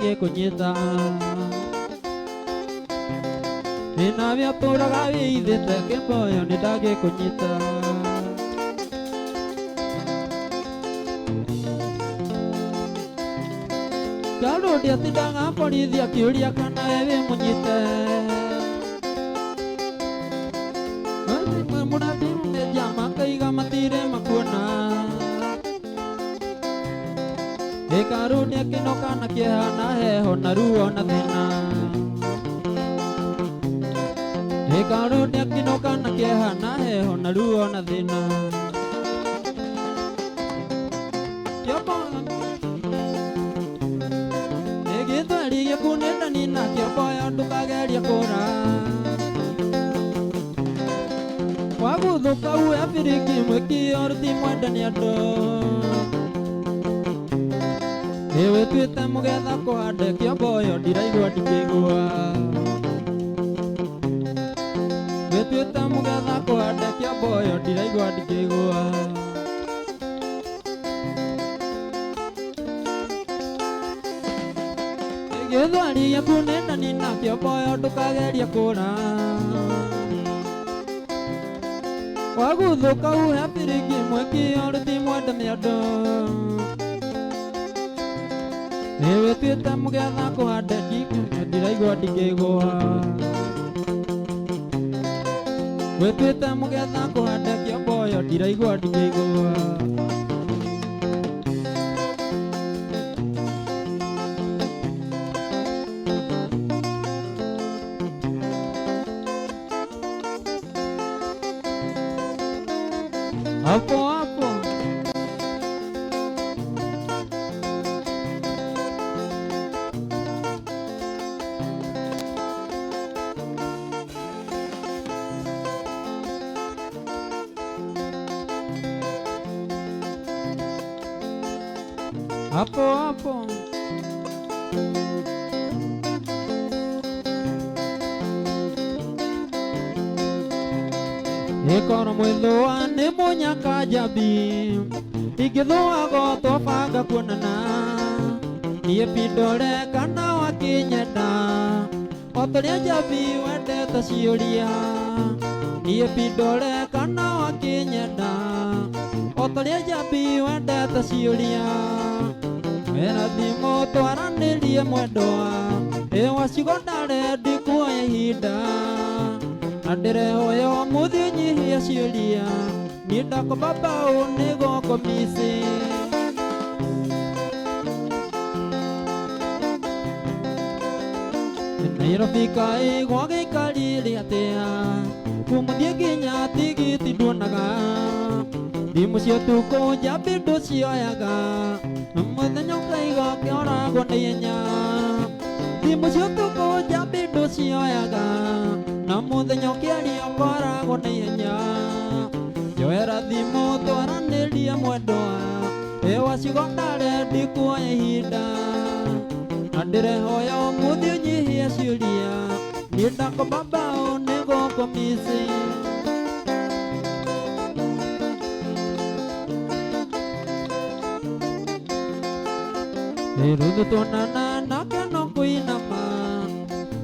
nĩndake kũnyita ĩna bĩatũraga bĩithĩte kĩmboyo nĩndake kũnyita Karudi atindaga borithi akĩũria kana we wĩmũnyite mũrathiru nĩ njama kaiga matire makuona Karudi akĩnoka na kĩeha na heho na ruo na thĩna Karudi akĩnoka na kĩeha na heho na ruo na thĩna Gĩthweri gĩkunĩndani na kĩoboyo ndũkageria kũra Waguthũka uwe biriki mwĩkio ruti mwendani andũ Wĩtuĩte mũgetha kũhande kĩoboyo ndiraigua ndingĩigua Wĩtuĩte mũgetha kũhande kĩoboyo ndiraigua ndingĩigua Gĩthweri gĩkunĩndani na kĩoboyo ndũkageria kũra Waguthũka uwe biriki mwĩkio ruti mwendani andũ Wĩtuĩte mũgetha kũhande ndiraigua ndingĩigua Wĩtuĩte mũgetha kũhande kĩoboyo ndiraigua ndingĩigua Hapo hapo Hapo hapo Ĩkoro mwĩthũa nĩ mũnyaka njambi ingĩthũagwo twabanga kuonana niĩ pindore kana wakĩnyenda o tũrĩa njambi wendete ciũria niĩ pindore kana wakĩnyenda o tũrĩa njambi wendete ciũria wĩna thimũ twaranĩrie mwendwa wacigo ndarendi kuoya ihinda na ndĩrehoya ũmũthĩ ũnyihie ciũria niĩ ndakomba mbaũ nĩgũkũ mici Nairobi kaĩ gwa gĩikari rĩ atĩa kumũthiĩ nginya tigiti nduonaga thimũ cia ũtukũ njambi ndũcioyaga mũthenya ũkaiga ũkĩoragwo na ihenya thimũ cia ũtukũ njambi ndũcioyaga na mũthenya ũkĩaria ũkoragwo na ihenya njoera thimũ twaranĩrie mwendwa wacigo ndarendi kuoya ihinda na ndĩrehoya ũmũthĩ ũnyihie ciũria niĩ ndakomba mbaũ nĩgũkũ mici Rũthũ tuonana nake no kũinama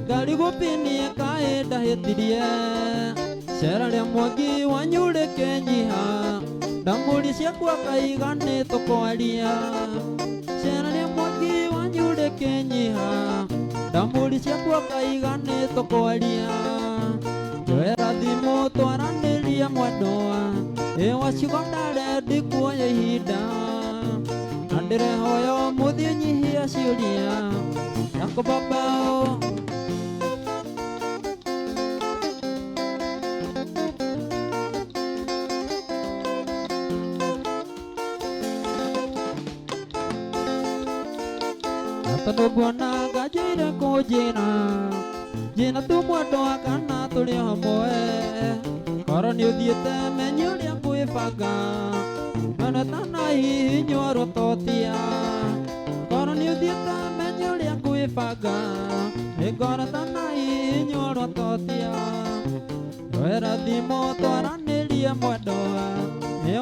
ngari gũpinie kaĩ ndahĩtirie cera rĩa Mwangi wanyu rĩkĩnyiha ndamũri ciakwa kaiga nĩ tũkwaria cera rĩa Mwangi wanyu rĩkĩnyiha ndamũri ciakwa kaiga nĩ tũkwaria njoera thimũ twaranĩrie mwendwa wacigo ndarendi kuoya ihinda na ndĩrehoya ũmũthĩ ũnyihie ciũria ndakomba mbaũ tondũ nguona nganjĩire kũnjĩra njĩna tu mwendwa kana tũrĩ hamwe korwo nĩ ũthiĩte menye ũrĩa ngwĩbanga mena tana hihinywo rũtotia korwo nĩ ũthiĩte menye ũrĩa ngwĩbanga ngora tana hihinywo rũtotia wera thimũ twaranĩrie mwendwa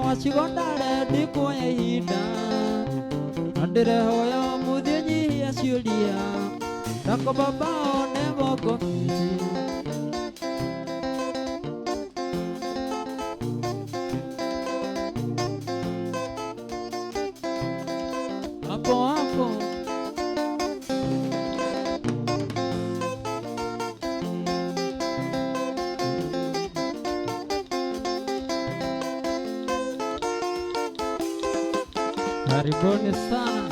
wacigo ndarendi kuoya ihinda na ndĩrehoya ũmũthĩ ũnyihie ciũria ndako baba one goko hapo hapo karibuni sana.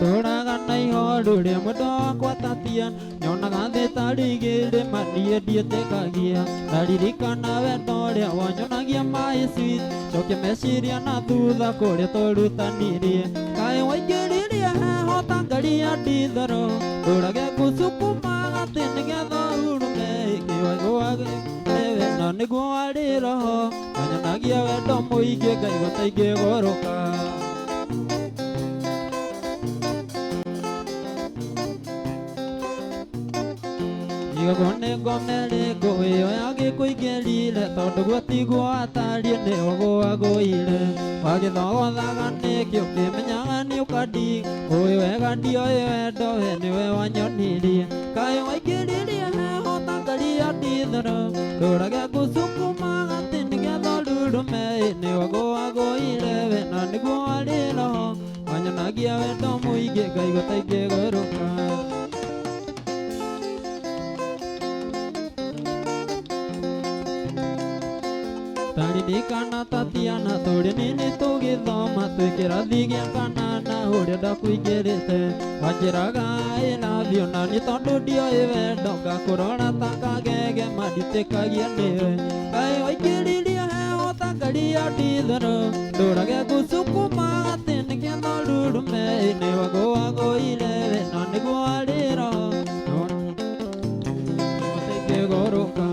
Ndoraga na ihoru rĩmwe ndakwa tatia nyonaga thĩ tarigĩrĩ maniĩ ndiĩtĩkagia ndaririkana wendo ũrĩa wanyonagia my sweet cokia meciria na thutha kũrĩa tũrutanirie kaĩ waingĩririe heho ta ngari ya ndithero ndũrage ngũcukuma gatĩ nĩgetha urume kĩwaigũage wendo nĩguo warĩ roho wanyonagia wendo mũingĩ ngaigua ta ingĩgũrũka igagone ngomere ngũĩyo yagĩkũingĩrire tondũ gũtigwo atarie nĩo gwagũire wagĩthogothaga nĩkĩo kĩmenyaga nĩũkandiga ũĩ wega ndioĩ wendo we nĩwe wanyonirie kaĩ waingĩririe heho ta ngari ya ndithero ndũrage ngũcukuma gatĩ nĩgetha rurume nĩo gwagũire we na nĩguo warĩ roho wanyonagia wendo mũingĩ ngaigua ta ingĩgũrũka taririkana tatiana tũrĩ nini tũgĩthoma twĩ kĩrathi gĩa kanana ũrĩa ndakuingĩrĩte wanjĩraga I love you na niĩ tondũ ndioĩ wendo ngakũrora ta kagege manditĩkagia nĩwe kaĩ waingĩririe heho ta ngari ya ndithero ndũrage ngũcukuma gatĩ nĩgetha rurume nĩwe ngwagũire we na nĩguo warĩ roho ingĩgũrũka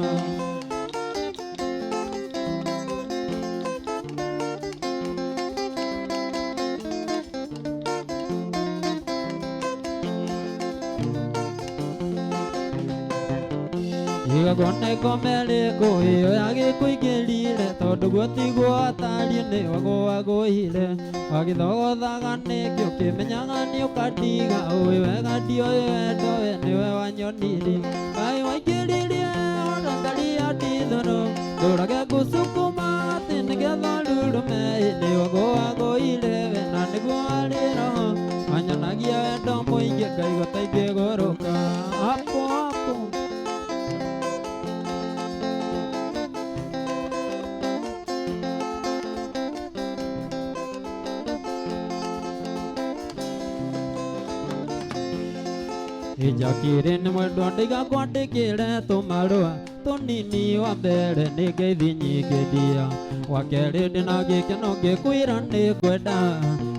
igagone ngomere ngũĩyo yagĩkũingĩrire tondũ gũtigwo atarie nĩo gwagũire wagĩthogothaga nĩkĩo kĩmenyaga nĩũkandiga ũĩ wega ndioĩ wendo we nĩwe wanyonirie kaĩ waingĩririe ona ngari ya ndithero ndũrage ngũcukuma atĩ nĩgetha rurume nĩo gwagũire we na nĩguo warĩ roho wanyonagia wendo mũingĩ ngaigua ta ingĩgũrũka hapo hapo Ijakire nĩ mwendwa ndaiga kwandĩkĩre tũmarũa tũnini wa mbere nĩ ngeithi nyingĩ ndia wa kerĩ ndĩna gĩkeno ngĩkwĩra nĩ ngwenda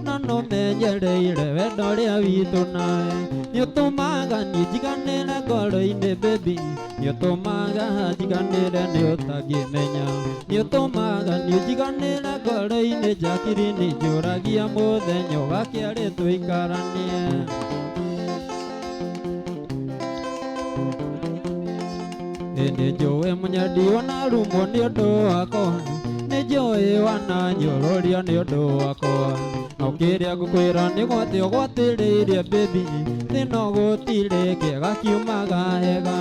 na no menyereire wendo ũrĩa witũ nawe nĩũtũmaga niĩ njiganĩre ngoro-inĩ baby nĩũtũmaga njiganĩre nĩ ũtangĩmenya nĩũtũmaga niĩ njiganĩre ngoro-inĩ njakiri nĩ njũragia mũthenya ũgakĩarĩ tũikaranie nĩ njũĩ mũnyendi ona rumwo nĩ ũndũ wakwa nĩ njũĩ wananyũrũria nĩ ũndũ wakwa no kĩrĩa ngũkwĩra nĩ gwatĩ ũgwatĩrĩirie baby thĩno gũtirĩ kĩega kiumaga hega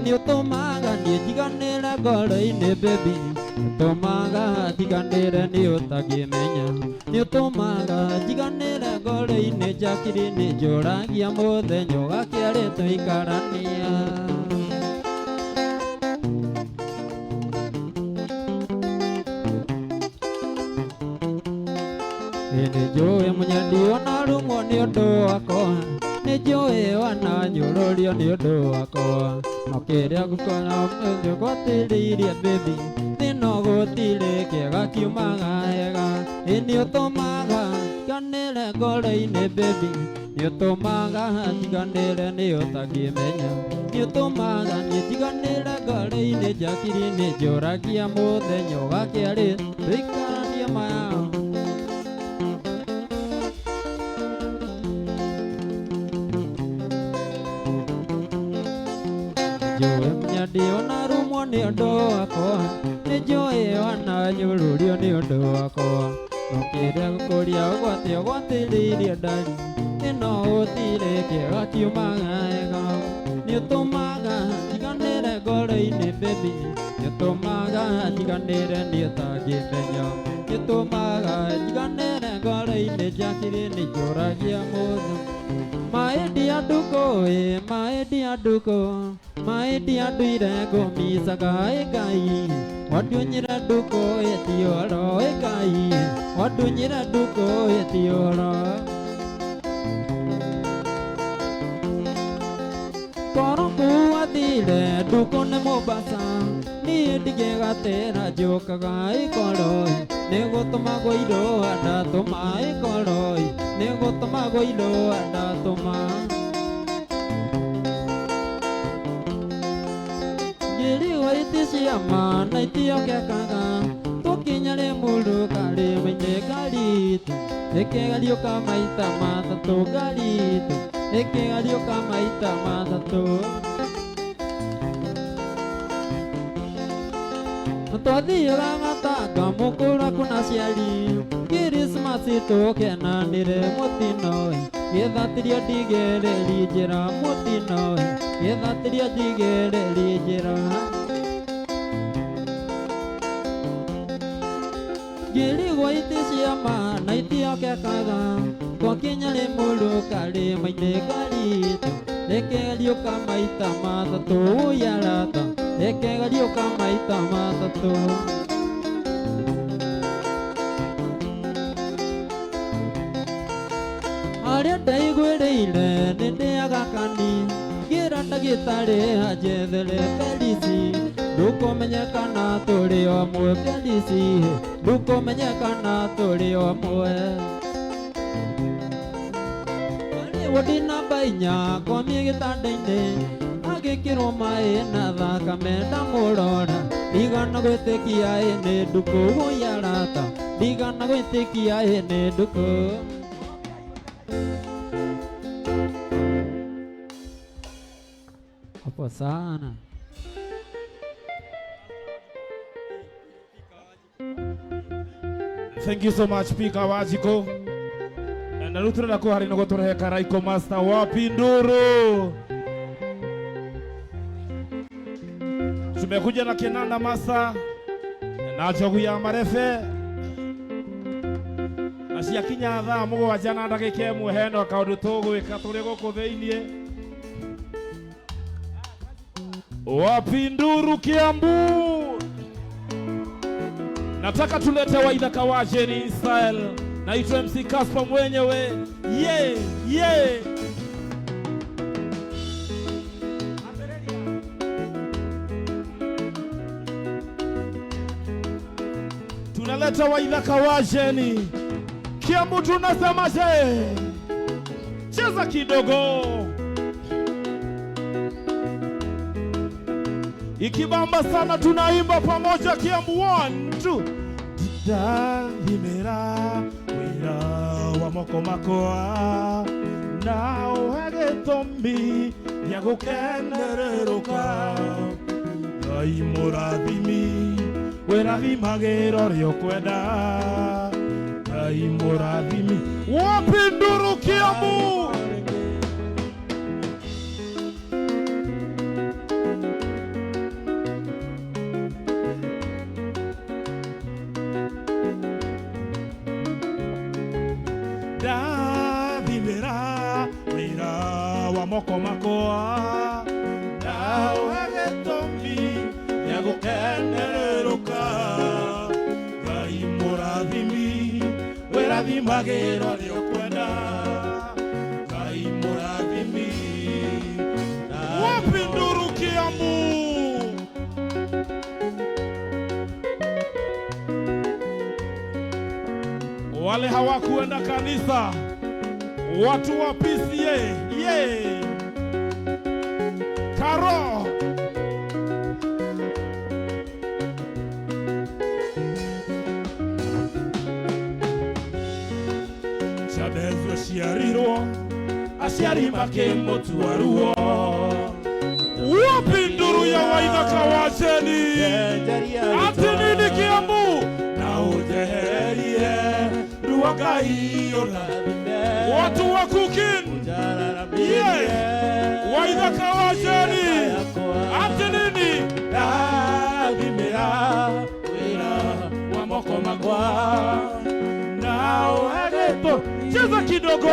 nĩ ũtũmaga niĩ njiganĩre ngoro-inĩ baby ũtũmaga njiganĩre nĩ ũtangĩmenya nĩ ũtũmaga njiganĩre ngoro-inĩ njakiri nĩ njũragia mũthenya ũgakĩarĩ tũikarania nĩ njũĩ mũnyendi ona rumwo nĩ ũndũ wakwa nĩ njũĩ wananyũrũrio nĩ ũndũ wakwa no kĩrĩa ngũkora ũgwatĩrĩirie baby thĩno gũtirĩ kĩega kiumaga hega nĩ ũtũmaga njiganĩre ngoro-inĩ baby nĩ ũtũmaga njiganĩre nĩ ũtangĩmenya nĩ ũtũmaga niĩ njiganĩre ngoro-inĩ njakiri nĩ njũragia mũthenya ũgakĩarĩ tũikaranie maya nĩnjũĩ mũnyadio na rumwo nĩ ũndũ wakwa nĩnjũĩ wananyũrũrio nĩ ũndũ wakwa nokĩrĩa gũkũria ũgwatĩrĩirie ndari ĩno ũtirĩ kĩega kiumaga ega nĩũtũmaga njiganĩre ngoro-inĩ baby nĩũtũmaga njiganĩre niĩ ũtangĩmenya nĩũtũmaga njiganĩre ngoro-inĩ njakire nĩnjũragia mũndũ maendia nduko maendia nduko maendia nduire ngũmicaga Ngai wadunyire nduko etioro Ngai wadunyire nduko etioro koro kuathire nduko nĩ Mombasa niĩ ndigĩgatĩra njũkaga Ikoro nĩgũtũmagwo irũa ndatũma Ikoro nĩgũtũmagwo irũa ndatũma ngĩrigwo iticiama na itiokekaga tũkinya rĩmuru karĩma-inĩ ngaritũ ĩkĩgariũka maita matatũ ngaritũ ĩkĩgariũka maita matatũ twathiĩra Gatanga mũkũra kuna ciari Kirismasi tũkenanĩre mũtino gĩthatĩrio ndigĩrĩri njĩra mũtino gĩthatĩrio ndigĩrĩri njĩra ngĩrigwo iticiama na itiokekaga twakinya rĩmuru karĩma-inĩ ngaritũ ĩkĩgariũka maita matatũ yarata ĩkĩgariũka maita matatũ harĩa ndaiguĩrĩire nĩndĩaga kani ngĩra ndagĩtarĩ anjethere Felisi ndũkũmenyekana tũrĩ omwe Felisi ndũkũmenyekana tũrĩ omwe rĩu ndĩna mbainya komie gĩtanda-inĩ agĩkĩrwo maĩ na thakame ndamũrora ndigana gwĩtĩkia nĩ ndukũ yarata ndigana gwĩtĩkia nĩ ndukũ hapo sana. Thank you so much Pika Wajiko. Na rutira na kuhari no gotorehe Karaiko Master wapi Nduru. Tumekuja na Kenanda Master na jogu ya Marefe. Na ciakinya thaa mũgwanja na ndagĩka ĩmwe hena kaũndũ tũgwĩka tũrĩ gũkũ thĩinĩ. Wapi Nduru Kiambu. Nataka tulete Waithaka Wajeni Israel. Naitwa MC Kaspa mwenyewe. Yeah. Tunaleta Waithaka Wajeni Kiambu, tunasema je, cheza kidogo ikibamba sana, tunaimba pamoja Kiambu 1 2 Ndathimĩra wĩra wa moko makwa na ũhe gĩtũmi gĩa gũkenerũka Ngai mũrathimi wĩrathimagĩra ũrĩa ũkwenda Ngai mũrathimi. Wapi Nduru Kiambu. Ndathimĩra wĩra wa moko makwa na ũhe gĩtũmi gĩa gũkenerũka Ngai mũrathimi wĩrathimagĩra ũrĩa ũkwenda Ngai mũrathimi. Wapi Nduru Kiambu. Wale hawakuenda kanisa, watu wa PCA, Karo Chabezu aciarirwo aciari makĩmũtua ruo. Wapi Nduru Waithaka wacheni. Ati nini Kiambu? Na ujeherie Ruagai watu wa Kukin. Waithaka wacheni. Ati nini? Bimera wira wa moko magwa. Nao ageto cheza kidogo.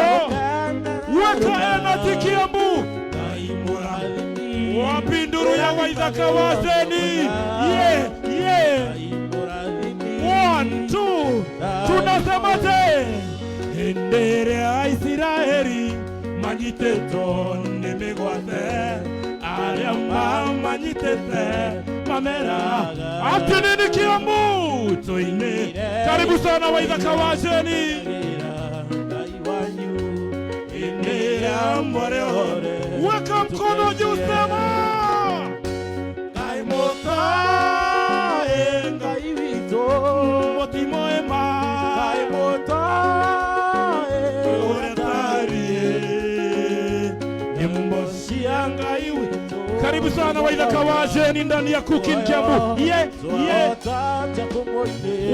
Weka energy Kiambu. Wapinduru ya Waithaka wacheni. One, two. Tunasemaje? Endere a Israeli manyiteto nemegwate. Ariamba manyitete mamera. Ati nini Kiambu? Tuine. Karibu sana Waithaka wacheni. Weka mkono juu sema. Kaimota engaiwito motimoema. Kaimota oretarie Nimboshi angaiwito. Karibu sana Waithaka wacheni ndani ya Kukin Kiambu.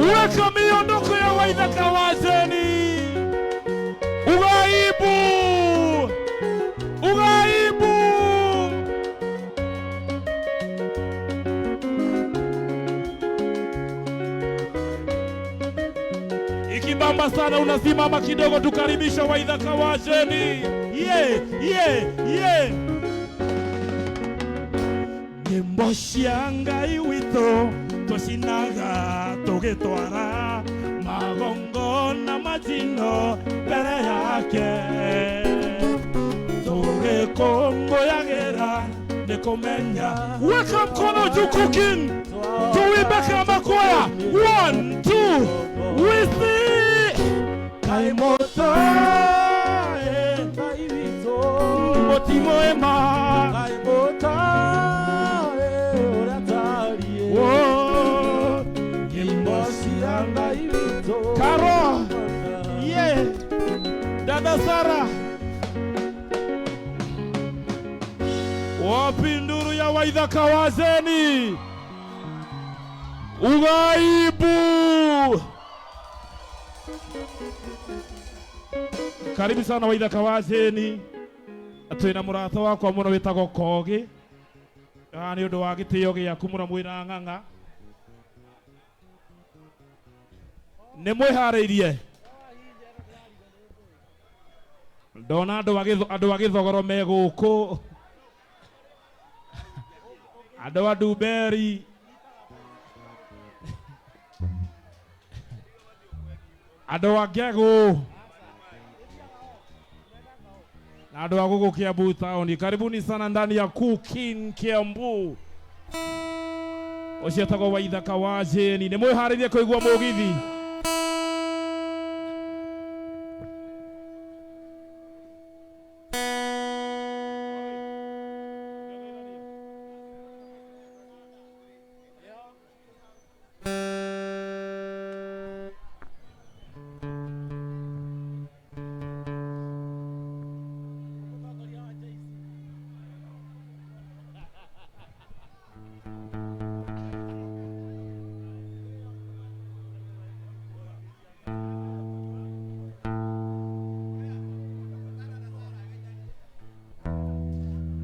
Weka miondoko ya Waithaka wacheni. Ugaibu. Ikibamba sana unasimama kidogo tukaribisha Waithaka wacheni. Nimboshi angaiwito toshinaga togetwara magongo na majino mbele yake. Kongo yagera nekomenya. Weka mkono juu Kukin. Tuwibeka makwaya. 1, 2. Wisi. Kaimoto. Motimo ema. Kaimota. Oratarie. Whoa. Nimboshi anga ivito. Karo. Dada Sara. Wapinduru ya Waithaka wacheni. Ugaibu. Karibu sana Waithaka wacheni. Atwina murata wakwa muno witagwo Kogi. Ni undu wa gitio giaku muno mwina ng'ang'a. Ni mwihariirie. Ndona andu agithogoro me guku. Ado Duberi. Ado Agego. Ado Agogo Kiambu town. Karibuni sana ndani ya Kukin Kiambu. Oshietagwo Waithaka wacheni. Ni mwihariirie kuigua mugithi.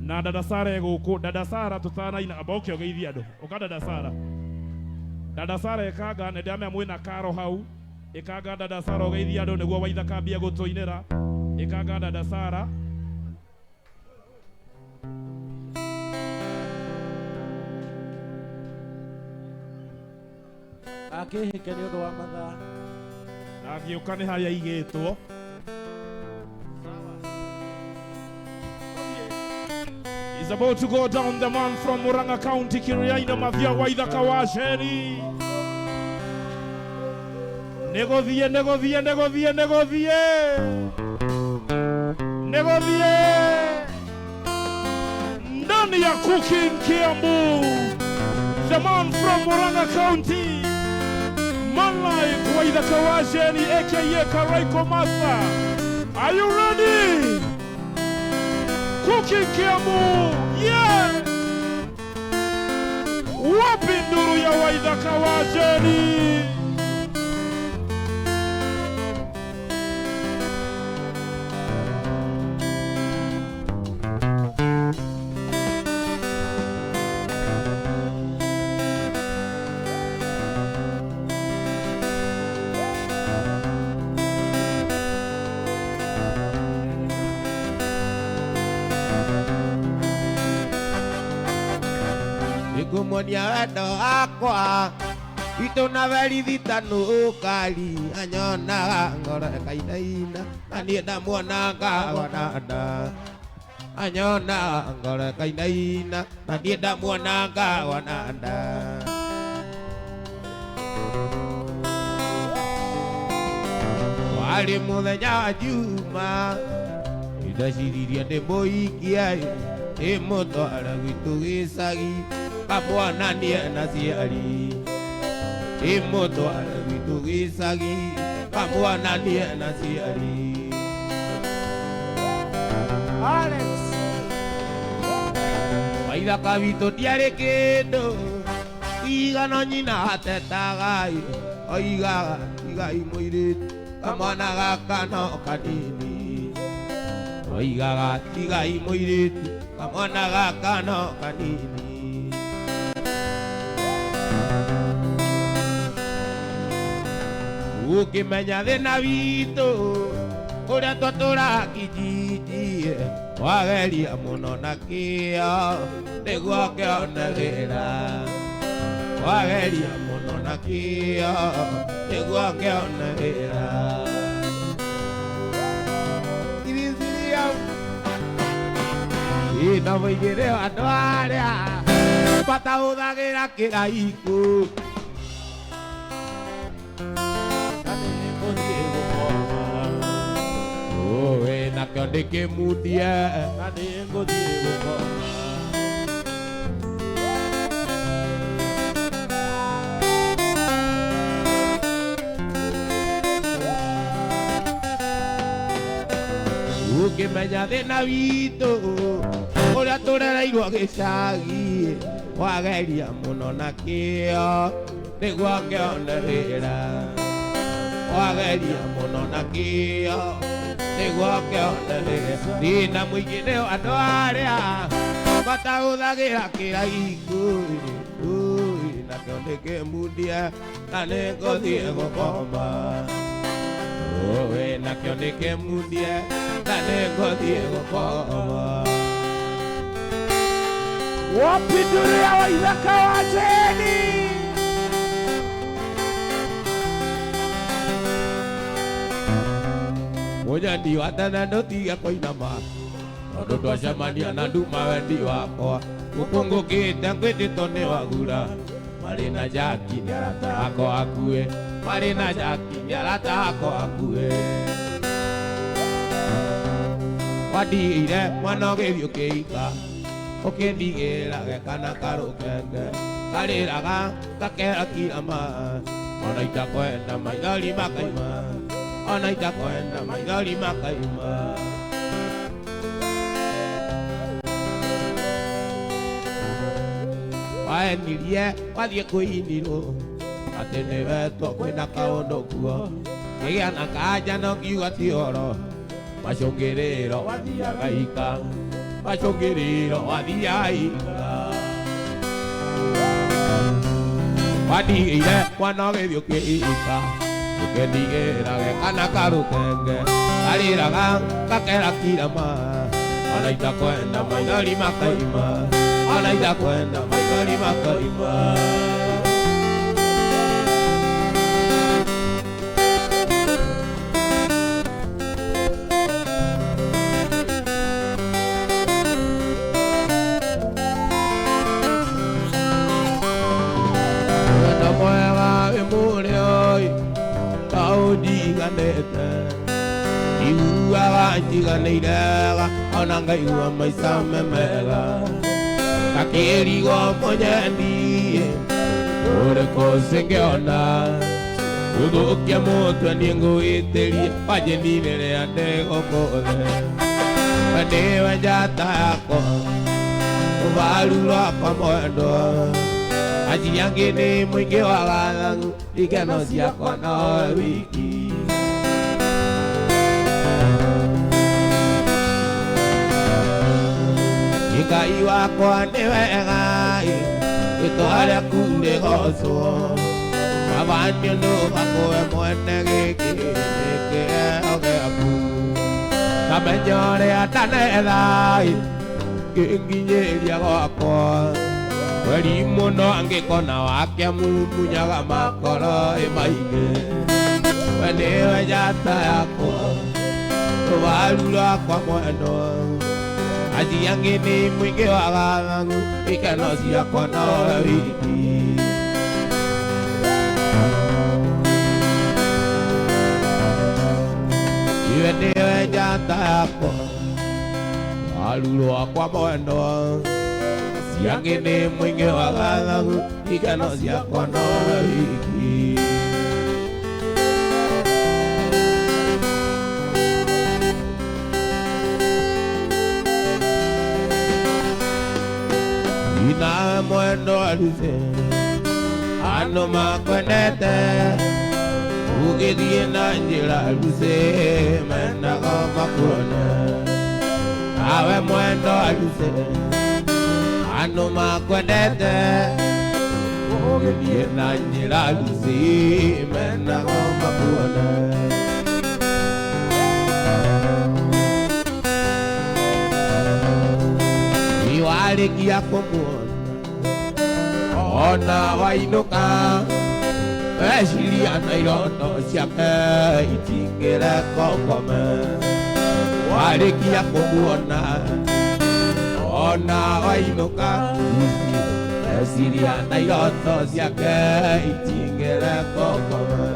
Na dada Sara guku. Dada Sara tutana ina aboke ogeithia andu. Oka dada Sara. Dada Sara ekaga ne ndamya mwina Karo hau. Ekaga dada Sara ogeithia andu niguo Waithaka ambia gutuinira. Ekaga dada Sara. Akihike ni undu wa mathaa. Agiuka ni haria igitwo. He's about to go down, the man from Muranga County, Kiriaina Mafia, Waithaka wacheni. Negovie. Ndani ya Kukin Kiambu. The man from Muranga County. Man like Waithaka wacheni, aka Karaiko Master. Are you ready? Kukin Kiambu, yeah! wa Ithaka wa Jeni. Kumonia wendo akwa ito na verithita nukari anyona ngore kainaina nanie ndamuona ngawananda anyona ngore kainaina nanie ndamuona ngawananda wali muthenya wa juma idaciririe ndimuikia imutwara gwitu gicagi kamwana nie na ciari imutwara gwitu gicagi kamwana nie na ciari Alex Waithaka witũ ndiarĩ kĩndũ igana nyina atetaga oigaga igai mũirĩtu kamwana gaka no kanini oigaga igai mũirĩtu kamwana gaka no kanini ukimenya thĩna witũ ũrĩa twatũra kijiji wageria mũno na kĩo nĩguo kĩone wĩra wageria mũno na kĩo nĩguo kĩone wĩra ina mũigĩre andũ arĩa matahũthagĩra kĩraikũ nakio ndĩkĩmundie na nĩngũthiĩ gũkoma ũkĩmenya thĩna witũ ũrĩa tũrereirwo gĩcagi wageria mũno na kĩo nĩguo kĩone wĩra wageria mũno na kĩo nĩguo kĩone wĩra thĩna mũingĩ nĩ andũ arĩa matahũthagĩra kĩraikũ nakĩo ndĩkĩmundie na nĩngũthiĩ gũkoma nakĩo ndĩkĩmundie na nĩngũthiĩ gũkoma wapinduria wa Ithaka wa Jeni Munyandi wa tene ndũtige kũinama tondũ twacemania na nduma wendi wakwa gũkũngũkĩte ngwĩtĩtwo nĩ wagura marĩ na jaki nĩ arata akwa akuĩ marĩ na jaki nĩ arata akwa akuĩ wandigĩire mwana ũgĩthiĩ ũkĩika ũkĩndigĩra kana karũkenge karĩraga gakera kirama ona itakwenda maithori makaima ona itakwenda maithori makaima waenirie wathiĩ kwĩinirwo atĩ nĩwetwo kwĩna kaũndũ kuo kĩgĩa na kanja no kiuga ti ũhoro macũngĩrĩro wathiaga ika macũngĩrĩro wathiaga ika wandigĩire mwana ũgĩthiĩ ũkĩika ũkĩndigĩra gekana karũkenge karĩraga gakera kirama ona itakwenda maithori makaima ona itakwenda maithori makaima wendo mwega wĩ mũrĩoi kaũndiganĩte iguaga njiganĩirega ona ngaigua maica me mega gakĩrigwo mũnyendi ũrĩkũ cingĩona gũthũkia mũtwe niĩ ngũgĩtĩrie wanjeni rĩrĩa ndĩgũkũthe we nĩwe njata yakwa rũbaru rwakwa mwendwa Aji yangi ni mwingi wa gathangu ikeno ciakwa nowe wiki Ngai wakwa nĩ wega rĩtwa rĩaku rĩgocwo Mabani ũndũ gakũwe mwene gĩkĩ kĩheo gĩaku Kamenya ũrĩa ndanetha kĩnginyĩria gwakwa Weri mũno angĩkona wake mumunyaga makoro maingĩ We nĩwe njata yakwa rũbaru rwakwa mwendwa Aji yangi ni mwingi wa gathangu ikeno ciakwa nowe wiki Iwe ndiwe njata yakwa rũbaru rwakwa mwendwa Aji yangi ni mwingi wa gathangu ikeno ciakwa nowe wiki Nawe mwendo aluse Ano makwendete Ugithie na njĩra aluse Mendaga makuone Nawe mwendo aluse Ano makwendete Ugithie na njĩra aluse Mendaga makuone Iwarikia kumuona Ona wainuka Weciria na iroto ciake itingĩre kokome Warikia kumuona Ona wainuka Weciria na iroto ciake itingĩre kokome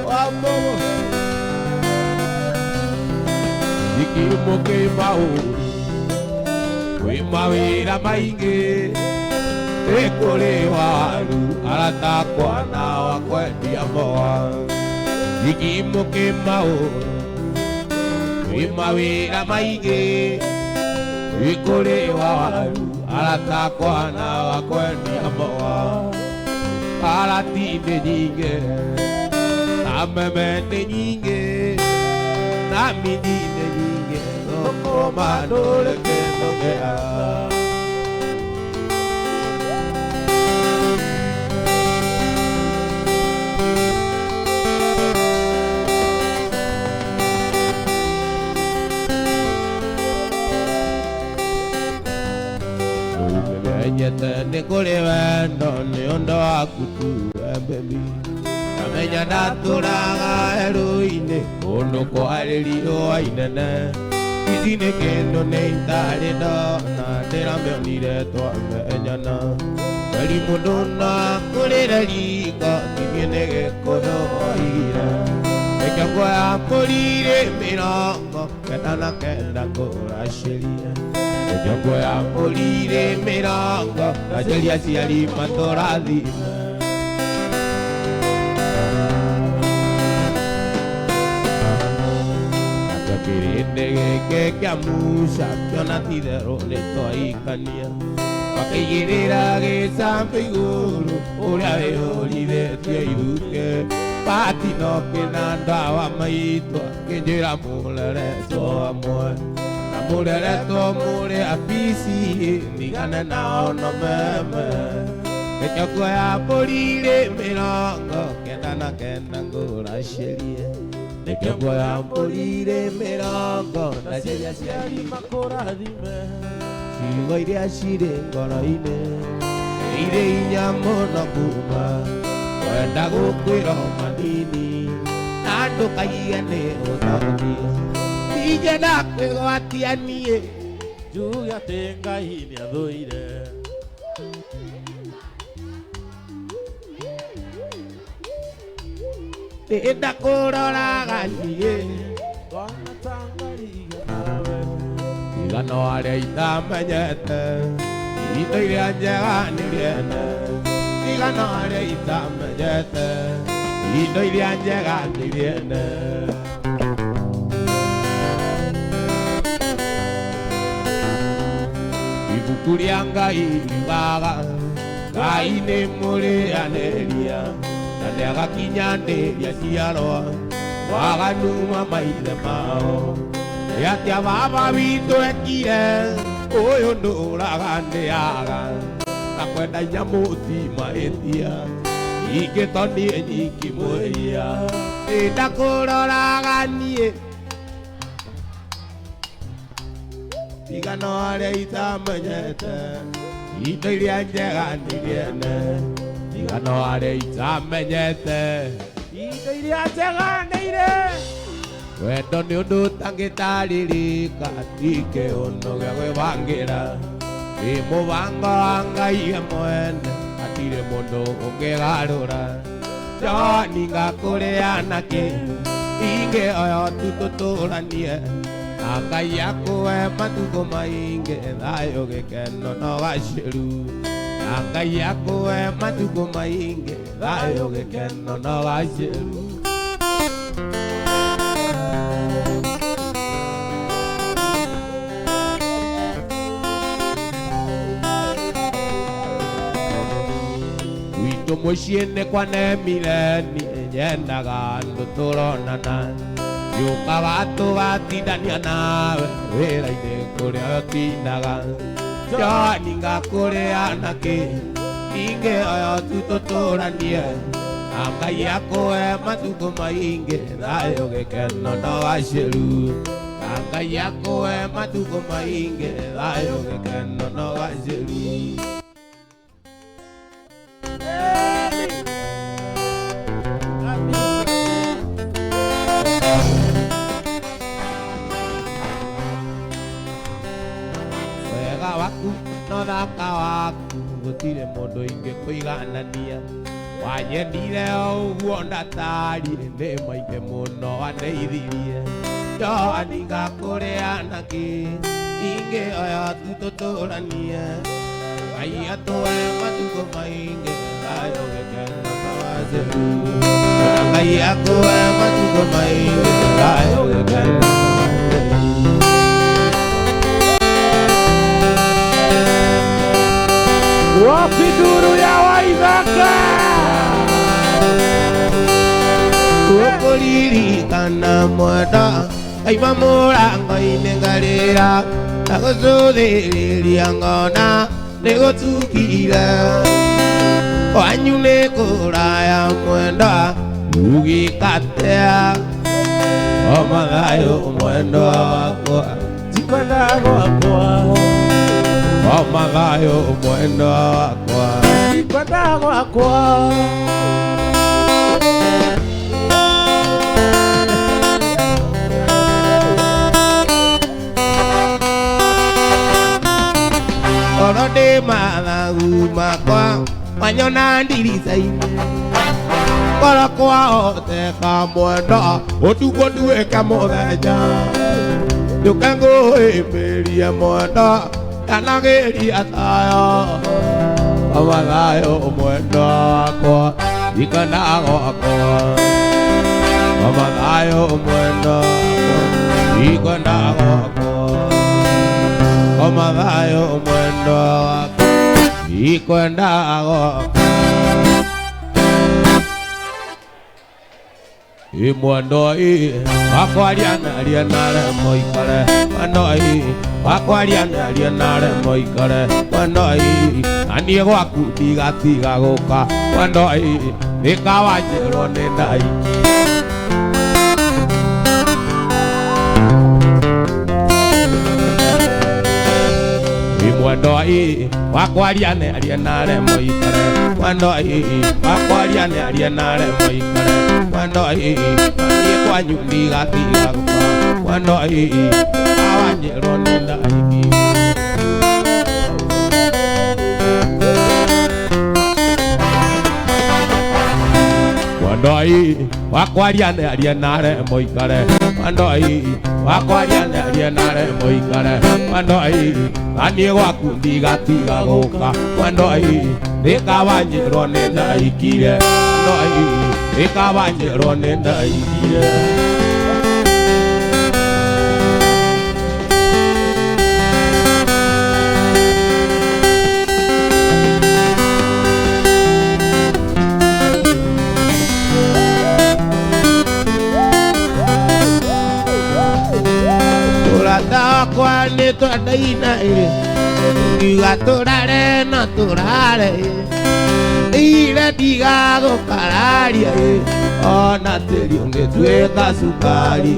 Wamogo Ikirumo kĩmaũru Kwĩ mawĩra maingĩ Ĩkũrĩ waru aratakwa na wakwendia mboga Ikirumo kĩmaũru Kwĩ mawĩra maingĩ Ĩkũrĩ waru aratakwa na wakwendia mboga Karati nĩ nyingĩ na meme nĩ nyingĩ na midi nĩ nyingĩ thũkũma ndũrĩ kĩndũ gĩa Nyete nĩ kũrĩ wendo nĩ ũndũ waku tu baby Kamenya ndatũraga werũ-inĩ kũndũ kwarĩ riũa inene Ici nĩ kĩndũ nĩ itarĩ ndona ndĩramĩonire twamenyana Weri mũndũ no akũrĩre riko Ithuĩ nĩ gĩkũnũire Reke nguoya mbũri mĩrongo kenda na kenda ngũracĩrie Reke nguoya mbũri mĩrongo ngacĩria aciari matũrathime Kĩrĩndĩ gĩkĩ kĩa Musa kĩona ti-itherũ nĩtwaikania Wakaigĩrĩra gĩcambĩ igũrũ ũrĩa wĩyũrithĩtie ithuke Bahati no kĩna ndawa maitwa kĩnjĩra mũreretwo hamwe Na mũreretwo mũrĩ abici ndigane nao no meme Reke nguoya mbũri mĩrongo kenda na kenda ngũracĩrie Reke nguoya mbũri mĩrongo ngacĩria aciari makũrathime Ciugo iria cirĩ ngoro-inĩ irĩ hinya mũno kuma Kwenda gũkwĩra o manini na ndũkaige nĩ ũthaũria Ingĩenda kwĩgwatia niĩ njuge atĩ Ngai nĩathũire Ndĩenda kũroraga niĩ Igano arĩa itamenyete Indo iria njega nĩ rĩene Igano arĩa itamenyete Indo iria njega nĩ rĩene Kukuria ngai riugaga Ngai nĩ mũrĩanĩria na nĩagakinyanĩria ciarwa waganu wa maithe mao nĩ atĩa baba witũ ekire ũyũ ndũraganĩaga na kwenda nyamũ ti mahĩtia ingĩ to niĩ nyiki mwĩria ndakũroraga niĩ tiga no arĩa itamenyete indo iria njega nĩrĩene tiga no arĩa itamenyete indo iria njega nĩirĩ wendo nĩ ũndũ ũtangĩtarĩrĩka ti kĩũno gĩa gwĩbangĩra wĩ mũbango wa Ngai we mwene hatirĩ mũndũ ũngĩgarũra Joni ngakũrĩana kĩ ingĩoya tu tũtũranie na Ngai akũhe matukũ maingĩ thayũ gĩkeno na ũgaciru na Ngai akũhe matukũ maingĩ thayũ gĩkeno na ũgaciru gwitũ mũciĩ nĩ kwanemire niĩ nyendaga andũ tũronana Yukaga tũgatindania nawe wĩra-inĩ kũrĩa ũtindaga Joni ngakũrĩana kĩ ingĩoya tu tũtũranie na Ngai akũhe matukũ maingĩ thayũ gĩkeno na ũgaciru na Ngai akũhe matukũ maingĩ thayũ gĩkeno na ũgaciru no thaka waku gũtirĩ mũndũ ingĩkũiganania wanyendire ũguo ndatarire ndĩ maingĩ mũno wandeithirie Joni ngakũrĩana kĩ ingĩoya tu tũtũranie Ngai atũhe matukũ maingĩ thayũ gĩkeno na ũgaciru na Ngai akũhe matukũ maingĩ thayũ gĩkeno na ũgaciru Wapi duru ya Waithaka Ũkũririkana mwenda Aima mũrango-inĩ ngarĩra na gũcũthĩrĩria ngona nĩ gũtukire Kwanyu nĩ kũraya mwenda ugĩkatea O mathayũ mwenda wakwa Tikwenda gwakwa O mathayũ mwenda wakwa Tikwenda gwakwa Oro ndĩ mathagu makwa manyona ndirica-inĩ Koro kwahoteka mwenda ũtukũ nduĩke mũthenya Njũke ngũhĩmbĩrie mwenda Kanagĩria tayo O mathayũ mwenda wakwa Tikwenda gwakwa O mathayũ mwenda wakwa Tikwenda gwakwa O mathayũ mwenda wakwa Tikwenda gwakwa Mwendoi wakwarianaria nare moikare Mwendoi wakwarianaria nare moikare Mwendoi anie gwaku ndigatiga gũka Mwendoi nĩkawanjĩrwo nĩ ndaiki Mwendoi wakwarianaria nare moikare Mwendoi wakwarianaria nare moikare Mwendoi anie kwanyu ndigatiga gũka Mwendoi nĩkawanjĩrwo nĩ ndaiki Mwendoi wakwarianaria nare moikare Mwendoi wakwarianaria nare moikare Mwendoi anie gwaku ndigatiga gũka Mwendoi nĩkawanjĩrwo nĩ ndaikire Mwendoi nĩkawanjĩrwo nĩ ndaikire twendaina ngiuga tũrare na tũrare ire ndigago kararia ona tĩri ũngĩtuĩka cukari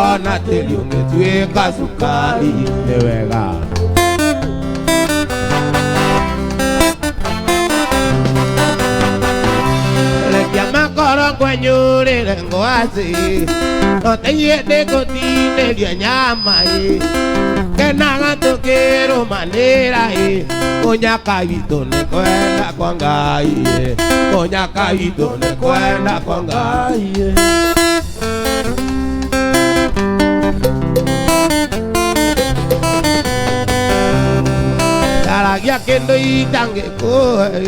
ona tĩri ũngĩtuĩka cukari nĩ wega rekia makoro ngwenyũrĩre ngwacĩ no teithie ndĩgũtinĩria nyama kenaga tũkĩrũmanĩra kũnyaka witũ nĩ kwenda kwa Ngai kũnyaka witũ nĩ kwenda kwa Ngai Taragia kĩndũ itangĩkũhe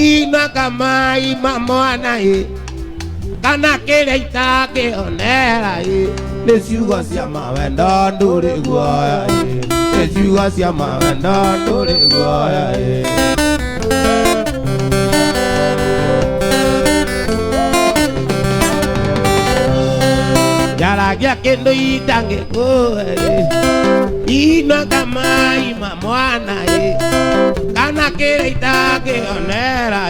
inaka mai mamwana kana kĩrĩa itangĩonera nĩ ciugo cia mawendo ndũrĩ guoya nĩ ciugo cia mawendo ndũrĩ guoya Taragia kĩndũ itangĩkũhe inaka mai mamwana kana kĩrĩa itangĩonera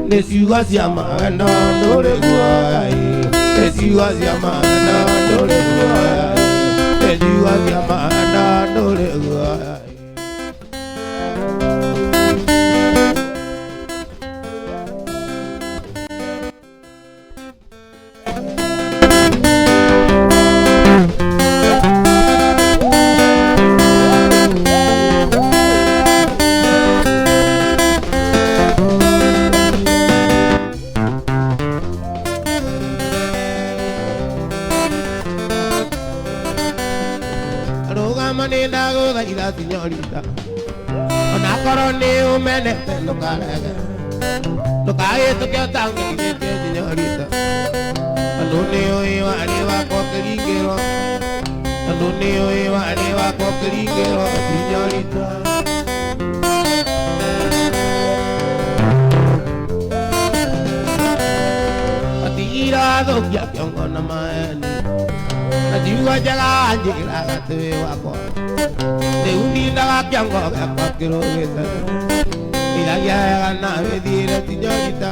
nĩ ciugo cia mawendo ndũrĩ guoya nĩ ciugo cia mawendo ndũrĩ guoya nĩ ciugo cia mawendo ndũrĩ guoya Señorita, ona korwo nĩ ũmenete ndũkarege ndũkae tũkĩotange githĩke señorita andũ nĩ ũĩ warĩ wakwa ũkĩringĩrwo andũ nĩ ũĩ warĩ wakwa ũkĩringĩrwo señorita atigĩra thũkia kĩongo na maeni na njiigua njega njĩraga tĩ wakwa Ndindaga kĩongo gĩakwa kĩrũgĩte Ilagia wega na wĩthiĩre señorita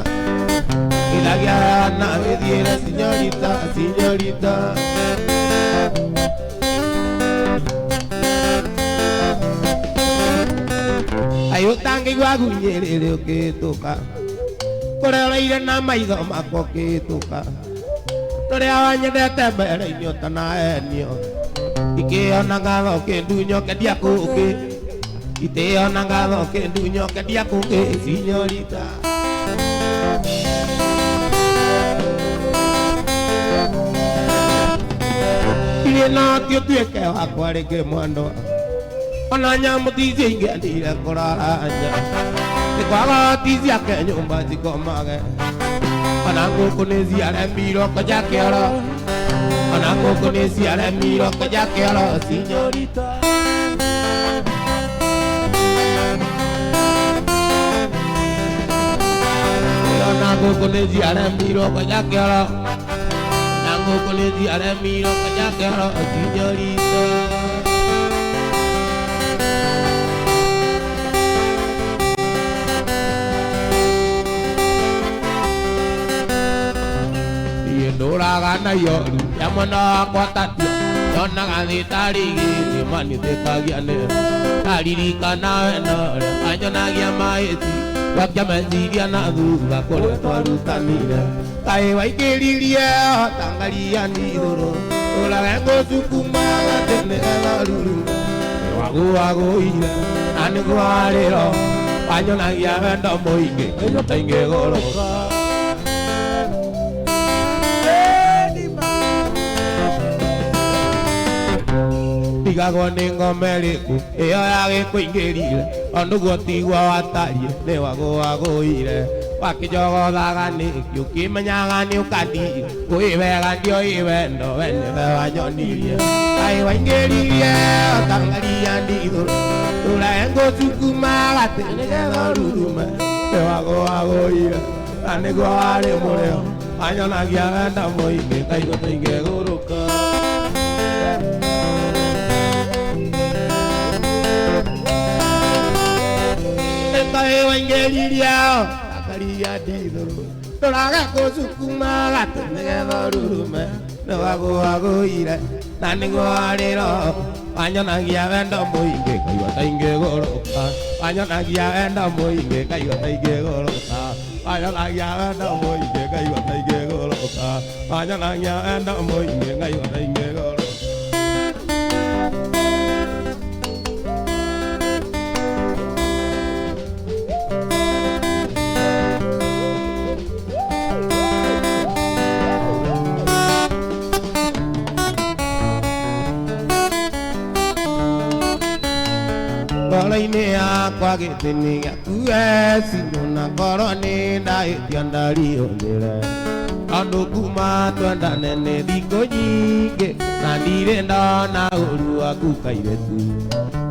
Ilagia wega na wĩthiĩre señorita señorita Ai ũtangĩigua gunyĩrĩrĩ ũkĩhĩtũka kũrĩa ũraire na maitho makwa ũkĩhĩtũka rũrĩa wanyendete mbere-inĩ ũtanahenio Ikĩona ngatho kĩndunyo kendia kũngĩ Itĩona ngatho kĩndunyo kendia kũngĩ señorita Irĩ no ti ũtuĩke wakwa rĩngĩ mwendwa Ona nyamũ ticio ingĩendire kũrara nja Nĩkwaga ti ciake nyũmba cikomage Ona ngũkũ nĩ ciaremirwo kũnja kĩoro Ona ngũkũ nĩ ciaremirwo kũnja kĩoro señorita Ona ngũkũ nĩ ciaremirwo kũnja kĩoro Ona ngũkũ nĩ ciaremirwo kũnja kĩoro señorita Ndũraga na yoru ya mwana wakwa tatia Yonaga thĩtarĩ gĩthĩ manithĩkagia nĩ Ndaririkana wendo ũrĩa wanyonagia mahĩti Gwakia meciria na thutha kũrĩa twarutanire Kaĩ waingĩririe tangaria nithũrũ Ũrage ngũcukumaga tĩnĩgetha ruru Nĩwagũagũire na nĩguo warĩro Wanyonagia wendo mũingĩ kĩnyota ingĩgũrũka Ndigagwo nĩ ngome ĩrĩkũ ĩyo yagĩkũingĩrire Onũguo tigua watarie nĩ wagũagũire Wakĩnjogothaga nĩkĩ ũkĩmenyaga nĩ ũkandire Kwĩwega ndioĩ wendo we nĩwe wanyonirie Kaĩ waingĩririe ũtangaria ndithũrũ Ũrage ngũcukumaga tĩnĩgetha rurume Nĩ wagũagũire na nĩguo warĩ mũrĩo Wanyonagia wendo mũingĩ kaigũta ingĩgũrũka ingeliria akaria dithuru toraga kusukuma gatumige thorurume no wago ire na ningwariro wanyonagia wendo muingi kaigua taingigoroka wanyonagia wendo muingi kaigua taingigoroka wanyonagia wendo muingi kaigua taingigoroka wanyonagia wendo muingi kaigua taingigoroka Ini akwa gitini gakuesi na koroni na itiandari ondire andu kuma twendane ne thiko nyingi na ndire ndona uru waku kairetu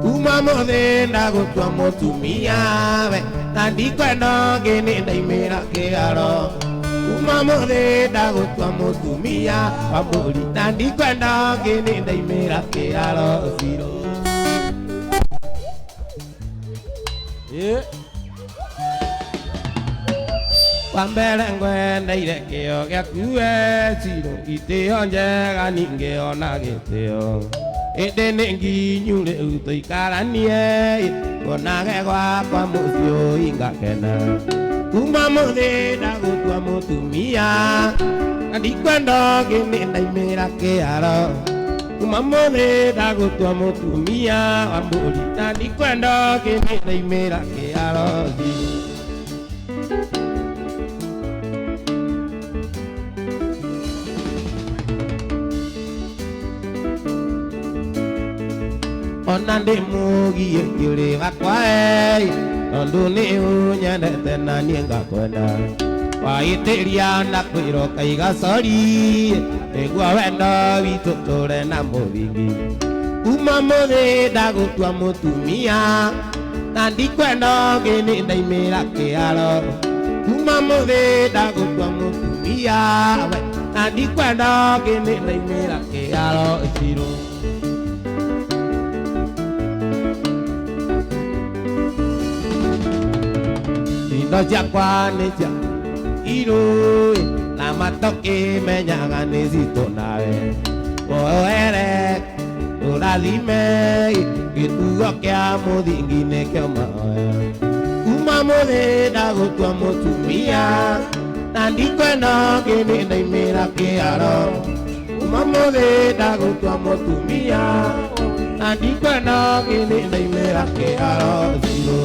kuma mothe ndagutwa mutumia we na ndikwenda ngini ndaimira kiaro kuma mothe ndagutwa mutumia wa mburi na ndikwenda ngini ndaimira kiaro zero. Wambere ngwendeire kĩo gĩaku Ciro itĩo njega ningĩona gĩtĩo ĩndĩ nĩ nginyu rĩu tũikaranie wonage gwakwa mũciĩ ũyũ ngakena kuma mũthĩ ndagũtua mũtumia na ndikwenda ngĩnĩ ndaimĩra kĩaro kuma mũthĩ ndagũtua mũtumia wa mbũri na ndikwenda ngĩnĩ ndaimĩra kĩaro ona ndi mugie kiri wakwa tondu ni unyendete na nie ngakwenda waitiria na kwiroka igacori niguo wendo witu ture na muthingi kuma muthi ndagutua mutumia na ndikwenda ngini ndaimira kiaro kuma muthi ndagutua mutumia na ndikwenda ngini ndaimira kiaro Ciro. Indo jakwa neja Ciro na matoke menyaga nezito nawe oere urathime gitugo kia muthingi nikio maoya kuma muthi ndagutua mutumia na ndikwenda ngini ndaimira kiaro kuma muthi ndagutua mutumia na ndikwenda ngini ndaimira kiaro Ciro.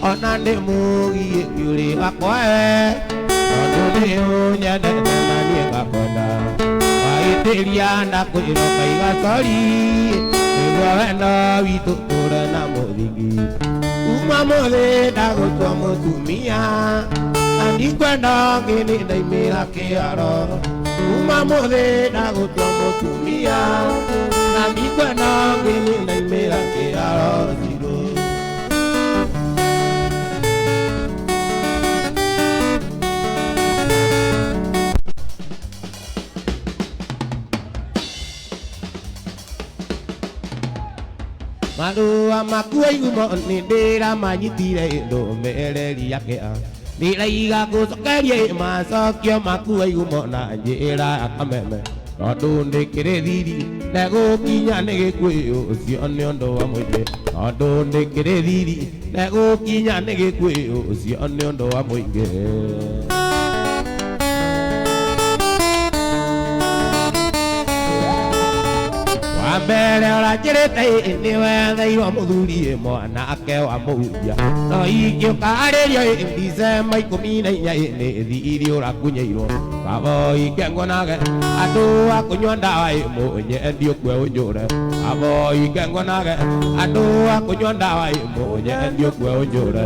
Onande mugie yuri wakwae onande unyendete na nie ngakwenda waitiria na kwiroka igacori niguo wendo witu ture na muthingi kuma muthi ndagutua mutumia na ndikwenda ngini ndaimira kiaro kuma muthi ndagutua mutumia na ndikwenda ngini ndaimira kiaro Ciro. Marua makua igumo ni ndira manyitire ndumireri yakea ndiraiga gucokeria macokio makua igumo na njira akameme tondu ndikiri thiri negukinya ni gikuyu ucio ni undu wa muingi tondu ndikiri thiri negukinya ni gikuyu ucio ni undu wa muingi mbere orajirite niwe thairwo muthuri mwanake wa muhunjia no ingĩũkarĩrio Decemba 14 nĩ thiri ũrakunyeirwo kabo ingĩngonage andũ a kũnyua ndawa ĩmwe ndiũkue ũnjũre kabo ingĩngonage andũ a kũnyua ndawa ĩmwe ndiũkue ũnjũre.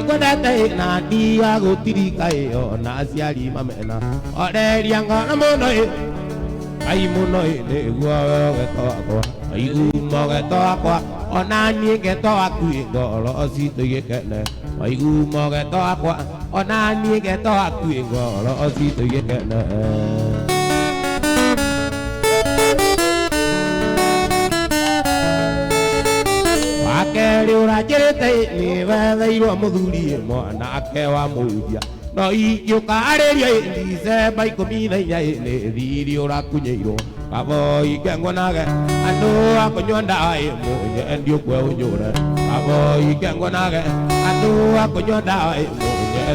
kwendete na ndia gutirika iyo na aciari mamena oreria ngona muno ai muno niguo geto wakwa aigumo geto wakwa ona niĩ geto waku ngoro citũ igĩkene aigumo geto wakwa ona niĩ geto waku ngoro citũ igĩkene wakeri ũranjĩrĩte nĩ wetheirwo mũthuri mwanake wa mũhunjia no ingĩũkarĩria Decemba 14 nĩ thiri ũrakunyĩirwo kaboi kengonage andũ akũnyua ndawa ĩmwe ndiũkwe ũnyũre kaboi kengonage andũ akũnyua ndawa ĩmwe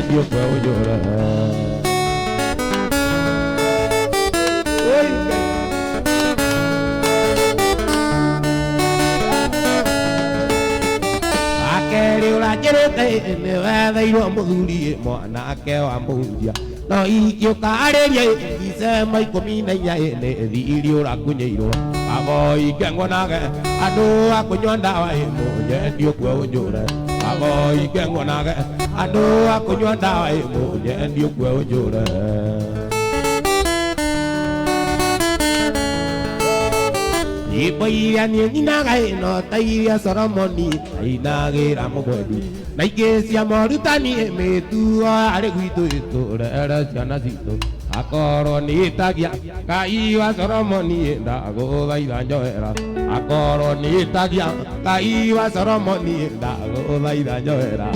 ndiũkwe ũnyũre akeri ũranjĩrĩte nĩ wetheirwo mũthuri mwanake wa mũhunjia no ingĩũkarĩria Decemba 14 nĩ thiri ũrakunyĩirwo kaboi kengonage andũ akũnyua ndawa ĩmwe ndiũkwe ũnyũre kaboi kengonage andũ akũnyua ndawa ĩmwe ndiũkwe ũnyũre nyĩmbo iria niĩ nyinaga ĩno ta iria Solomoni ainagĩra mũgwendi na ingĩ cia morutani mĩtuo arĩ gwitũ itũrere ciana citũ akorwo nĩtagia Ngai wa Solomoni ndagũthaitha njohera akorwo nĩtagia Ngai wa Solomoni ndagũthaitha njohera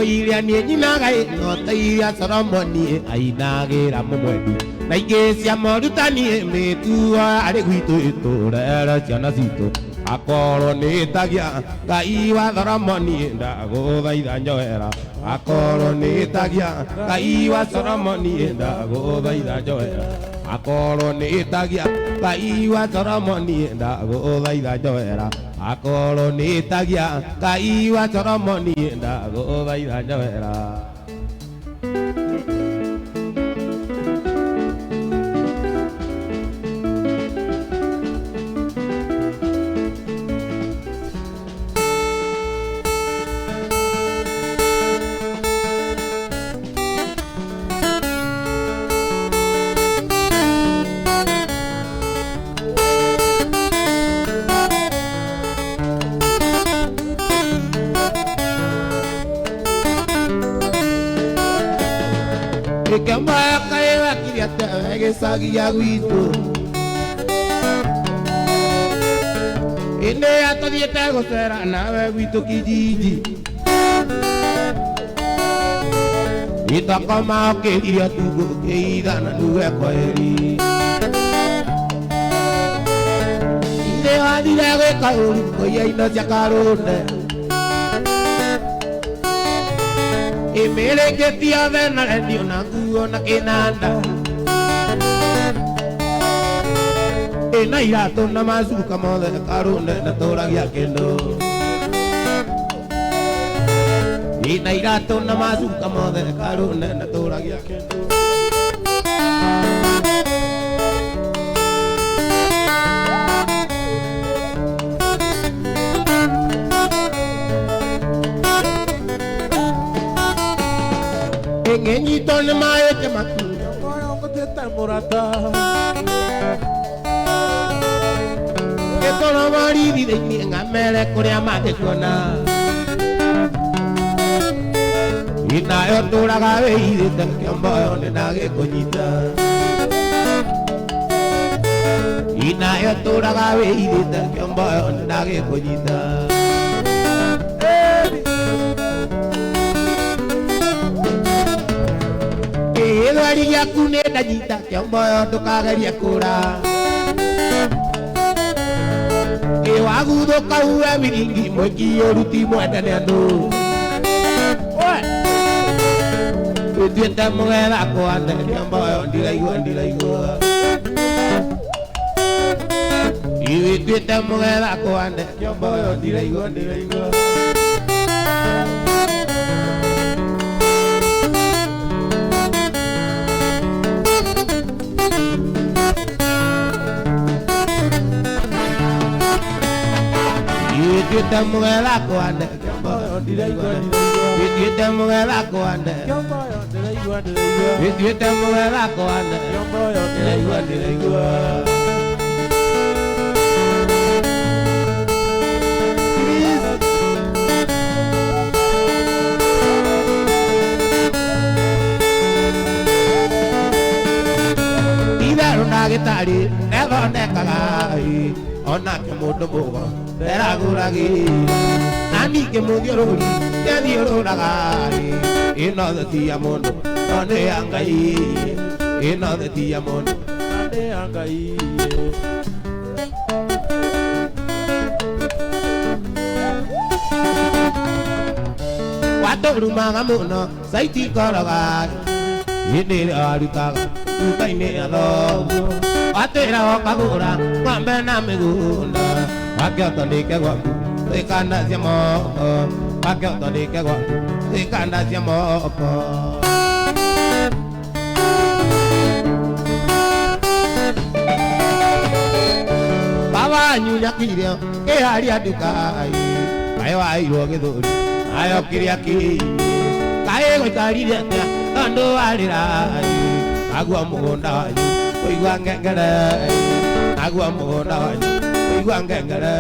iria niĩ nyinaga ĩno ta iria Solomoni ainagĩra mũmwendi na ingĩ cia morutani mĩtuo arĩ gwitũ itũrere ciana citũ akorwo nĩtagia Ngai wa Solomoni ndagũthaitha njohera akorwo nĩtagia Ngai wa Solomoni ndagũthaitha njohera akorwo nĩtagia Ngai wa Solomoni ndagũthaitha njohera akorwo nĩtagia Ngai wa Solomoni ndagũthaitha njohera Kamba kaya kiriata gĩcagi gwitũ ĩndĩ atũthiĩte gũcera nawe gwitũ kijiji itakoma ũkĩria tugo kĩithana nduge kwaheri ĩndĩ wathire gwĩka ũru kũiya indo cia Karũnde imereketia vena redio na nguo na kinanda ina iratũ na macuka mothe Karũnde ndatũragia kĩndũ ina iratũ na macuka mothe Karũnde ndatũragia kĩndũ ngenyito nĩ maĩte matu ngũtĩte mũrata gĩtũra marithi thĩinĩ ngamere kũrĩa mangĩkuona inayo tũraga wĩithĩte kĩomboyo nĩndagĩkũnyita inayo tũraga wĩithĩte kĩomboyo nĩndagĩkũnyita gĩthweri gĩaku nĩndanyita kĩomboyo ndũkageria kũra waguthũka uwe miringi mwĩki ũruti mwendene andũ wĩtuĩte mũgetha kwande kĩomboyo ndiraigua wĩtuĩte mũgetha kwande kĩomboyo ndiraigua Wituite mugela kwane Kyomboyo ndiraigua Wituite mugela kwane Kyomboyo ndiraigua Wituite mugela kwane Kyomboyo ndiraigua Gitari ethondekaga onake mundu mugo nderaguragi na ningĩ mũthiũrũri nĩathiũrũraga ĩno thĩ ti ya mũndũ no nĩ ya Ngai ĩno thĩ ti ya mũndũ no nĩ ya Ngai watũrumaga mũno caiti koroga hĩndĩ ĩrĩa warutaga Tukaine ya thoguo Watĩra wakagũra ng'ombe na mĩgũnda Wakĩota ndĩke gwaku Twĩkanda cia moko Wakĩota ndĩke gwaku Twĩkanda cia moko Baba nyunyakire kĩharia ndukai Kaĩ wairwo gĩthũri Nayo kĩrĩa kĩi Kaĩ gũikarire atĩa Tondũ warĩra Agua mũgũnda wanyu Ũigua ngengere Agua mũgũnda wanyu Ũigua ngengere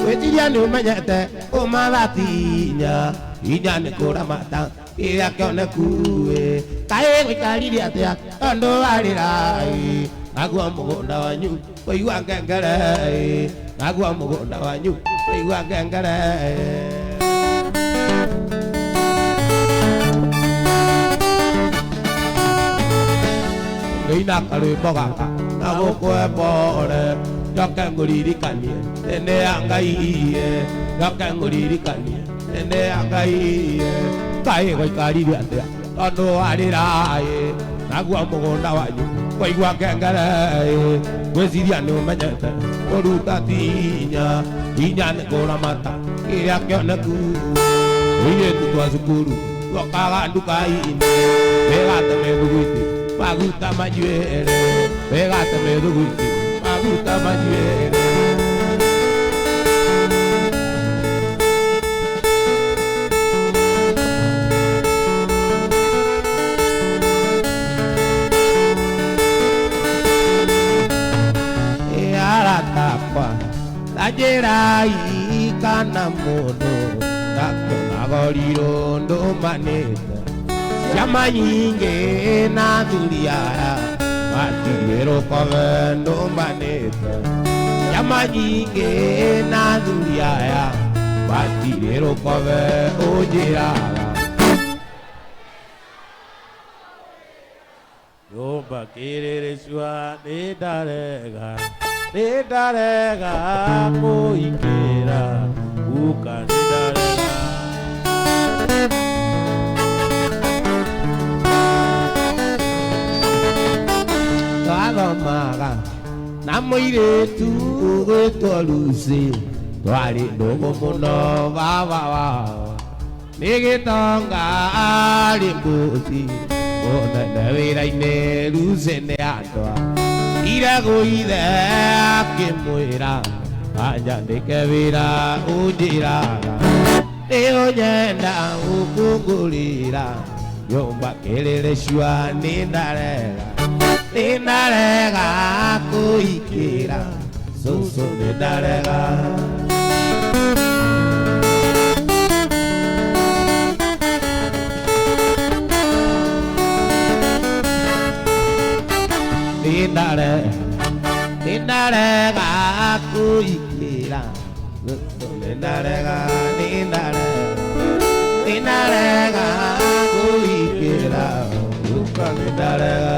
Wĩtiria nĩũmenyete ũmathatinya Inya nĩ kũramata Kĩrĩa kĩoneku Kaĩ gũikarire atĩa Tondũ warĩra Agua mũgũnda wanyu Ũigua ngengere Agua mũgũnda wanyu Ũigua ngengere Ngĩina karwĩmbo gaka na gũkwembore Njoke ngũririkanie Nene ya Ngai Njoke ngũririkanie Nene ya Ngai Kaĩ gũikarire atĩa Tondũ warĩra Agua mũgũnda wanyu Ũigua ngengere Ngwĩciria nĩũmenyete Kũruta tinya Inya nĩ kũramata Kĩrĩa kĩoneku Airĩtu twa cukuru Tuokaga nduka-inĩ Wĩgate mĩthuguiti Maguta manywĩre Wĩgate mĩthuguiti Maguta manywĩre Najera ikana mũndũ Ndakĩnagorirwo ndũmanĩte Ciama nyingĩ na athuri aya Matirĩ rũkome ndũmanĩte Ciama nyingĩ na athuri aya Matirĩ rũkome ũnjĩraga Nyũmba kĩrĩrĩcua nĩndarega Nĩndarega kũingĩra guka nĩndarega Twathomaga na mũirĩtu gwĩtwo Lucy Twarĩ ndũgũ mũno baba wao Nĩ gĩtonga arĩ mbũti Mũnene wĩra-inĩ Lucy nĩ andwa Ira gũithe akĩmwĩra Anjandĩke wĩra ũnjĩraga Nĩyo nyenda gũkũngũrĩra Nyũmba kĩrĩrĩcua nĩndarega Nĩndarega kũingĩra Cũcũ nĩndarega Nĩndarega kũingĩra Nĩndarega kũingĩra Nĩndarega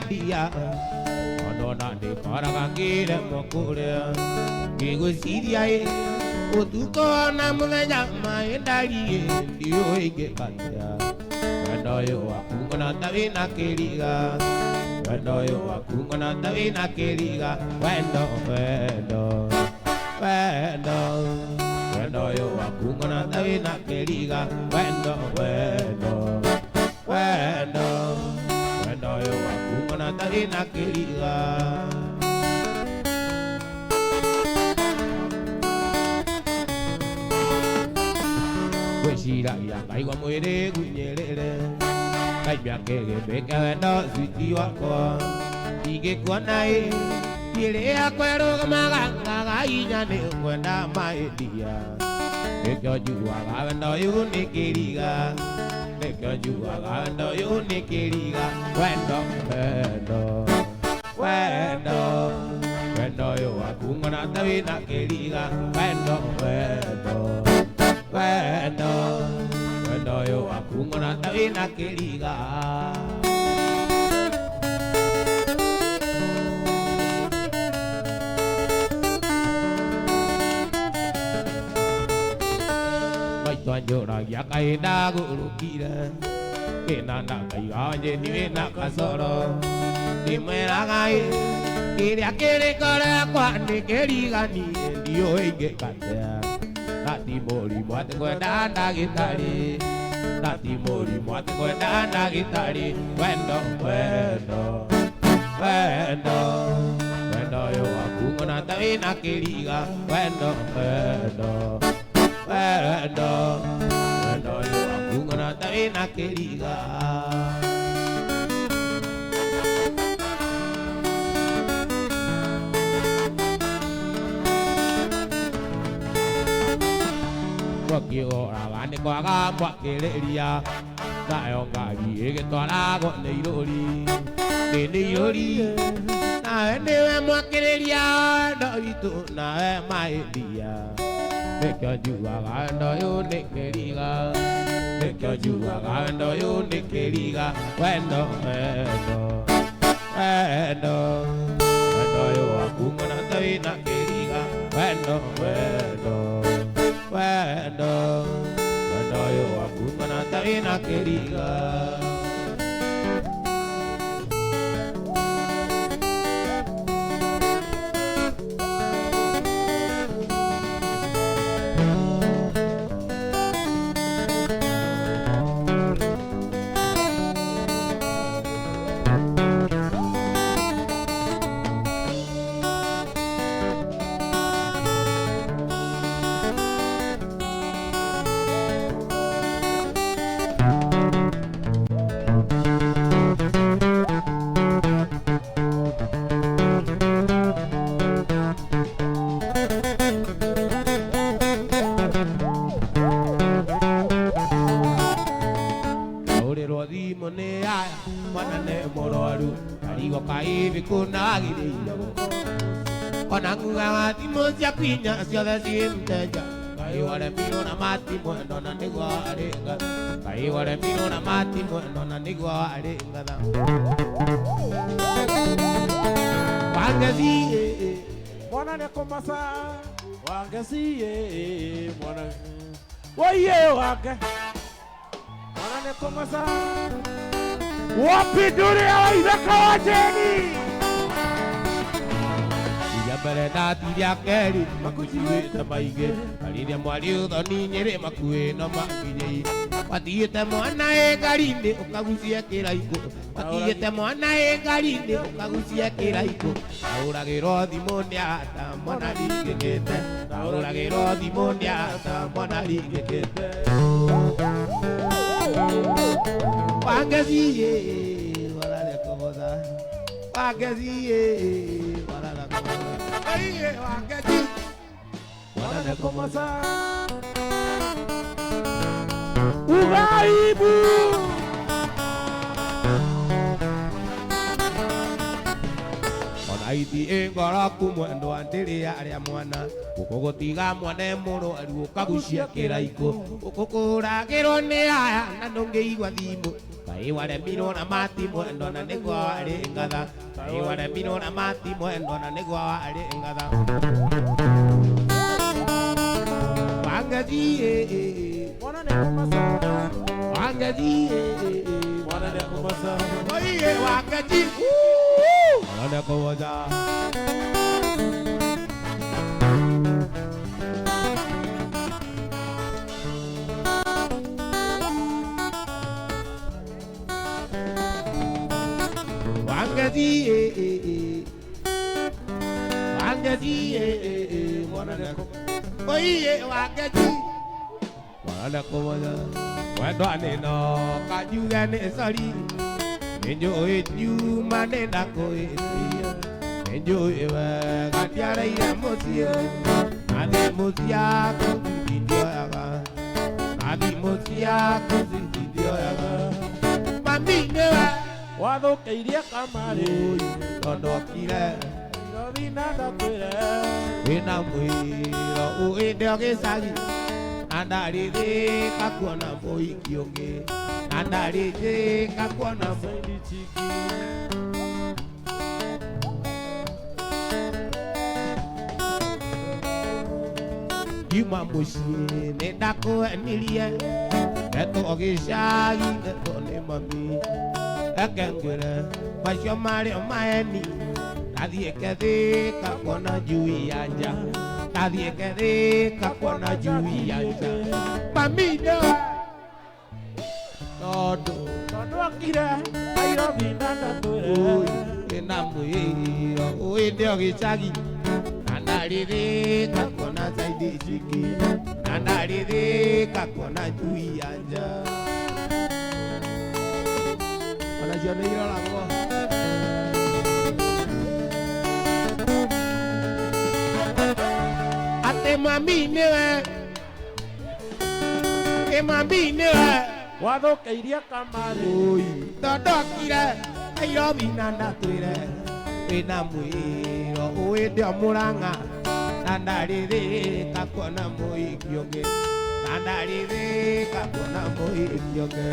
Dia, ono na de Warakangire mokurea Gigusiria Utuko na muthenya maendarie Ndio ingekatia Wendo yo wakungona tawi na kiriga Wendo yo wakungona tawi na kiriga Wendo wendo Wendo Wendo yo wakungona tawi na kiriga Wendo wendo Wendo Wendo yo wakungona tawi na kiriga Shira ya kaigwa mwere gunyerere Kaibia kege beke wendo switi wako Ige kwa nai Kile ya kweru maganga inyane kwenda maedia Nekyo juwa ga wendo yuni kiriga Nekyo juwa ga wendo yuni kiriga Wendo wendo Wendo Wendo yo wakungona tawi na kiriga Wendo wendo Wendo, wendo yo wakungona tawi na kiriga Maito anjora ya kaida gurukira Kena na kaiwa njeni na kasoro Nimera gai Kiria kiri kore kwa ni kiriga ni Ndiyo ige katea Nati mori mwate kwenda na gitari Nati mori mwate kwenda na gitari Wendo, wendo, wendo Wendo yo wakungona tawi na kiriga Wendo, wendo, wendo Wendo yo wakungona tawi na kiriga Wakiora vane kwaga mwakireria Nayo ngari igitwara nĩ irũri Nĩ irũri Nawe nĩwe mwakireria Wendo witũ nawe maendia Nĩkĩo njugaga wendo ũyũ nĩ kĩriga Nĩkĩo njugaga wendo ũyũ nĩ kĩriga Wendo wendo Wendo Wendo ũyũ wakungona tawi na kĩriga Wendo wendo Wendo, wendo yo wakungona tawi na kiriga Onanguga timo cia pinya ciothe ciĩmũteja Ngai ware mino na mati mwendo na nĩguo arĩ ngatha Ngai ware mino na mati mwendo na nĩguo arĩ ngatha Wangeci Mwana nĩkũmaca Wangeci Mwana Woiye wake Mwana nĩkũmaca Wapi ndũrĩa wa ithaka wa Jeni Mbere na tiria keri makuciwĩte maingĩ Kariria mwari ũthoni Nyĩrĩ makuĩ no makinyĩ Watigĩte mwana ngari-inĩ ũkagucia kĩraikũ Watigĩte mwana ngari-inĩ ũkagucia kĩraikũ Naũragĩrwo thimũ nĩ ata mwana ringĩkĩte Naũragĩrwo thimũ nĩ ata mwana ringĩkĩte Wangeci warare kũgotha Wangeci warare kũgotha Aiye wangeci Mwana nĩkũmaca Ugaibu Ona ithi ngoroku mwendwa ndĩrĩ arĩa mwana Gũkũgũtiga mwana mũrwaru ũkagucia kĩraikũ Ũkũkũragĩrwo nĩ aya na ndũngĩigua thimũ Kai wale mino na mati mwendo na negwa wale ngada. Kai wale mino na mati mwendo na negwa wale ngada. Wangaji Mwana ne kumasa. wangaji Mwana ne kumasa. oye wangaji wana kowaja wangaji mwana ne kowaja oye wangaji wana kowaja wendo aneno kajuga ne sari enjo eju mane dako esia enjo ewa katiara ira mosia ade mosia ko video yaga ade mosia ko video yaga mami newa Wathũkĩirie kamarĩ. tondo kire Irothi na ndakwĩre. wina mwiro uinde ogicagi andarithika kuona mũhiki ũngĩ andarithika kuona Saidi chiki. Yuma muciĩ nĩ ndakũhenirie ndeto gĩcagi ndeto nĩ mami reke ngwĩre macio marĩo maheni ndathiĩ kethĩka kuona njui ya nja ndathiĩ kethĩka kuona njui ya nja mami nĩwe tondũ Tondũ akire. Irothi na ndakwĩre. wĩna mwĩro ũĩnde o gĩcagi na ndarĩthĩka kuona zaidi ciki na ndarĩthĩka kuona njui ya nja onacio nĩ iroragwo atĩ mami nĩwe mami nĩwe Wathũkĩirie kamarĩ. tondokire Nairobi na ndakwĩre wĩna mwĩro ũĩnde o Mũrang'a na ndarĩthĩka kuona mũhiki ũngĩ na ndarĩthĩka kuona mũhiki ũngĩ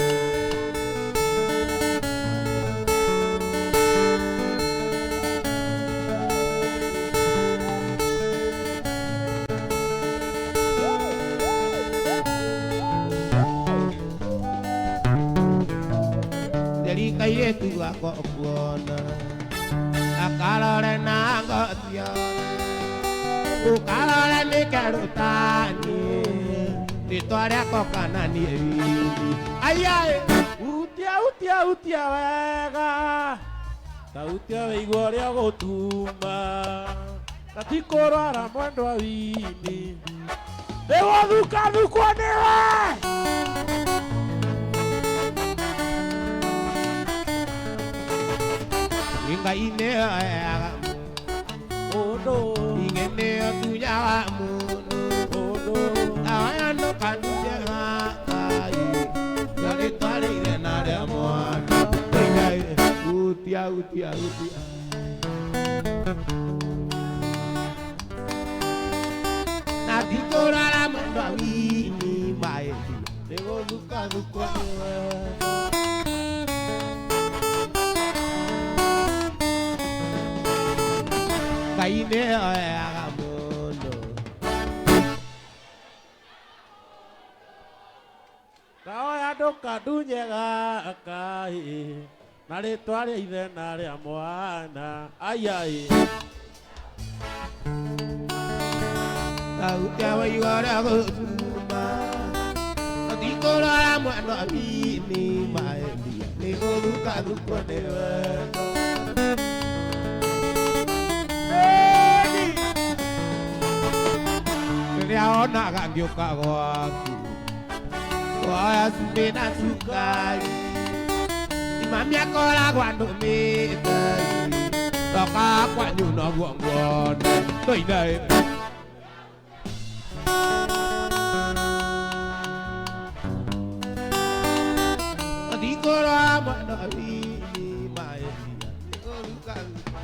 kairĩtu gakwa kuona akarore na ngotiona ukarore nĩ kerũtani rĩtwa rĩakwa kana niĩ wiki aiai Utia wega. Ta utia wĩigua ũrĩa gũtuma. Gatikũrwara mwendwa wini. Nĩgũthukathukwo nĩwe. Ngai nĩoyaga Mũndũ. ingĩ nĩyo tunyaga mũndũ awaya ndũkanunjaga Ngai rĩo rĩtwarĩire na rĩa mwana utia na tikũrara mwendwa wini maĩthi nĩgũthukathukwo nĩwe Ngai nĩoyaga mũndũ Kaoya ndũkandunyega Ngai. Na rĩtwa rĩa ithe na rĩa mwana. Aiai. Tautia wĩigua ũrĩa gũtuma tikũrara mwendwa wini maĩthi nĩgũthukathukwo nĩwe rĩrĩa onaga ngĩũka gwaku woya cumbĩ na cukari mami akoragwo andũmĩte ndoka kwanyu noguo nguona tũinaĩ tikũrora mwendwa wini maĩthi nĩgũthukathukwo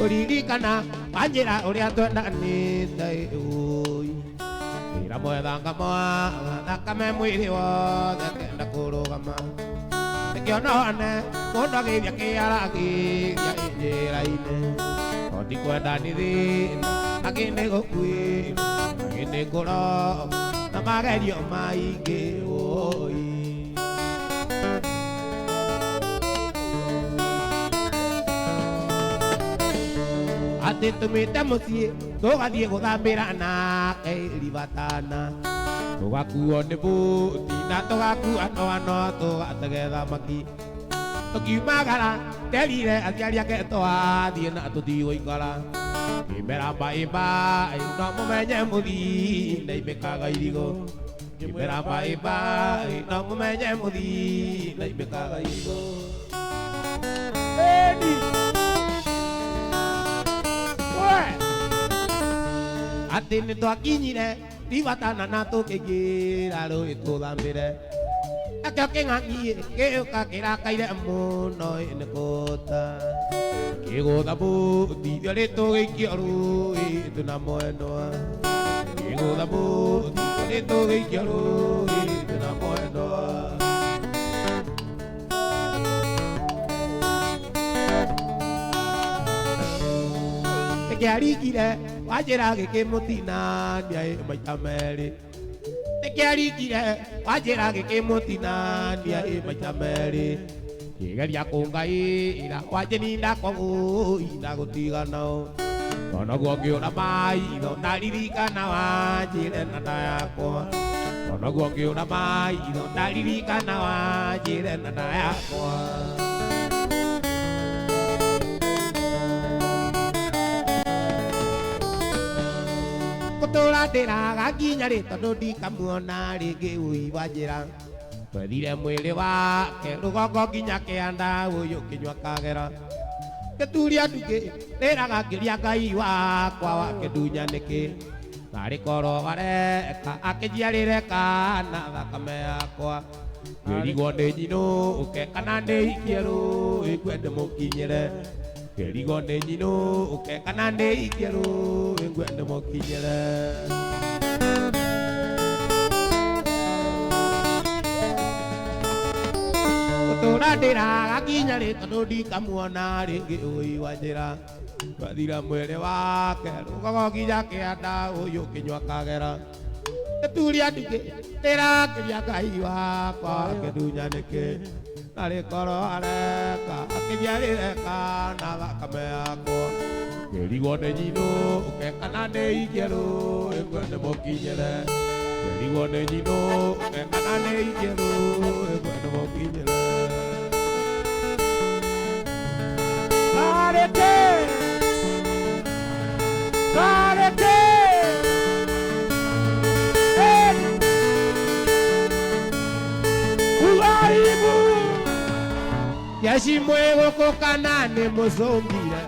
kuririkana anjira uria twendanite ui ira mwethanga mwa thakame mwiri wothe kenda kurugama nikionone mundu agithia kiaragiria njira-ini ondi kwendanithina agini gukwira agini nguro na magerio maingi ui ati tumite mucii tugathie guthambira nake irivatana tugakuo ni buti na tugakua noano tugatege thamaki tukiumagara terire aciari ake twathie na tutigũikara ngĩmera mbaĩmbaĩ no mũmenye mũthii naimĩkaga irigo ngĩmera mbaĩmbaĩ no mũmenye mũthii naimĩkaga irigo ati nĩ twakinyire rivatana na tũkĩingĩra rũĩ tũthambĩre nakĩo kĩng'ang'i gĩũka kĩrakaire mũno nĩ kũũta kĩgũtha mũthi ithio rĩtũgĩikio rũĩ tũna mwenwa kĩgũtha mũthi ithio rĩtũgĩikio rũĩ tũna mwenwa nĩkĩarikire wanjĩra gĩkĩmũtinania maita merĩ nĩkĩarikire wanjĩra gĩkĩmũtinania maita merĩ kĩgeria kũngaĩra wanjĩninda kũgũina gũtiganao onaguo ngĩũra maitho ndaririkana wanjĩre na nda yakwa onaguo ngĩũra maitho ndaririkana wanjĩre na nda yakwa gũtũra ndĩraga nginya rĩ tondũ ndikamuona rĩngĩ ũi wanjĩra twethire mwĩrĩ wake rũgongo nginya kĩanda ũyũ kĩnyua kagera gĩturia ndungĩ ndĩraga ngĩria Ngai wakwa wakĩndunya nĩkĩ narĩ koro gareka akĩnjiarĩre kana thakame yakwa ngĩrigwo ndĩ nyinũke kana ndĩikie rũĩ ngwe ndĩmũkinyĩre ngĩrigwo ndĩ nyinũke kana ndĩikie rũĩ ngwe ndĩmũkinyĩre gũtũra ndĩraga nginya rĩ tondũ ndikamuona rĩngĩ ũi wanjĩra twathira mwĩrĩ wake rũgongo nginya kĩanda ũyũ kĩnyua kagera gĩturia ndungĩ ndĩrakĩria Ngai wakwa akĩndunya nĩkĩ narĩ koro areka akĩnjiarĩre kana thakame yakwa ngĩrigwo ndĩ nyinũke kana ndĩikie rũĩ ngwe ndĩmũkinyĩre ngĩrigwo ndĩ nyinũke kana ndĩikie rũĩ ngwe ndĩmũkinyĩre Yeshi mwego kokana nĩ mũcũngire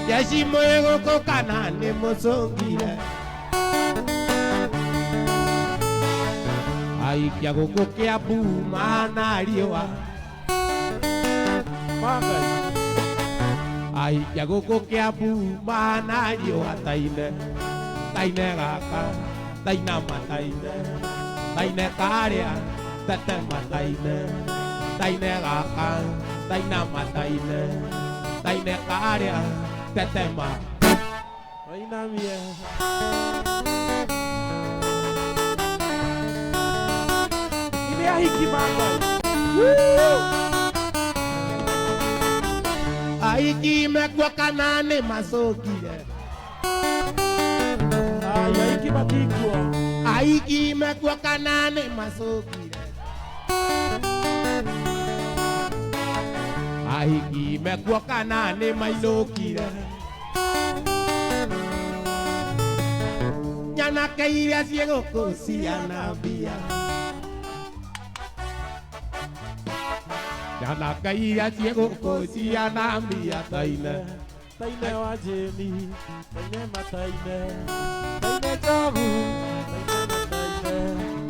Yeshi mwego kokana nĩ mũcũngire aikia gũkũ Kĩambu mana riũa aikia gũkũ Kĩambu mana riũa taine taine gaka taina mataine taine karĩa tete mataine taine gaka taina mataine taine karĩa tete ma Wainamie Ile ahiki Ngai aiki mekwa kana nĩ macũngire ahiki matikwo aiki mekwa kana nĩ macũngire aiki mekwa kana nĩ mainũkire nyanake iria ciĩ gũkũ ciana mbia nyanake iria ciĩ gũkũ ciana mbia taine taine wa Jemi taine mataine taine Njogu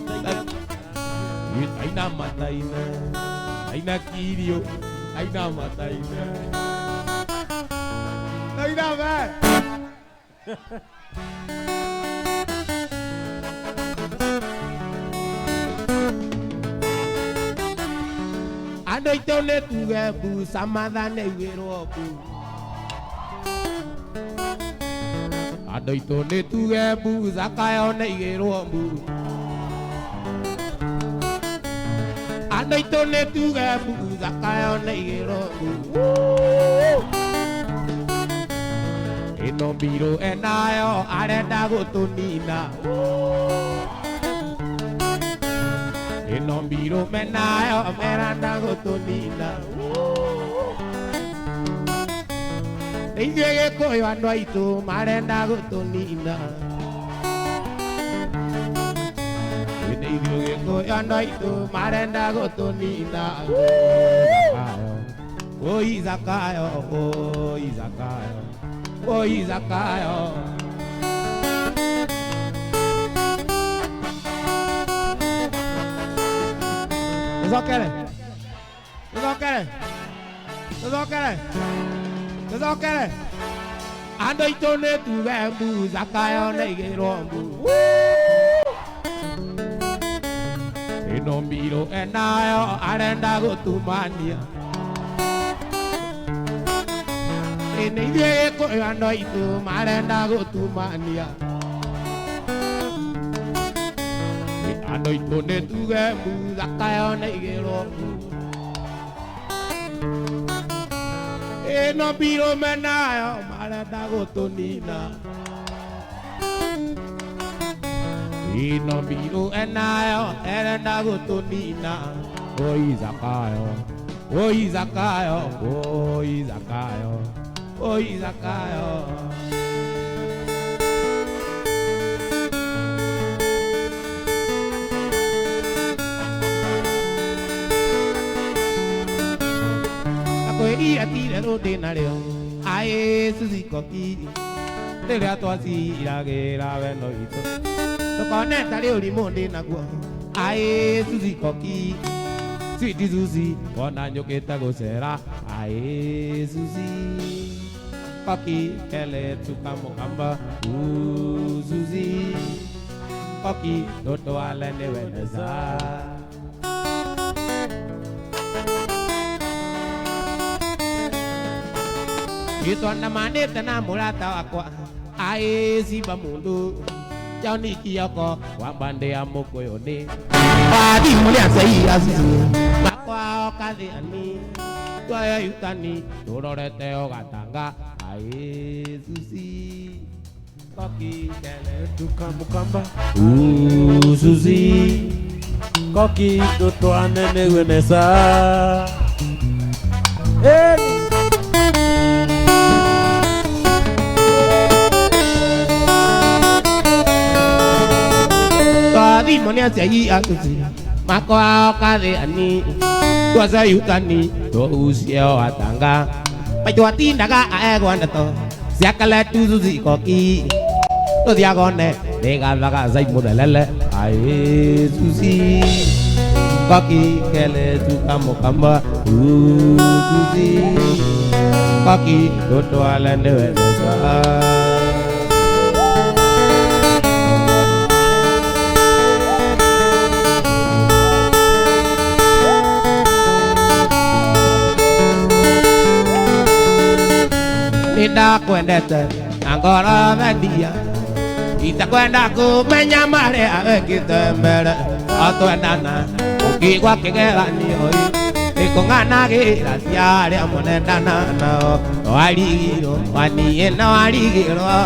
taine taina mataine taina Kirio Aina mataina. Aina ba. Ando itone tuge bu samadane wero bu. Ando itone tuge bu zakayo ne wero bu. Ando itone tuge bu zakayo ne wero bu. Ino biro enayo arenda gotunina. Ino biro menayo meranda gotunina. Iyege koyo ando itu marenda gotunina. Iyege koyo ando itu marenda gotunina. Oh Izakayo, oh Izakayo. Oh Izakayo. It's okay. It's okay. It's okay. It's okay. Ando itone tuge bu Zakayo negero bu. Inombiro enayo arenda gotumania. Ine ko ando itu marenda gotumania. Ando itone tuge bu Zakayo negero bu. Inombiro menayo marenda gotunina. Inombiro enayo arenda gotunina. Oh Izakayo. Oh Izakayo. Oh Izakayo. Oh Izakayo. Ako ia tira rode na leo. Ae susikoki. Tere atoasi iragera beno ito. Tokoneta leo limonde na gua. Ae susikoki. Sweetie Susie, kona nyoketa gosera. Ae Susie. Koki kele tukamo kamba. Susie. Koki toto alene weneza. Ito na manita na mulata akwa. Ae siba mundu. Jani kiyoko wambande amoko yone. Padi mulia sei asisi. Makwa okade ani. Tuaya yutani. Dororete ogatanga. Ae Susie. Koki kele Tukamu kamba. Susie. Koki toto anene wenesa. Tadi monia sei asisi. Makwa okade ani. Tuasa yutani. To usio atanga. Pajuati ndaga aegwana to. Siakale tu Susie koki. To diagone. Dega daga zai modelele. Ae Susie. Koki kele tukamo kamba. Susie. Koki toto alende wenesa. Nida kwendete angora vendia. Itakwenda kumenya mare awekitembere. Atwendana ukigwa kigerani oi. Ikung'ana gira ciarĩ amunendana nao. Warigirwo waniĩ na warigirwo.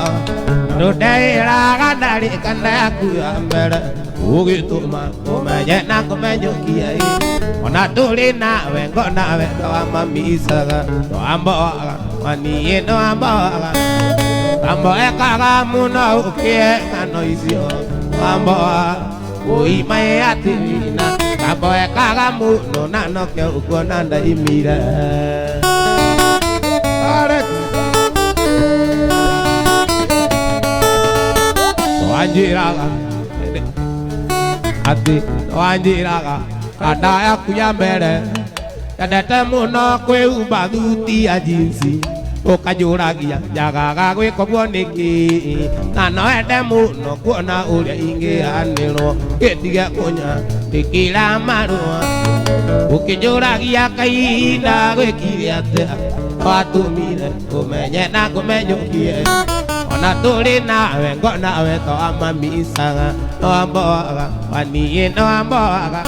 Rũndeĩraga ndarĩkana yakuga mbere. Ũgĩtũma ũmenye na kũmenyũkia ĩ. Ona ndũrĩ nawe ngona wendo wa mamicaga. Twamboaga waniĩ nĩ wamboaga. Kamboekaga mũno ũkĩe ng'ano icio. Wamboa ũimaĩ atĩrina. Kamboekaga mũno na noke ũkuona ndaimire. Wanjĩraga atĩ wanjĩraga kanda yaku ya mbere Ndendete mũno kwĩhumba thuti ya jinsi ũkanjũragia njagaga gwĩka ũguo nĩkĩ na no ende mũno kuona ũrĩa ingĩanĩrwo gĩtige kũnyandĩkĩra marũa ũkĩnjũragia kahinda gwĩkire atĩa watũmire ũmenye na ngũmenyũkie ona tũrĩ nawe ngonawe twamamicaga nowamboaga waniĩ nowamboaga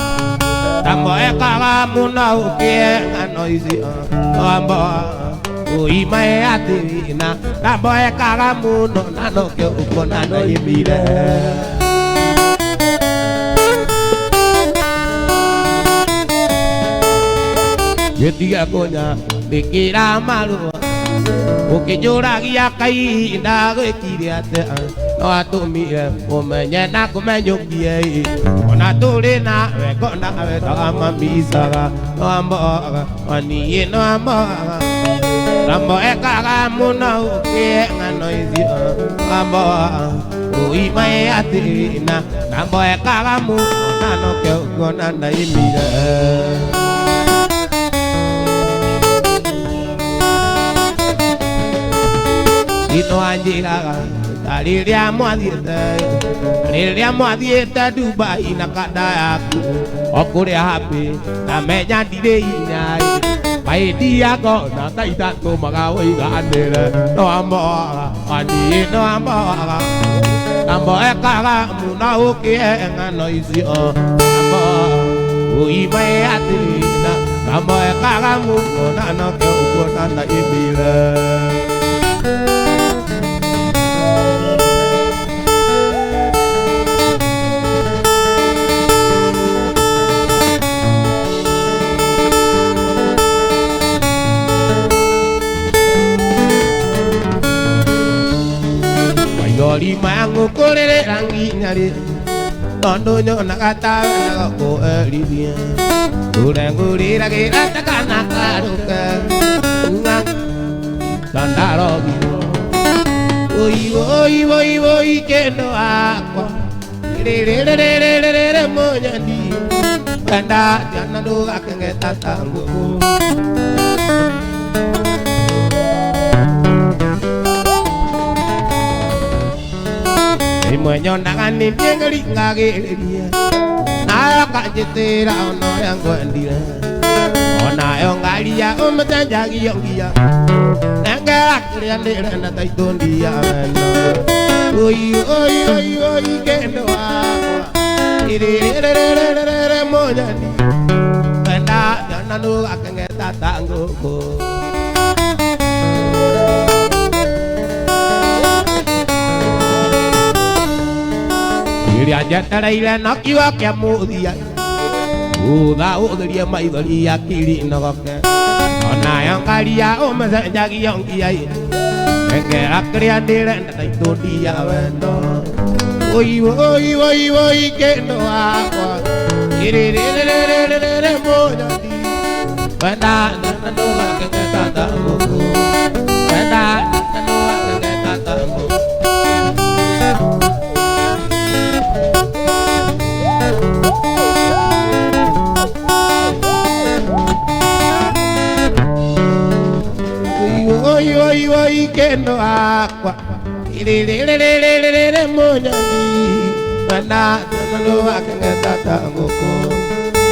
tamboekaga mũno ũkĩe ng'ano icio nowamboaga uimae atirina tamboekaga mũno na nokĩo ũkona naimire gĩtige kũnyandĩkĩra marũa ũkĩnjũragia kahinda gwĩkire atĩa no watũmire ũmenye na ngũmenyũkie ona tũrĩ nawe ngonawe twamamicaga nowamboaga waniĩ nowamboaga tamboekaga mũno ũkĩe ng'ano icio nowamboaga uimae atirina tamboekaga mũno na nokĩo ũkona naimire ino anjĩraga ta rĩrĩa mwathiĩte Dubai na kanda yaku okũrĩa happy na menya ndirĩ hinya maĩndia ngona ta itatũmaga ũiganĩre nowamboaga waniĩ nowamboaga tamboekaga mũno ũkĩe ng'ano icio tamboaga uimae atirina tamboekaga mũno na nokĩo ũkuona naimire Lima yangu kurerera nginya rĩ tondũ nyonaga tawe na gũkũherithia tũrengũrĩragĩra ta kana karũke tandarogirwo woi kendo wakwa rĩrĩrĩrĩrĩrĩrĩ mũnyandi kwenda jana ndũgakĩng'eta ta ngũkũ imwe nyonaga nĩngĩringagĩrĩria nayo kanjĩtĩra ona ũrĩa ngwendire onayo ngaria ũmĩcenjagia ngia nengera kĩrĩa ndĩrenda ta itũndia wendo oi kendo wakwa irĩrĩrĩrĩrĩrĩ mũnyani kwenda jana ndũgakĩng'eta ta ngũkũ Iria njetereire na kiugo kĩa mũthia thutha ũtherie maithori akiri nogoke onayo ngaria ũmĩcenjagia ngia nengera kĩrĩa ndĩrenda ta itũndia wendo oi kendo wakwa irĩrĩrĩrĩrĩrĩ mũnyandi kwenda jana ndũgakĩng'eta ta ngũkũ kwenda jana ndũgakĩng'eta ta ngũkũ oi kendo wakwa irĩrĩrĩrĩrĩrĩ mũnyandi kwenda jana ndũgakĩng'eta ta ngũkũ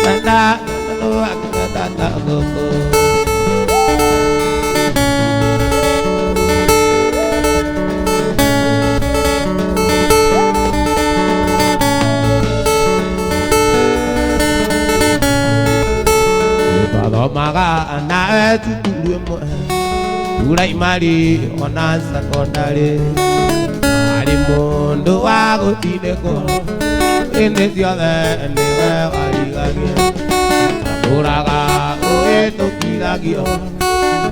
kwenda jana ndũgakĩng'eta ta ngũkũ thomaga nawe cukuru ĩmwe turaimari ona secondary arĩ mũndũ wa gũtindĩkwo hĩndĩ ciothe nĩwe warigagia atũraga ũhĩtũkithagio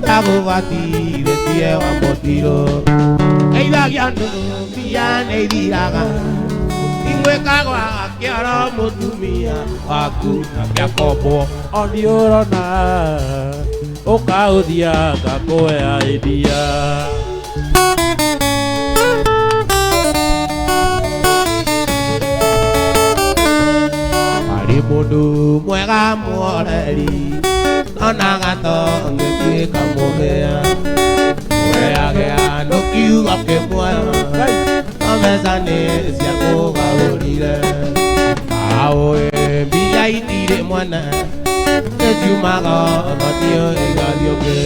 ndagũbatirĩtie wa mũtiro ndeithagia andũ mbia nĩ ithiraga ingwĩkagwa kĩoro mũtumia waku na kĩakombwo oni ũrona ũkaũthia ngakũhea iria arĩ mũndũ mwega muoreri ona gato ngĩtuĩka mũhĩa weyagĩa ndũkiuga kĩmwana omesa nĩ cia kũgarũrire aũĩ mbia itirĩ mwana nĩciumaga notio igathiũkĩ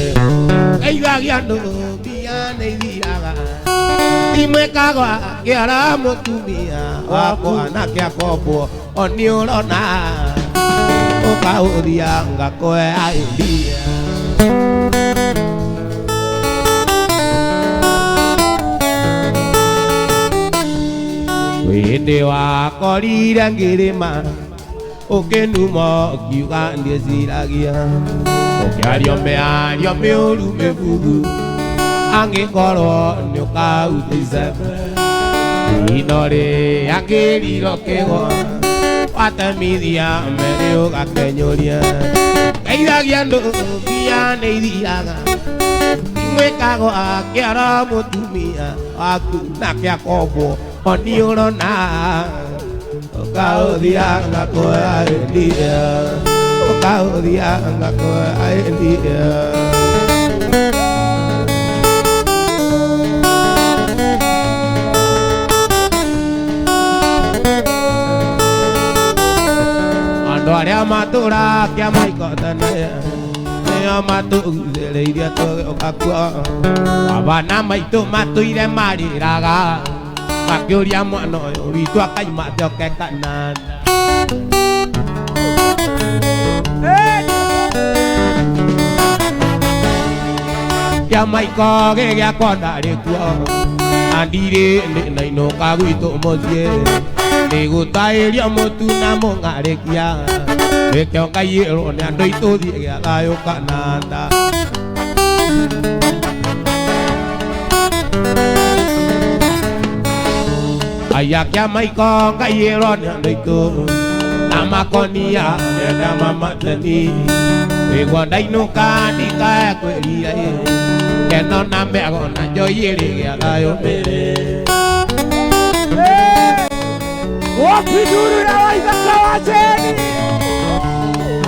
geithagia andũ mbia nĩ ithiaga imwĩkagwo kĩara mũtumia wakwa na kĩakombwo oni ũrona ũkaũthia ngakũhea imbia wĩndĩ wakorire ngĩrĩma ũkĩnuma ũkiuga ndĩciragia ũkĩario mĩario mĩũru mĩbugu angĩkorwo nĩũkaruta icembe ino rĩrĩa kĩriro kĩgwa watemithia merĩ ũgakenyũria geithagia andũ mbia nĩ ithiaga imwĩkagwo kĩara mũtumia waku na kĩakombwo oni ũrona ũkaũthia ngakũhea imbia ũkaũthia ngakũhea imbia andũ arĩa matũrakia maiko tene nĩo matũgucĩrĩirie tũgĩũka kuo abana maitũ matũire marĩraga makĩũria mwana ũyũ witũ akaima thioke kanana kĩa maiko gĩgĩakwa ndarĩ kuo na ndirĩ nĩnainũka gwitũ mũciĩ nĩgũtaĩria mũtu na mũng'arĩkia nĩkĩo ngaiyĩrwo nĩ andũ aitũ thiĩ gĩa thayũ kananda aya kĩa maiko ngaiyĩrwo nĩ andũ aitũ na makonia nenda mamateni nĩguo ndainũka ndikae kwĩrira keno na mbego na njoiyĩrĩ gĩa thayũ mĩrĩ wapindurira waithaka wa jeni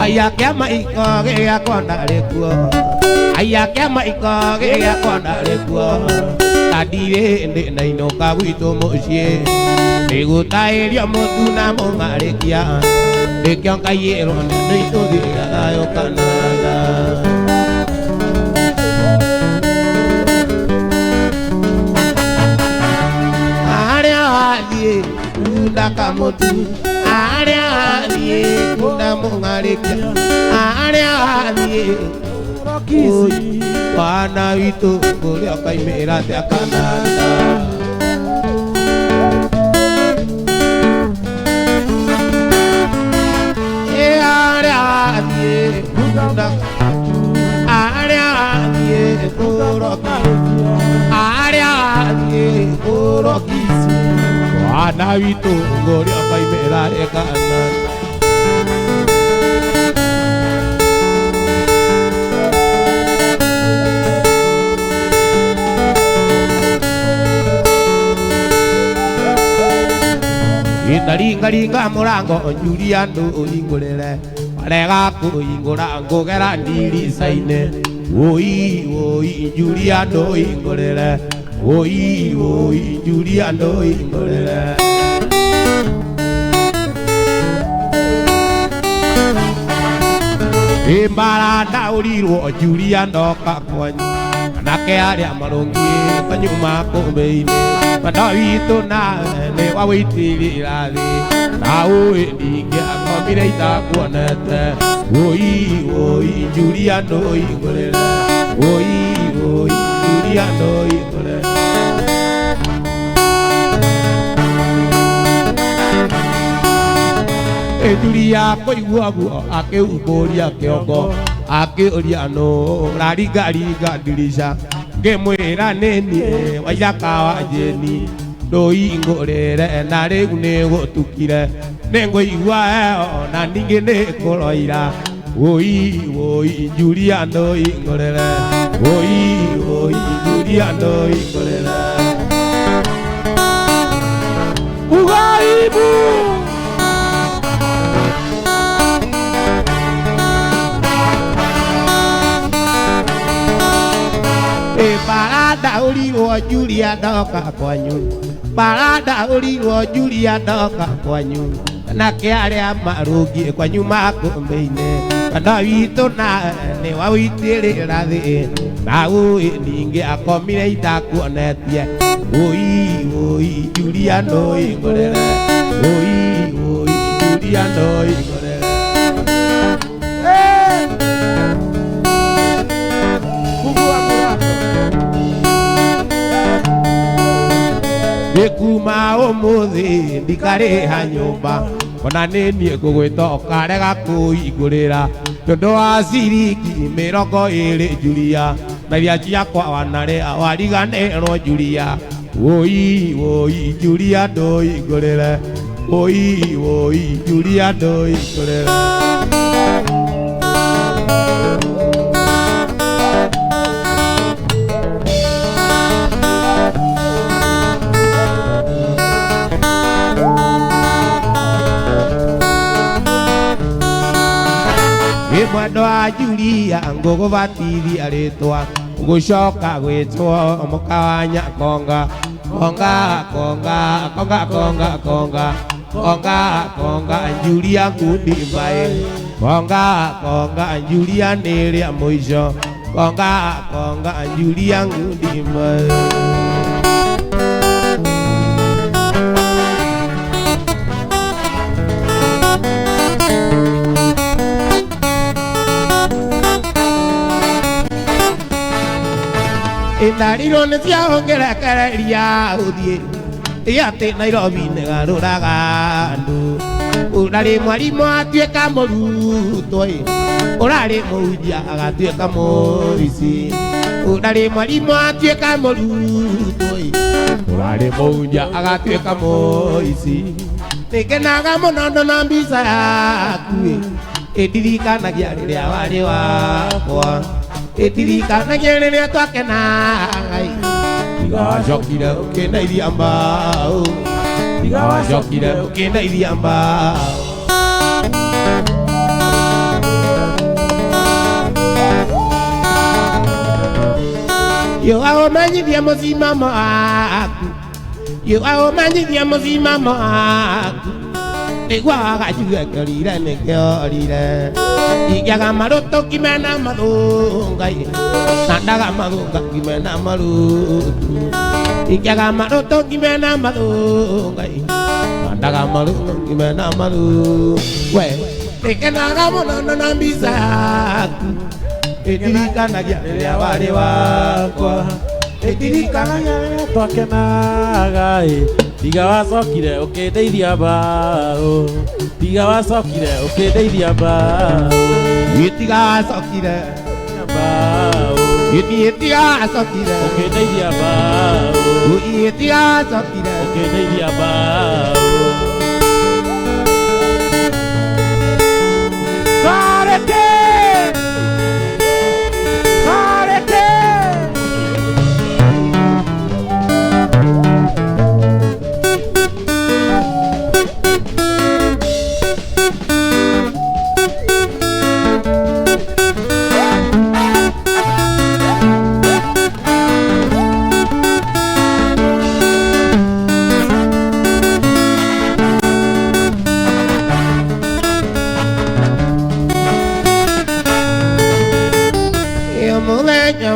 aya kĩa maiko gĩgĩakwa ndarĩ kuo aya kĩa maiko gĩgĩakwa ndarĩ kuo na ndirĩ ndĩnainũka gwitũ mũciĩ nĩgũtaĩria mũtu na mũng'arĩkia nĩkĩo ngaiyĩrwo nĩ andũ aitũ thiĩ gĩa thayũ kanana arĩa wathiĩ kunda kamutu arĩa wathiĩ kunda mũng'arĩkia arĩa wathiĩ wana witũ kũrĩa ũkaimĩra atĩa kanana arĩa wathiĩ kunda arĩa wathiĩ kũroki arĩa wathiĩ kũroki wana witũ kũrĩa ũkaimĩra atĩa kanana ringa mũrango njũria andũ ũhingũrĩre arega kũhingũra ngũgera ndirica-inĩ woi njũria andũ ũhingũrĩre woi njũria andũ ũhingũrĩre mbara ndaũrirwo njũria ndoka kwanyu anake arĩa marũngiĩ kanyuma kũmbĩ-inĩ Mwana witũ nawe nĩ wa wĩitĩrĩra thĩ na ũĩ ndingĩakomire itakuonete woi njũria andũ ũhingũrĩre woi njũria andũ ũhingũrĩre Etulia kũigua guo akĩumbũria kĩongo akĩũria nũ raringa ndirisha ngĩmwĩra nĩ niĩ Waithaka wa Jeni ndũhingũrĩre na rĩu nĩgũtukire nĩngũigua heho na ningĩ nĩkũroira woi njũria ndũhingũrĩre woi njũria ndũhingũrĩre Ugaibu urirwo Julia ndoka kwanyu barada urirwo Julia ndoka kwanyu na kiaria marugi kwanyu makombeine kana witu na ni wa witirira thi na ui ninge akomire itakuonetie oi Julia no ingorere oi Julia no ingorere Nikuma umuthi ndikariha nyumba ona ninie ngugwitoka rega kuigurira tondu wa ciringi 20 Julia na iria ciakwa wanaria wariganirwo Julia oi Julia ndoigurire oi Julia ndoigurire Mwendo wa Julia ngugubatithia ritwa gucoka gwitwo muka wa Nyakonga konga Julia ngundi mbae konga Julia niria muico konga Julia ngundi mbae Indariro ne ciahongera kareria uthie iate Nairobi negaruraga andu urari mwarimu atuika murutwo urari muhunjia agatuika murici urari mwarimu atuika murutwo urari muhunjia agatuika murici nikenaga muno ndona mbica yaku indirikanagia riria wari wakwa itirikanagia riria twakenagai igacokire ukindeithia mbao igacokire ukindeithia mbao yo aomanyithia musimamo waku yo aomanyithia musimamo waku niguo agajugekerire nikiorire igiaga maruto kimena marungai na ndaga marunga kimena marutu igiaga maruto kimena marungai na ndaga marunga kimena maru we nikenaga muno na mbica yaku idirikanagia riria wari wakwa idirikanagia riria twakenaga tiga wacokire ukindeithia mbao tiga wacokire ukindeithia mbao tiga wacokire mbao tiga wacokire ukindeithia mbao tiga wacokire ukindeithia mbao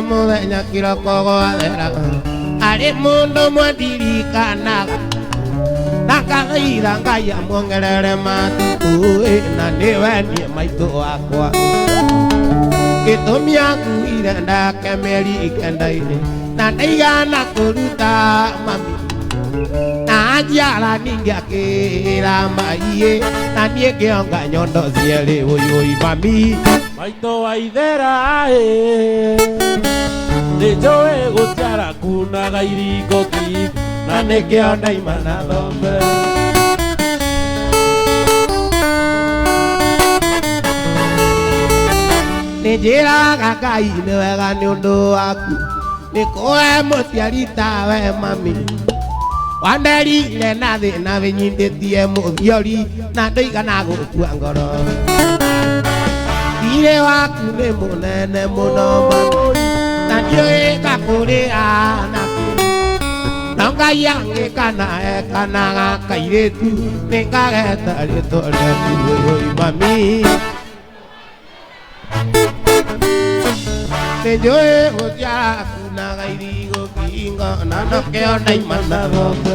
muthenya kiroko gwathera ari mundu mwandirikanaga nakathaitha Ngai amuongerere matuku na niwe nie maitu wakwa gitumi akuire ndake meri ikenda-ini na ndaigana kuruta mami na njiara ningi akira maiye na nie ngionga nyondo cieri uyui mami maitu wa ithera nijoe gutiara kunaga iringoki na nikio ndaimana thombe ninjiraga Ngai ni wega ni undu waku nikuwe muciari tawe mami wanderire na thina vinyindĩtie mũthiori na ndoigana gũkua ngoro thirĩ waku nĩ mũnene mũno mami na ndiũĩ ngakũrĩra na Nonga yange kana kairetu nengageta rito rĩaku mami Nenjoe gũtia kunaga irigo kingo na nokeo ndaimana thombe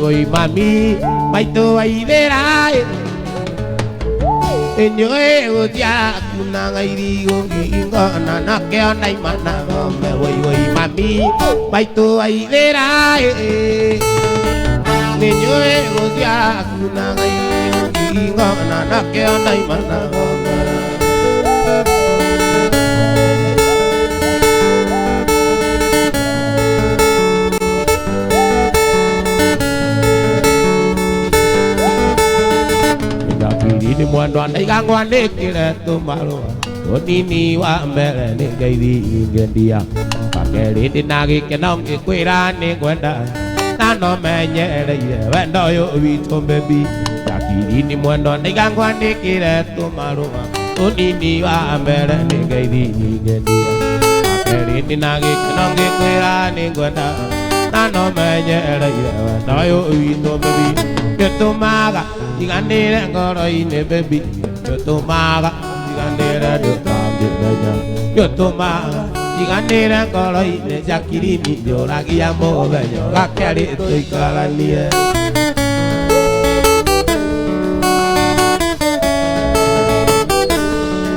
Oi mami maito aidera Enjoy gũtia kunaga irigo kingo na nokeo ndaimana thombe Oi mami maito aidera Enjoy gũtia kunaga irigo kingo na nokeo ndaimana thombe Ni mwendo andaigangwa nikire tumarua Unini wa mbere ni ngeithi ingendia Pakeri ndina gikeno ngikwira ni ngwenda Na no menyereire wendo uyu witu baby Yakiri ni mwendo andaigangwa nikire tumarua Unini wa mbere ni ngeithi ingendia Pakeri ndina gikeno ngikwira ni ngwenda Na no menyereire wendo uyu witu baby Yutumaga Iganire ngoro-ini baby Yutumaga Iganire ndutangimenya Yutumaga Iganire ngoro-ini Jakiri-ini njũragia mũthenya Gakeri tũikaranie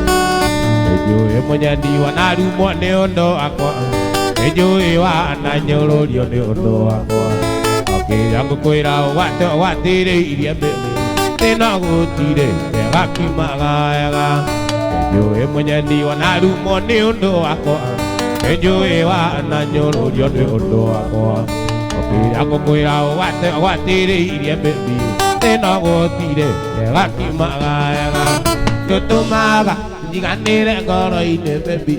Nĩnjũĩ mũnyeni wanarumwo nĩ ũndũ wakwa Nĩnjũĩ wananyũrũrio nĩ ũndũ wakwa Okĩra ngũkwĩra ũgwatĩrĩirie baby Tena gũtirĩ wega kiumaga wega Nĩnjũĩ mũnyeni wanarumwo nĩ ũndũ wakwa Nĩnjũĩ wananyũrũrio nĩ ũndũ wakwa Okĩra ngũkwĩra ũgwatĩrĩirie baby Tena gũtirĩ wega kiumaga wega Yutumaga ndiganĩre ngoro-inĩ baby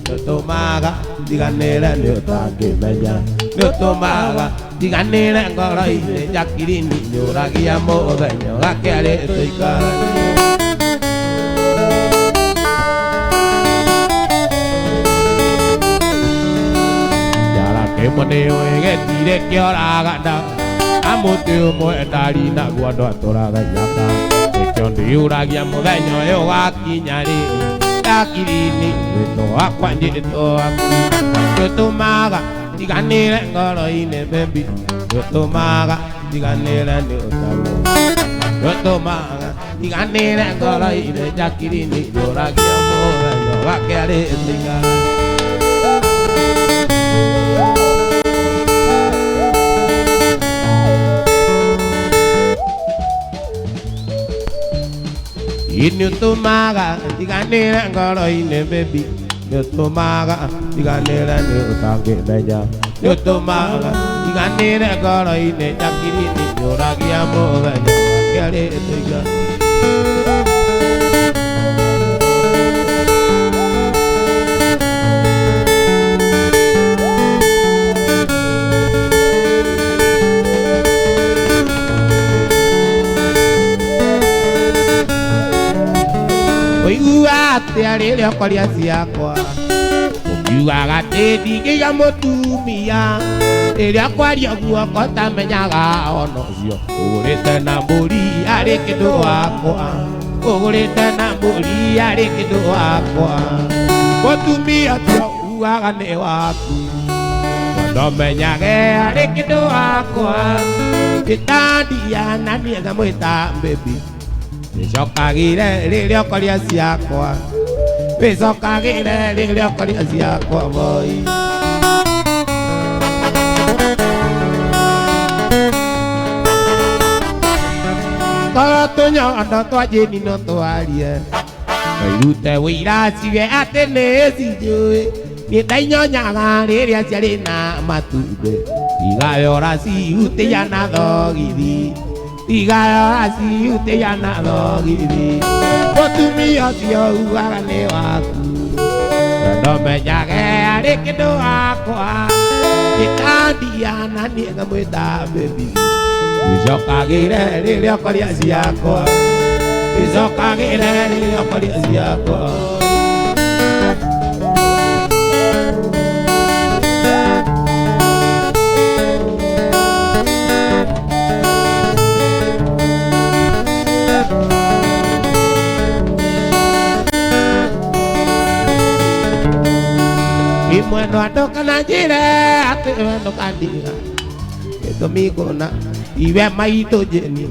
Yutumaga ndiganĩre nĩ ũtangĩmenya Yutumaga ndiganĩre ngoro-inĩ Jakiri-ini njũragia mũthenya Gakeri tũikaranie Njara kĩmwe nĩũĩ gĩtirĩ kĩoragana Na mũtĩ ũmwe ndari naguo andũ atũraga inyaka Nĩkĩo ndiuragia mũthenya ũyũ wakinya rĩ Jakiri-ini wĩtũ wakwa njĩtũ waku Yutumaga ndiganĩre ngoro-inĩ baby Yutumaga ndiganĩre nĩ ũtaruo Yutumaga ndiganĩre ngoro-inĩ Jakiri-ini njũragia mũthenya Gakeri tũikaranie Yutumaga ndiganĩre ngoro-inĩ baby Yutumaga ndiganĩre nĩ ũtangĩmenya Yutumaga ndiganĩre ngoro-inĩ Jakiri-ini njũragia mũthenya Gakeri tũikaranie Ũiguaga atĩa rĩrĩa ũkoria ciakwa Ũkiugaga atĩ ndingĩiga mũtumia Rĩrĩa kwaria guoko tamenyaga ona ũcio Ũgũrĩte na mbũri arĩ kĩndũ wakwa Ũgũrĩte na mbũri arĩ kĩndũ wakwa Mũtumia ũcio ugaga nĩ waku Ndomenyage arĩ kĩndũ wakwa Gĩtandia na niĩ ngamwĩta baby Wĩcokagĩre rĩrĩa ũkoria ciakwa Wĩcokagĩre rĩrĩa ũkoria ciakwa boy Korwo tũnyondo twa Jane no twarie Wairute wĩira ciuge atĩ nĩcinjũĩ Niĩ ndainyonyaga rĩrĩa ciarĩ na matumbĩ Igayora cihutĩia na thogithi Igayora cihutĩia na thogithi Mũtumia ũcio ugaga nĩ waku Ndomenyage arĩ kĩndũ wakwa Gĩtandia na niĩ ngamwĩta baby Icokagĩre rĩrĩa ũkoria ciakwa, icokagĩre rĩrĩa ũkoria ciakwa. Imwendo andoka na njĩra atĩ wendo kandiga gĩtũmi kuona iwe maitũ njeni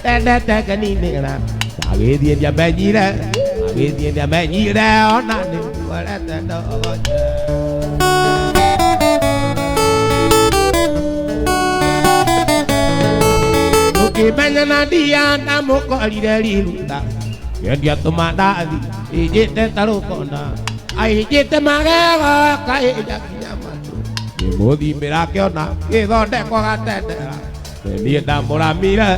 tendete nganinĩra agĩthiĩ ndiamenyire ona nĩ mwerete ndogonye ũkĩmenya na ndia ndamũkorire riruta ngendia tũmandathi ĩnjĩte ta rũkona aijite magego kaija kinyamatu nimuthimira kiona githondekwo gatendera niĩ ndamuramire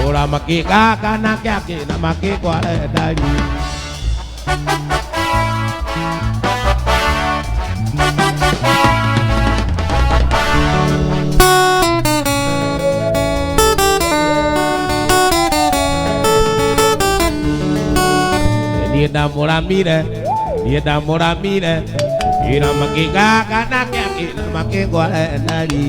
mũramakĩgaka na kĩake na makĩkware ndari Niĩ ndamuramire ira makĩgaka na kĩake na makĩkware ndari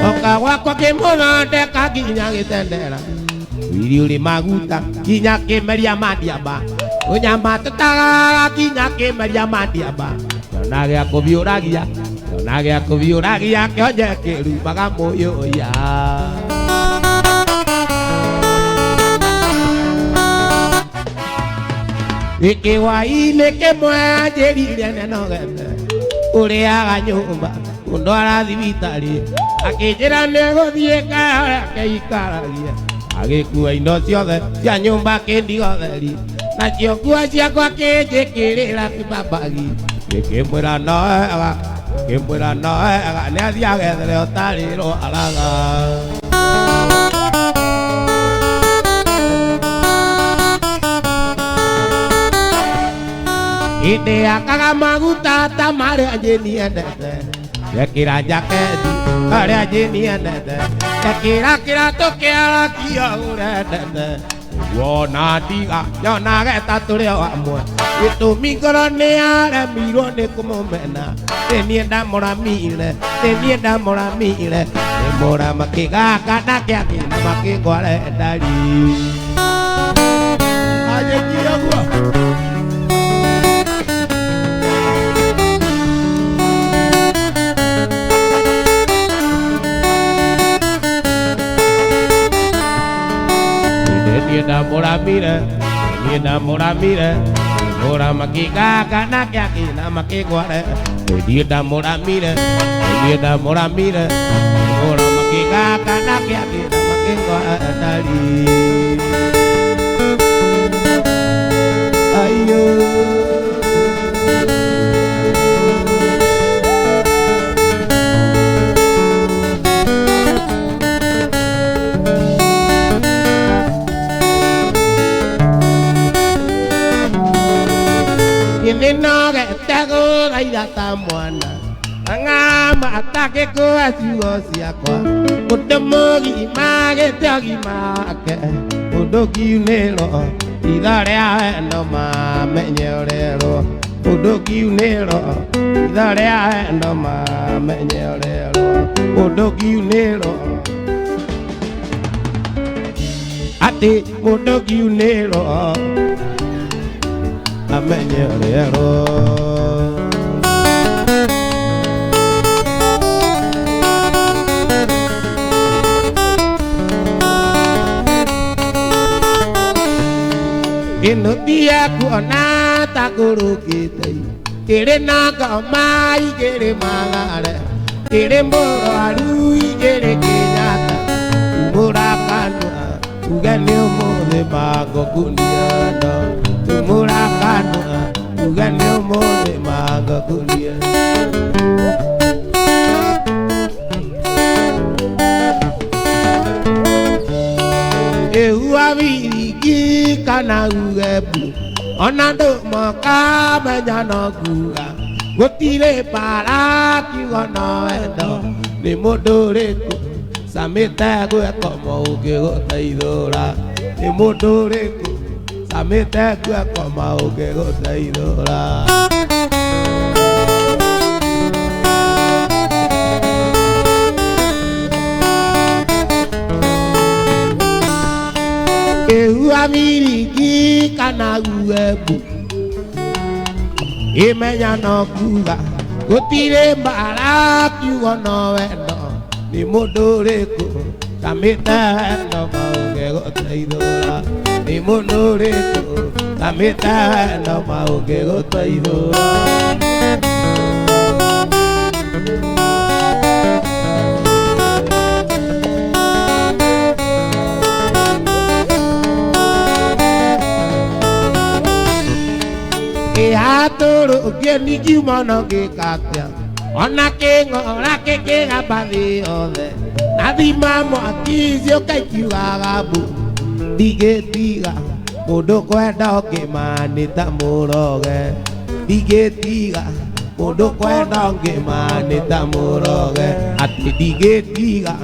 oka gwakwa kĩmũno ndeka nginya gĩtendera wiri ũrĩ maguta nginya kĩmeria mandiamba unyama tutaga kinya kĩmeria mandiamba kĩona gĩa kũbiũragia kĩonje kĩrumaga mũyũya gĩkĩwainĩ kĩmwe njĩrire nenogete ũrĩaga nyũmba kũndwara thibitarĩ akĩnjĩra nĩgũthiĩ kaũrĩa kĩikaragia agĩkua indo ciothe cia nyũmba kĩndigotheri nacio nguo ciakwa kĩnjĩkĩrĩra kĩbambagi gĩkĩmwĩra no wega nĩathiaga ethere ũtarĩrwo araga hĩndĩ yakaga maguta ta marĩa njĩni endete gekĩra jaketi harĩa njĩni endete gekĩra kĩratũ kĩarakia ũrendete wona ndiga nyonaga tatũrĩ o amwe gĩtũmi ngoro nĩyaremirwo nĩ kũmũmena niĩ ndamuramire nĩmũrama kĩgaka na kĩake na makĩkware ndari ajĩkire guo niĩ ndamuramire mũrama kĩgaka na kĩake na makĩkware niĩ ndamuramire mũrama kĩgaka na kĩake na makĩkware ndari ayo nĩnogete gũthaitha ta mwana ang'ama atagĩkũa ciugo ciakwa mũndũ mũgima gĩte ũgima wake mũndũ kiunĩrwo itha rĩa wendo mamenye ũrerwo mũndũ kiunĩrwo itha rĩa wendo mamenye ũrerwo mũndũ kiunĩrwo atĩ mũndũ kiunĩrwo amenye ũrerwo ĩno ti yakuona ta kũrũkĩte kĩrĩ na ngoma igĩrĩ magare kĩrĩ mũrwaru igĩrĩ kĩnyata umũra kanua uge nĩ ũmũthĩ mangokunia ndo umũra kanua uge nĩ ũmũthĩ mangokunia ehua virigi kana ugebu ona ndo moka menya no kuga gutire para kiugo no wendo ni mundu uriku samite gweka maugi guteithura ni mundu uriku samite gweka maugi guteithura ehua virigi kana ugebu imenya no kuga gutire mbara kiugo no wendo ni mundu uriku samite no mauge guteithura ni mundu uriku samite no mauge guteithura atoro geni kimono ke kakya ona ke ngora ke gabathi othe nathima mwakizio kaikiugaga mbu ndigitiga mundu kwenda ngimanita muroge ndigitiga mundu kwenda ngimanita muroge ati ndigitiga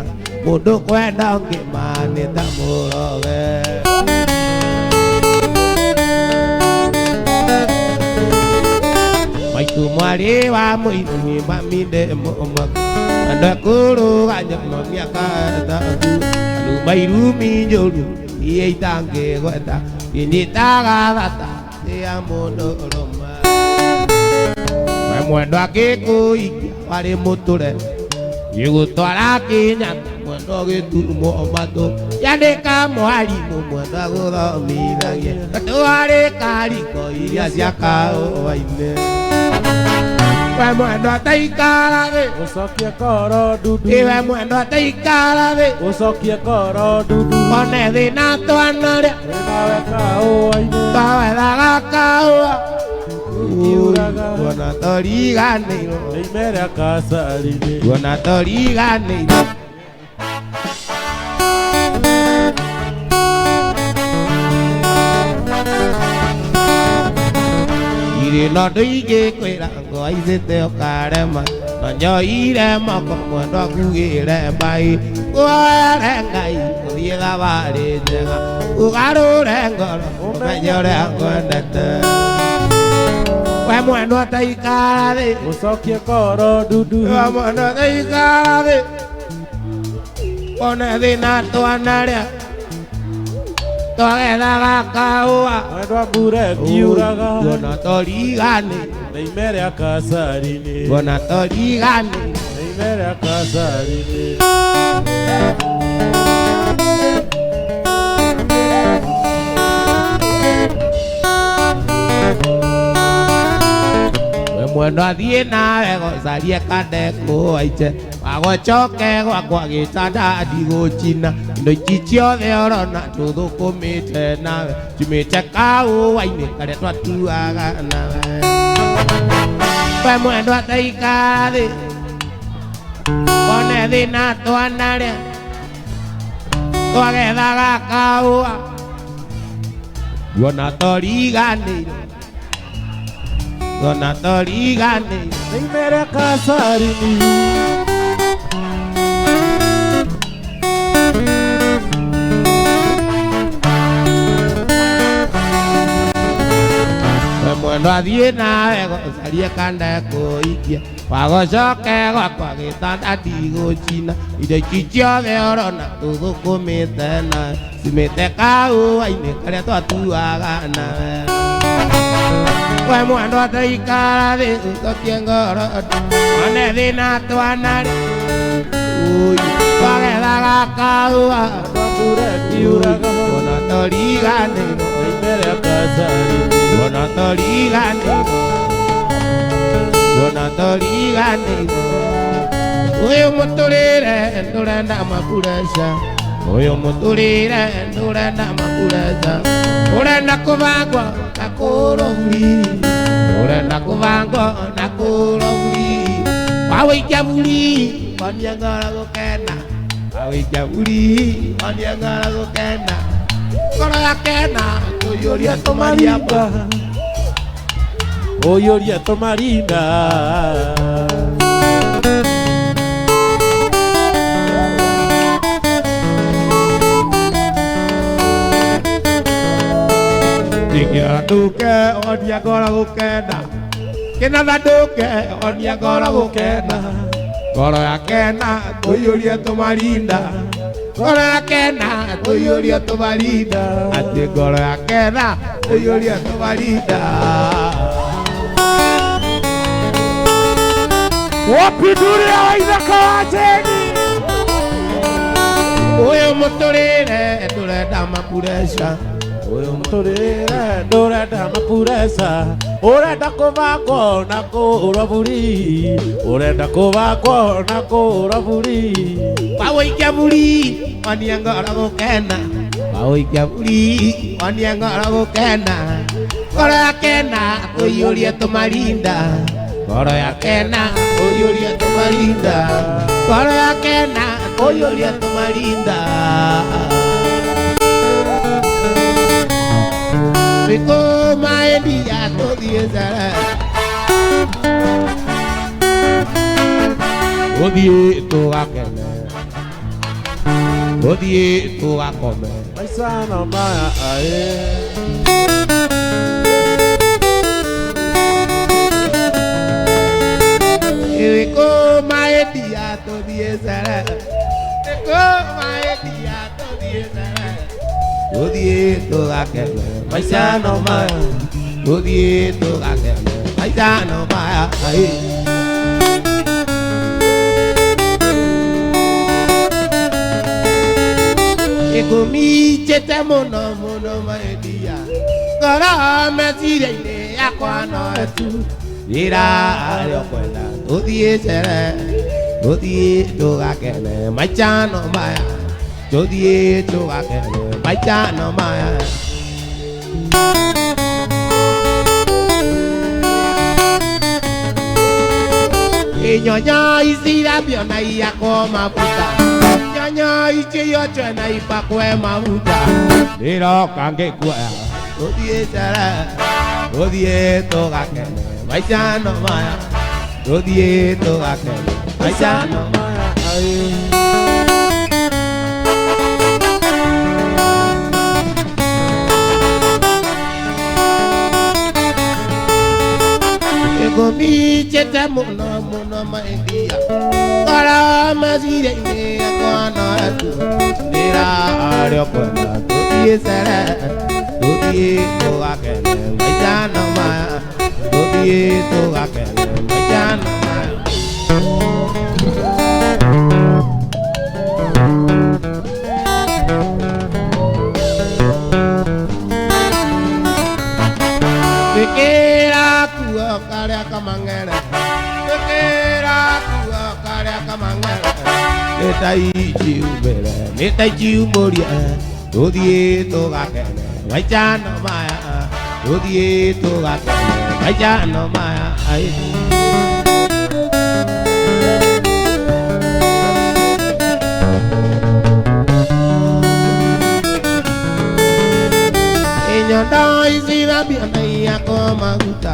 mundu kwenda ngimanita muroge maitu mwari wa muini maminde momak anda kuru ganyam miaka taku lu bairu minjoru iei tange gota ini taga data ya mono roma wa mwendo akikui wari muture yigutwara kinya mwendo gitumo mato yandika mwarimu mwendo aguthomithagia twari kariko iria cia kaũwaine we mwendo ataikara thĩ ucokie koro ndudu iwe mwendo ataikara thĩ ucokie koro ndudu one thĩna twanarĩa nawe kaũwaine twawethaga kaũa iuraga ona toriganĩirwo imere akacarinĩ ona toriganĩirwo iri no nduingĩ kwĩra ngwaicĩte ũkarema na nyoire moko mwendo akugĩre mbai nguoere Ngai ũthiĩ thabarĩ njega ũgarũre ngoro ũmenye ũrĩa ngwendete we mwendo ataikara thĩ ucokie koro ndudu we mwendo ataikara thĩ one thĩna twanarĩa twagethaga kaũa mwendo mbura ngiuraga ona toriganĩ na imere akacarinĩ ona toriganĩ na imere akacarinĩ we mwendo athiĩ nawe gocarie kandekũ aiche wagocoke gwakwa gĩtanda ndigũchina indo ici ciothe ũrona tũthũkũmĩte nawe tumĩte kaũwainĩ karĩa twatuaga nawe we mwendo ataikara thĩ one thĩna twanarĩa twagethaga kaũa ona toriganĩirwo ona toriganĩirwo na imere akacarinĩ mwendo athiĩ nawe gocarie kandekũ ikia wagocoke gwakwa gĩtanda ndigũchina indo ici ciothe ũrona tũthũkũmĩte nawe cimĩte kaũwainĩ karĩa twatuaga nawe we mwendo ataikara thĩ ũcokie ngoro one thĩna twanarĩ twagethaga kaũa mbura ngiuraga ona toriganĩirwo na imere akacarinĩ ona toriganĩirwo ona toriganĩirwo ũyũ mũtũrĩre ndũrenda mabureca ũyũ mũtũrĩre ndũrenda mabureca ũrenda kũbangwo na kũroguri ũrenda kũbangwo na kũroguri wawĩikia buri onia ngoro gũkena wawĩikia buri onia ngoro gũkena ngoro yake na tuyuria tumariamba Uyuria tumarinda Tigira duke onia ngoro gukenda Kinatha duke onia ngoro gukenda Ngoro yake na tuyuria tumarinda Ngoro yake na tuyuria tumarinda Ati ngoro yake na tuyuria tumarinda Wapiduria waithaka wajeni Uyu muturire ndurenda mapuresha Uyu muturire ndurenda mapuresa Urenda kuvakwo na kuraburi Urenda kuvakwo na kuraburi Wawaikia buri onia ngoro gukena Wawaikia buri onia ngoro gukena Ngoro yake na tuyuria tumarinda Ngoro yake na tuyuria tumarinda Ngoro yake na tuyuria tumarinda Biko maendi ya tuthie zara Uthie tugakene Uthie tugakome Maisha na maya ae Biko maendi ya tuthie zara Biko maendi ya tuthie zara Uthie tugakene Maisha no maya Uthie tugakene Maisha no maya ae Ikumichete muno muno maedia Ngoro meciria-inĩ yakwa no etu Wĩra arĩa ũkwenda tũthiĩ cere Tũthiĩ tũgakene maica no maya Tũthiĩ tũgakene maica no maya Inyonyo icirambio na iyakwo mabuta Nyonyo iciyotwe na ipakwe mabuta Nĩroka ngĩkuoya Tũthiĩ cere Tũthiĩ tũgakene maica no maya Tũthiĩ tũgakene maica no maya Ikumichete muno muno maedia Ngoro meciria-inĩ yakwa no etu Wĩra arĩa ũkwenda tũthiĩ cere Tũthiĩ tũgakene maica no maya Tũthiĩ tũgakene maica no maya Wĩkĩra kuo karĩa kamang'ere Wĩkĩra kuo karĩa kamang'ere Nĩtaikiumĩre nĩtaikiumũria Tũthiĩ tũgakene maica no maya Tũthiĩ tũgakene maica no maya Inyondo icirambio na iyakwo maguta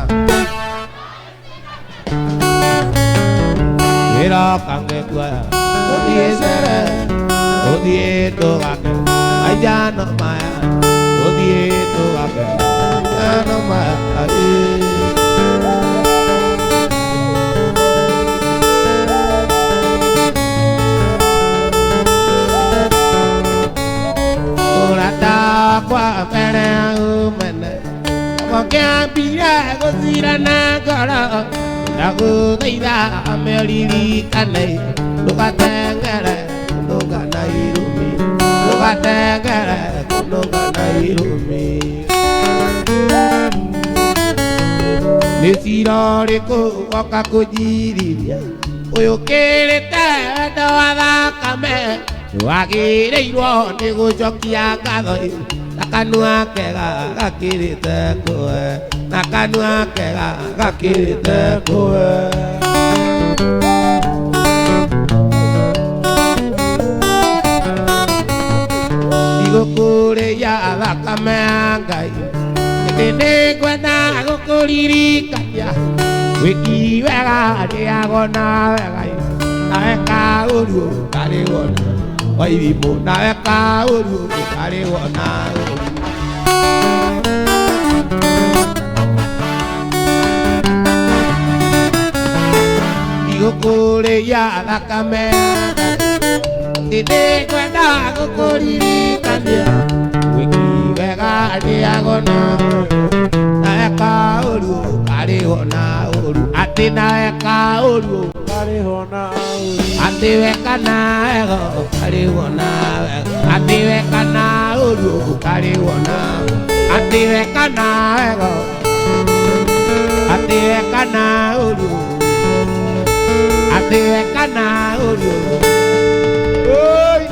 Nĩroka ngĩkuoya Tũthiĩ cere Tũthiĩ tũgakene maica no maya Tũthiĩ tũgakene maica no maya Ũrata kwa mbere umene Gũkĩambire gũcirana ngoro Ndagũthaitha ũmĩririkane Ndũgateng'ere kũnũga na irumi Ndũgateng'ere kũnũga na irumi Nĩ cira ũrĩkũ woka kũnjirithia Ũyũ ũkĩrĩte wendo wa thakame Nĩwagĩrĩirwo nĩ gũcokia ngatho Na kanua kega gakĩrĩte kũwe Na kanua kega gakĩrĩte kũwe igukure ya thakame ngai kwenda gukuririkania wiki wega ndiagona wega naweka uru karigona wairimu naweka uru karigona igukure ya thakame ngai kwenda gukuririkania wiki wega ndiagona naweka uru karigona uru ati naweka uru karihona ati weka naego karigona ati weka na uru karigona ati weka naego ati weka na uru ati weka na uru oi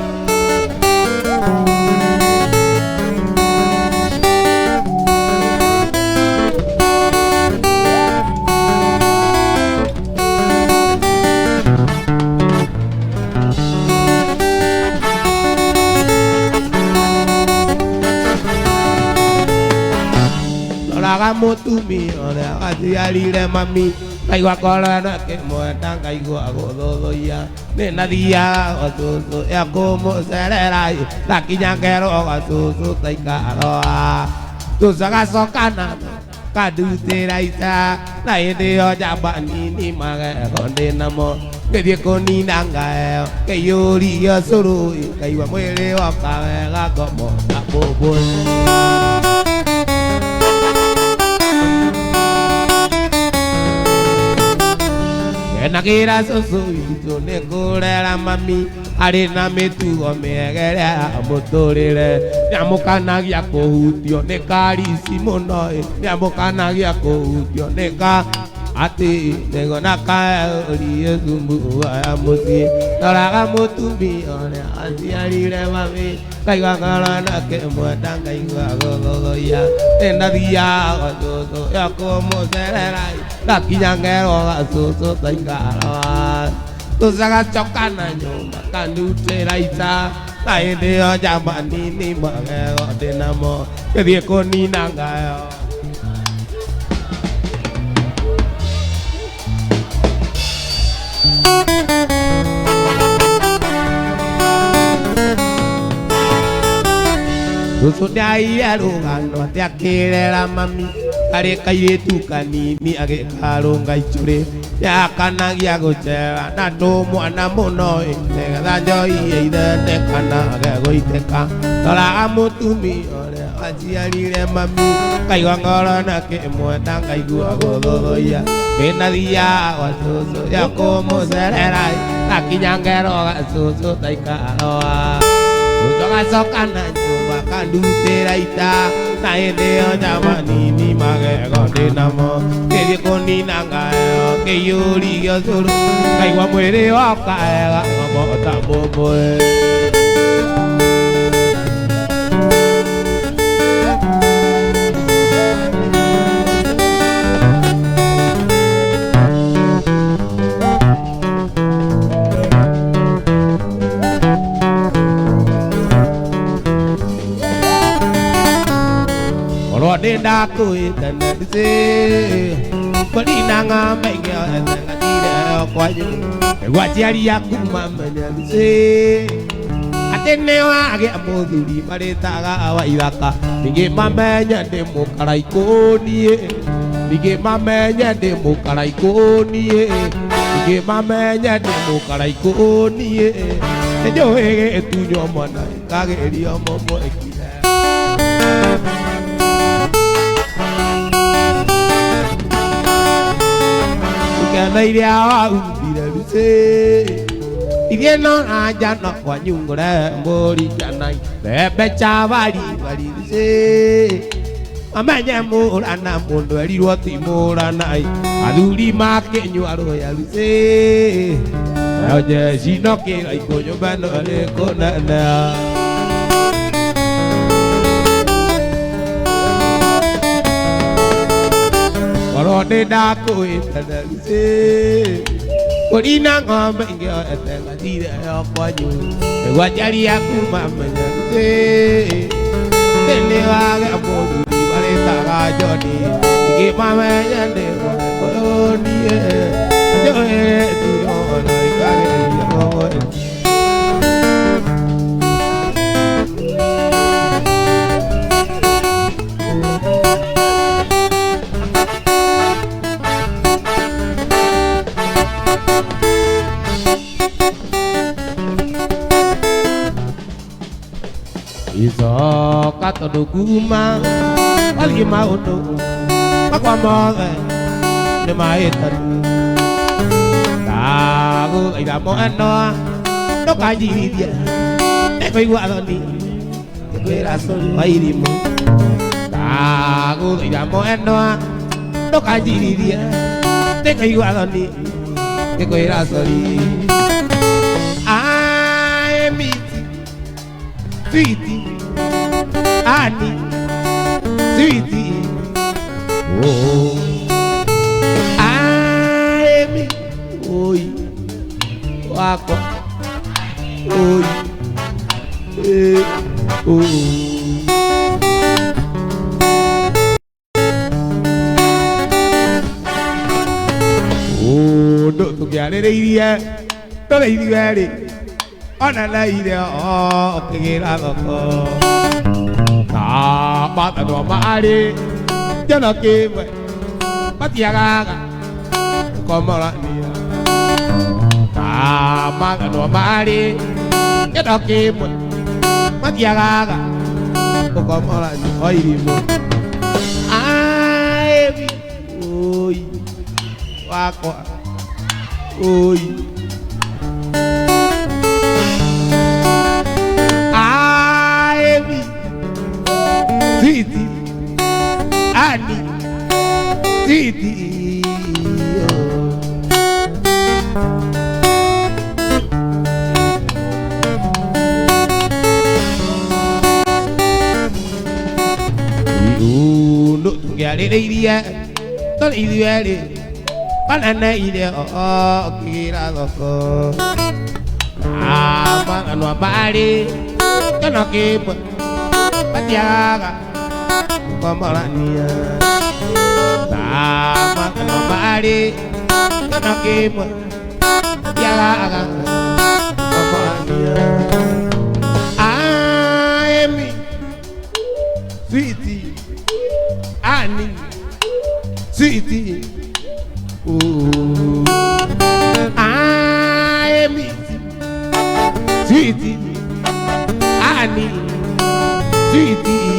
mutumi ora aciarire mami kaigua korana kimwenda ngaigua guthuthuia nina thiaga gwa cucu ekumucerera ngakinya ngerwo gwa cucu taikaroa cucu agacokana kandutira ica na hindi ĩyo njamba nini magego ndinamo ngĩthiĩ kũnina ngayo ngĩiyũria ũcũrũ ngaigua mwĩrĩ woka wega ngomota mbũmbũĩ nagira cucu witũ nĩ kũrera mami arĩ na mĩtugo mĩegere ya mũtũrĩre nĩamũkanagia kũhutio nĩ karici mũno nĩamũkanagia kũhutio nĩ ka atĩ nĩgona kaũrie thumbu ya mũciĩ ndoraga mũtumia ũrĩa aciarire mami ngaigua ngoro nakĩmwenda ngaigua gũthũthũia nĩndathiaga gwa cucu ekũmũcerera ngakinya ngerwo gwa cucu taikaroa cucu agacokana nyũmba kandutĩra ica na hĩndĩ ĩyo njamba nini magego ndĩnamo ngĩthiĩ kũnina ngayo cucu nĩaire rũgano atĩ akĩrera mami karĩ kairĩtu kanini agĩkarũnga icũrĩ nĩakanagia gũcera na tũmwana mũno nĩgetha njoi ithondekana gegũitĩka ndoraga mũtumia ũrĩa aciarire mami ngaigua ngoro nakĩmwenda ngaigua gũthũthũia nĩndathiaga gwa cucu ekũmũcerera ngakinya ngerwo gwa cucu taikaroa cucu agacokana nyũmba kandutĩra ita na hĩndĩ ĩyo njamba nini magego ndĩnamo ngĩthiĩ kũnina ngayo ngĩiyũria ũcũrũ ngaigua mwĩrĩ woka wega ngomota mbũmbũĩ Nenda kuita nandise Kolina ngamba ingeo etanga dire kwa yu Wachiari yaku mama nandise Atene wage amudhuri maretaga awa iraka Nige mamenya de mukaraikonie Nige mamenya de mukaraikonie Nige mamenya de mukaraikonie Ejo hege etunyo mwana kage erio momo ekile Iria waundire ruce Irie no aja no kwa nyungure mbori janai Bebe chabari bari ruce Amenye murana mundu erirwo ti muranai Athuri makenyu aroya ruce Oje sinokira ikonyo beno rekonana Korone dako etanalise Kolina ngombe ingeo etenga dire yo kwanyu Wajari yaku mama nalise Joni ikimame yende konie joe tuyono ikare yoe iso kato duguma ali maudo makwa mothe ni maitanu tagu ida mo anoa no kajithia ne koigua thoni kwira sori wa irimu tagu ida mo anoa no kajithia ne koigua thoni kwira sori ai miti sweetie ani sweetie oh ai oi wako oi oh oh ndo tukiarĩrĩirie tũrĩithie rĩ ona leire o kigira thoko ta matano maarĩ jana kimwe matiagaga komorania ta matano maarĩ jana kimwe matiagaga komorania o irimũ ai oi wakwa oi Titi, Ani, Titi. Iu nuk gari dia, tol ideali, panana ide oh kira loko. Apa anu abadi, kono kipu, patiaga. Komorania sama kena bari kena kipu tiaga komorania Amy sweetie Ani sweetie Amy sweetie Ani sweetie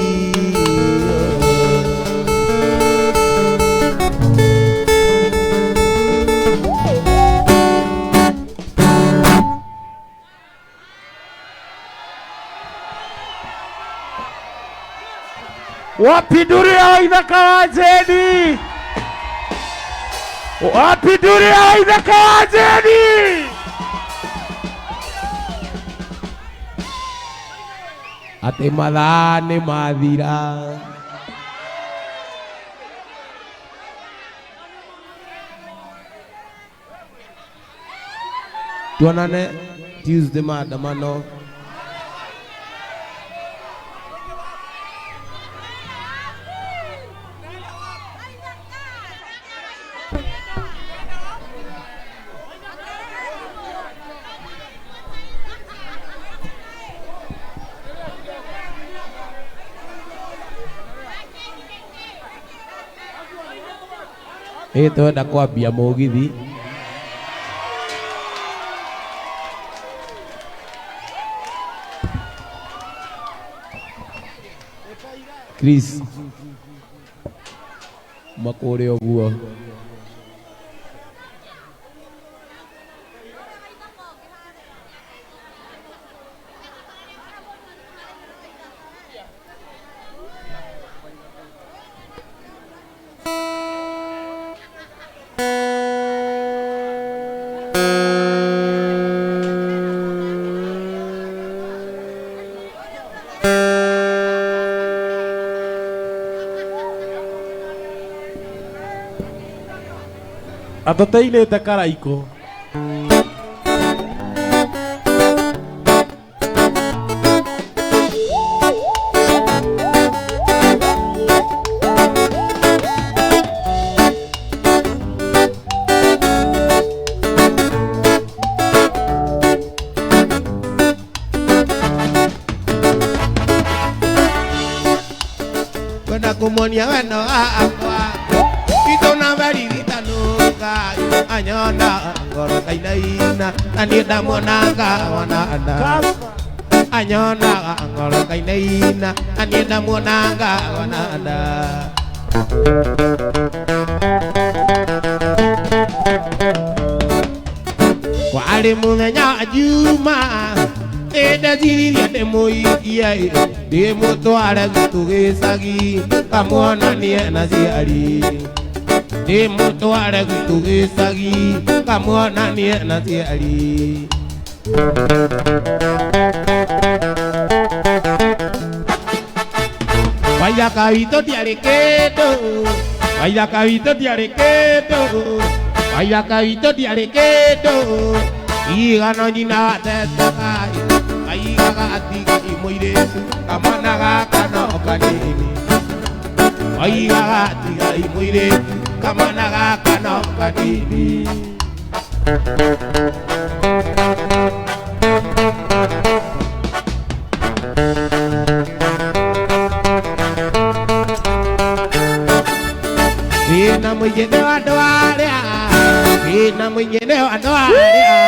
Wapi dunia inakawazeni? Wapi dunia inakawazeni? ate malane madira tuonane Tuesday maandamano twenda kwambia mũgithi Chris makũrĩ ũguo Atoteilete karaiko. kwenda kumuonia wendo wakwa itona veririta nunga anyona ngoro kainaina na niĩ ndamuonaga wananda anyona ngoro kainaina na niĩ ndamuonaga wananda Kwari muthenya wa Juma ndeciria ndĩmũikie ndĩmũtware gwitũ gĩcagi kamuonanie na ciari ndĩmũtware gwitũ gĩcagi kamuonanie na ciari Waithaka witũ ndiarĩ kĩndũ Waithaka witũ ndiarĩ kĩndũ Waithaka witũ ndiarĩ kĩndũ igano nyina watetaga aigaga atiga imũirĩtu kamwana gaka no kanini aigaga atiga imũirĩtu kamwana gaka no kanini Wĩna mũingĩ wa andũ arĩa Wĩna mũingĩ wa andũ arĩa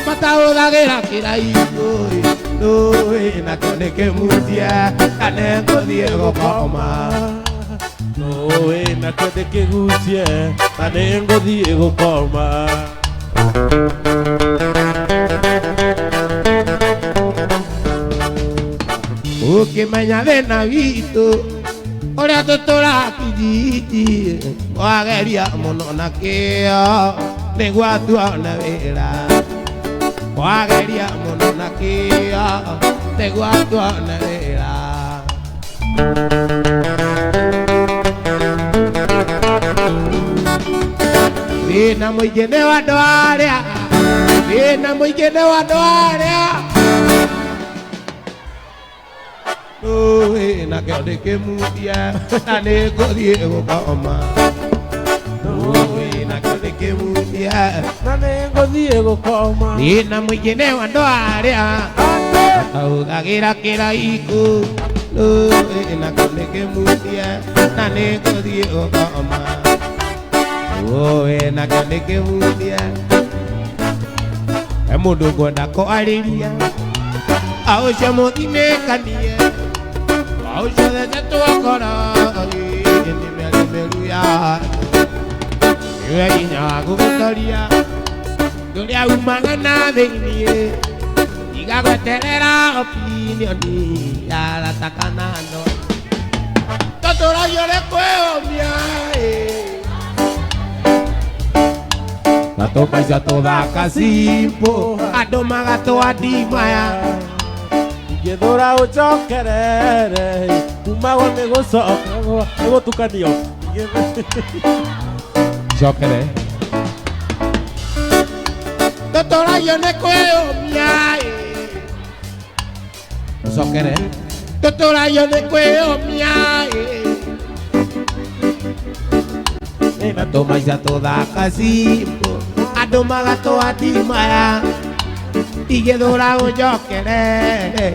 mataũthagĩra kĩraihu nakĩo nĩkĩmutia kana ngũthiĩ gũkoma nakĩo ndĩkĩgucie na nĩ ngũthiĩ gũkoma ũkĩmenya thĩna witũ ũrĩa tũtũraga kijiji wageria mũno na kĩo nĩguo atuone wĩra wageria mũno na kĩo nĩguo atuone wĩra wĩna mũingĩ nĩ wa andũ arĩa wĩna mũingĩ nĩ wa andũ arĩa nakĩo ndĩkĩmutia na nĩ ngũthiĩ gũkoma nakĩo ndĩkĩmutia na nĩ ngũthiĩ gũkoma wĩna mũingĩ nĩ wa andũ arĩa mataũthagĩra kĩraihu nakĩo ndĩkĩmutia na nĩ ngũthiĩ gũkoma nakĩo ndĩkĩmutia he mũndũ ngwenda kwarĩria aũcio mũthinĩkanie aũcio thete twakora nĩmĩaremeru ya nĩwe hinya wa gũgũtoria ndũrĩa umaga na thĩiniĩ igagweterera opinioni ya ratakanano tũtũragio nĩ kwĩũmia na tũmaica tũthaka simbo andũ magatwandimaya ingĩthũra ũcokerere kumagwo nĩ gũcoka nĩ gũtukanio cokere tũtũragio nĩ kwĩũmia cokere tũtũragio nĩ kwĩũmia na tũmaica tũthaka simbo andũ magatwandimaya igĩthũra ũnjokerere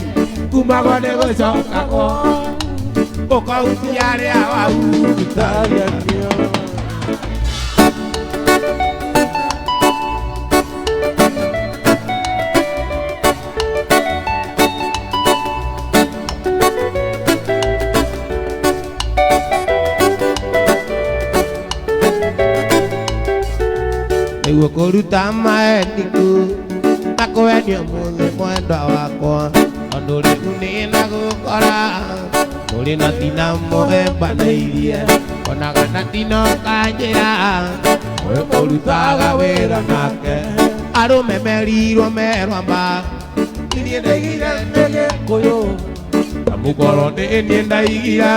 kumagwo nĩ gũcokagwo ũkautia arĩa wautarianio nĩguo kũruta maendiku na kwenio mũthĩ mwendwa wakwa tondũ rĩu nĩna gũkora mũrĩ na tina mũhembanĩirie onaga na tino kanjĩra ũyũ ũrutaga wĩra nake arũme merirwo merwamba niĩ ndaigire Gĩkũyũ na mũkorwo nĩ niĩ ndaigire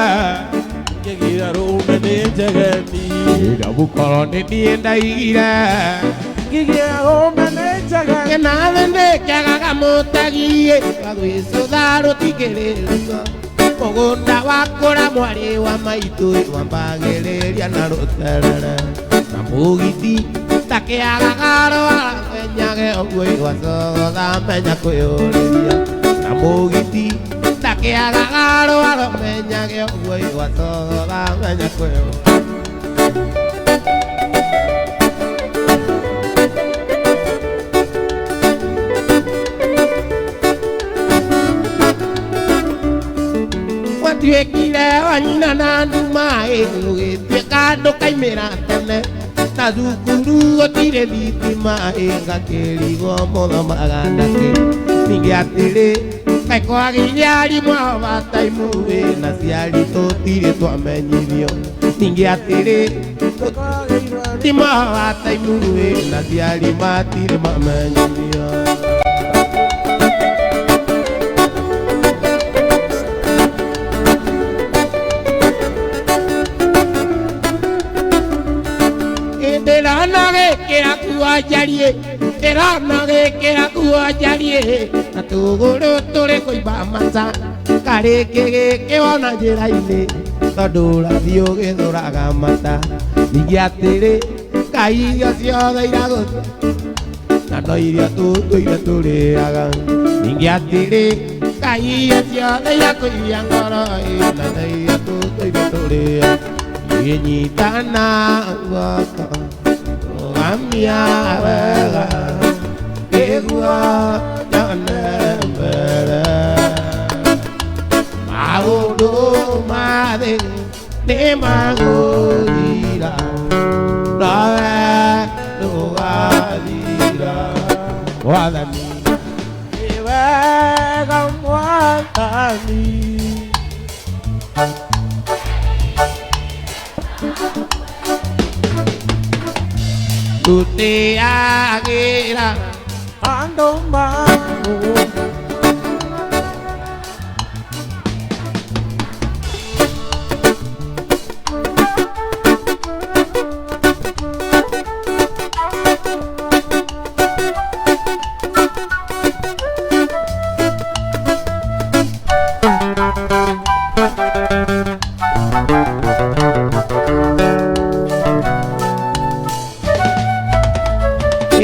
ngĩgira rũme nĩ njegeni na mũkorwo nĩ niĩ ndaigire ngĩgira rũme nĩ njegeni nawe ndĩkĩagaga mũtagie gagwĩcũtha rũtigĩrĩria mũgũnda wakũra mwarĩ wa maitũ wambagĩrĩria na rũterere na mũgiti takĩagaga rwara menyage ũguo igwacogotha menya kwĩyũrĩria na mũgiti takĩagaga rwara menya nyage uwe wato banga kweo Watue kile wanyina na nduma Ugitue kando kaimira tene Na thukuru otire thitima Ngakĩrigwo mũno magandake Ningĩ atĩrĩ Kaiko aginyari mwa bataimu Na ciari tũtirĩ twamenyithio Ningĩ atĩrĩ Ti mwa bataimu Na ciari matirĩ mamenyithio Kera kuwa jarie, kera nage kera kuwa jarie. Na tuguru turi kuiba mata, kare kege ona njĩra-inĩ tondũ ũrathi ũgĩthũraga mata. Ningĩ atĩrĩ Ngai irio ciothe iragũte na no irio tũtũire tũrĩaga. Ningĩ atĩrĩ Ngai irio ciothe irakũiya ngoro na no irio tũtũire tũrĩaga. Ingĩnyitana guoko Amia vega, egua janembere. Maudo made, ne magodira, rae loadira. Wadani, vega wadani. Tute agira ando mamu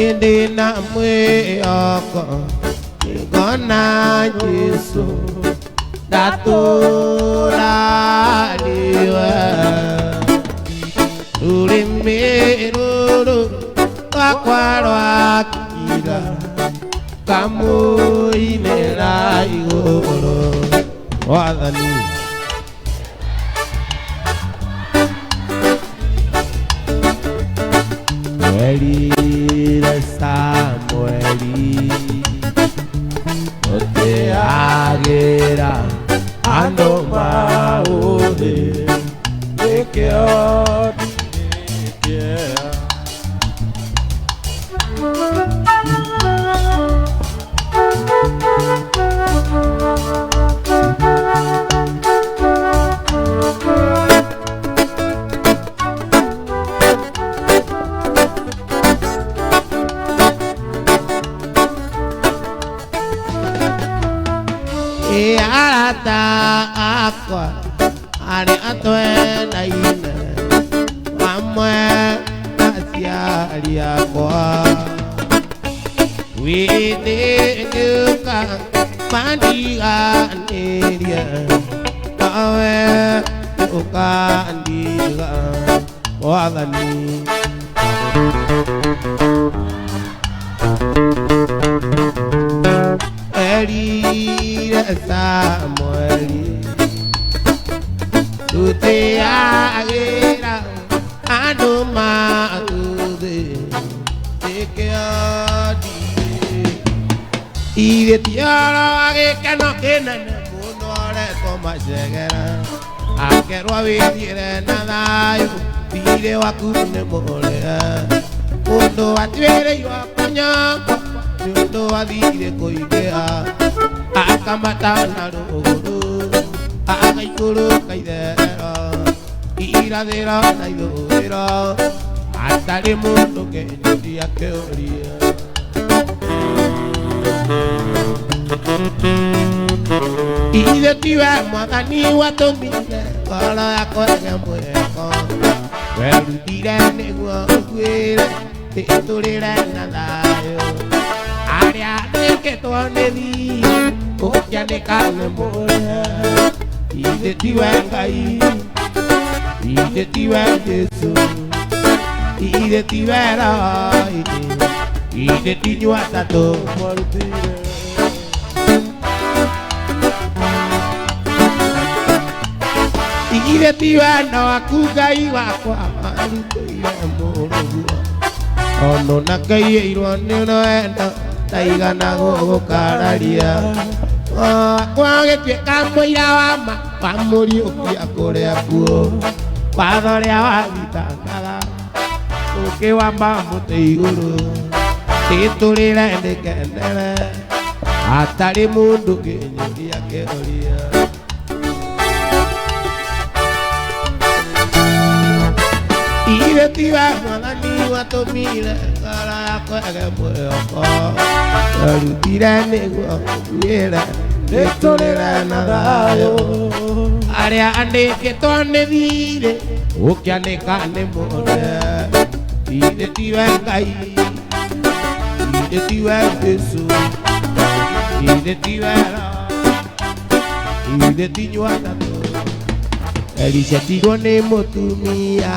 Indina mwe oko Igona Yesu Datura liwe Ulimiruru Kakwarwa kira Kamu inera igoro Wadani Samueli Ote agera Ando maude Eke odi Aqua, Ari Atuena Ine, Mamma, Asia, Aqua. We did you come, Mandiga, Nidia, Awe, Ukandiga, Wagani. Samueli Tute agera Ando maude Eke odi Ide tiara age kano kenane Muno ore toma segera Akero abidire nadayo Dire wakune molea Mundo atuere yo akonya Mundo adire koigea Akamata naruguru Akaikuru kaidera Iradera naidora Atare mundo que ndia teoria Ide tiwa mwagani watomile Kola akorege mweko Welu tire negwa ukwere Teturire nadayo Aria neke tuone di Okia ne kane more Ithe tiwe Ngai, ithe tiwe Jesu, ithe tiwe Roho, ithe tinyua tatu ithe tiwe no aku Ngai wakwa arutĩire mũrũguo ono na kaiyĩirwo nĩ wendo ndaigana gũgũkararia gwagĩtuĩka mũira wa ma wa mũriũkia kũrĩa kuo watho rĩa wathitangaga ũkĩwamba mũtĩ igũrũ ndĩtũrĩre ndĩkenere hatarĩ mũndũ kĩnyũria kĩũria ithe tiwe Mwathani watũmire ngara yakwa ĩge mwĩhoko warutire nĩguo ngũkuĩre ndĩtũrĩre na thayũ arĩa andĩkĩtwo nĩ thirĩ ũkĩanĩka nĩ mũne ithe tiwe Ngai ithe tiwe Jesu ithe tiwe Roho ithe tinyua tatu Elisha tigwo nĩ mũtumia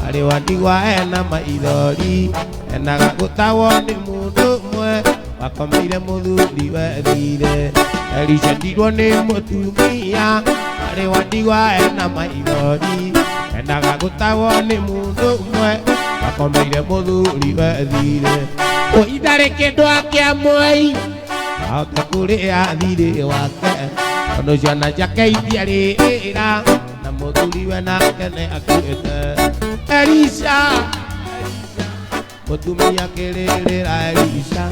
arĩ wa ndigwa ena maithori endaga gũtahwo nĩ mũndũ ũmwe wakomeire mũthuri wethire Elisha tigwo nĩ mũtumia arĩ wa ndigwa ena maithori endaga gũtahwo nĩ mũndũ ũmwe wakomeire mũthuri wethire ũitharĩ kĩndũ akĩamwei ahote kũrĩa thirĩ wake tondũ ciana ciake itiarĩra na mũthuri we nake nĩ akuĩte Elisha mũtumia akĩrĩrĩra Elisha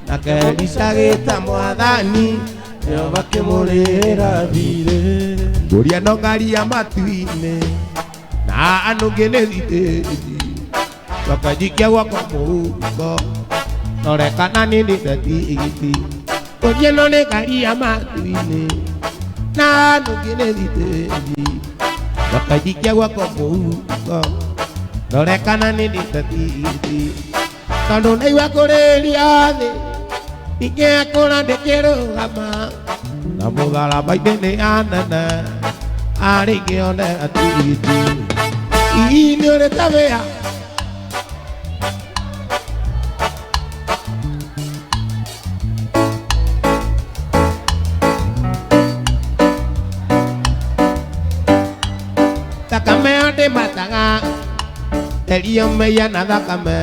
nake Elisha agĩĩta Mwathani Jehova akĩmũrĩra thirĩ mbũri ĩno ngaria matu-inĩ na anũngĩ nĩ thitĩji coka njikia guoko mũhuko rore kana nĩ ndĩte tigiti mbũri ĩno nĩ ngaria matu-inĩ na anũngĩ nĩ thitĩji coka njikia guoko mũhuko rore kana nĩ ndĩte tigiti tondũ naigua kũrĩria thĩ ingĩakũra ndĩkĩrũgama na mũtharaba-inĩ nĩ anene arĩ ngĩonera tigiti nĩ ũrĩ tabia thakame ndĩmataga terio meya na thakame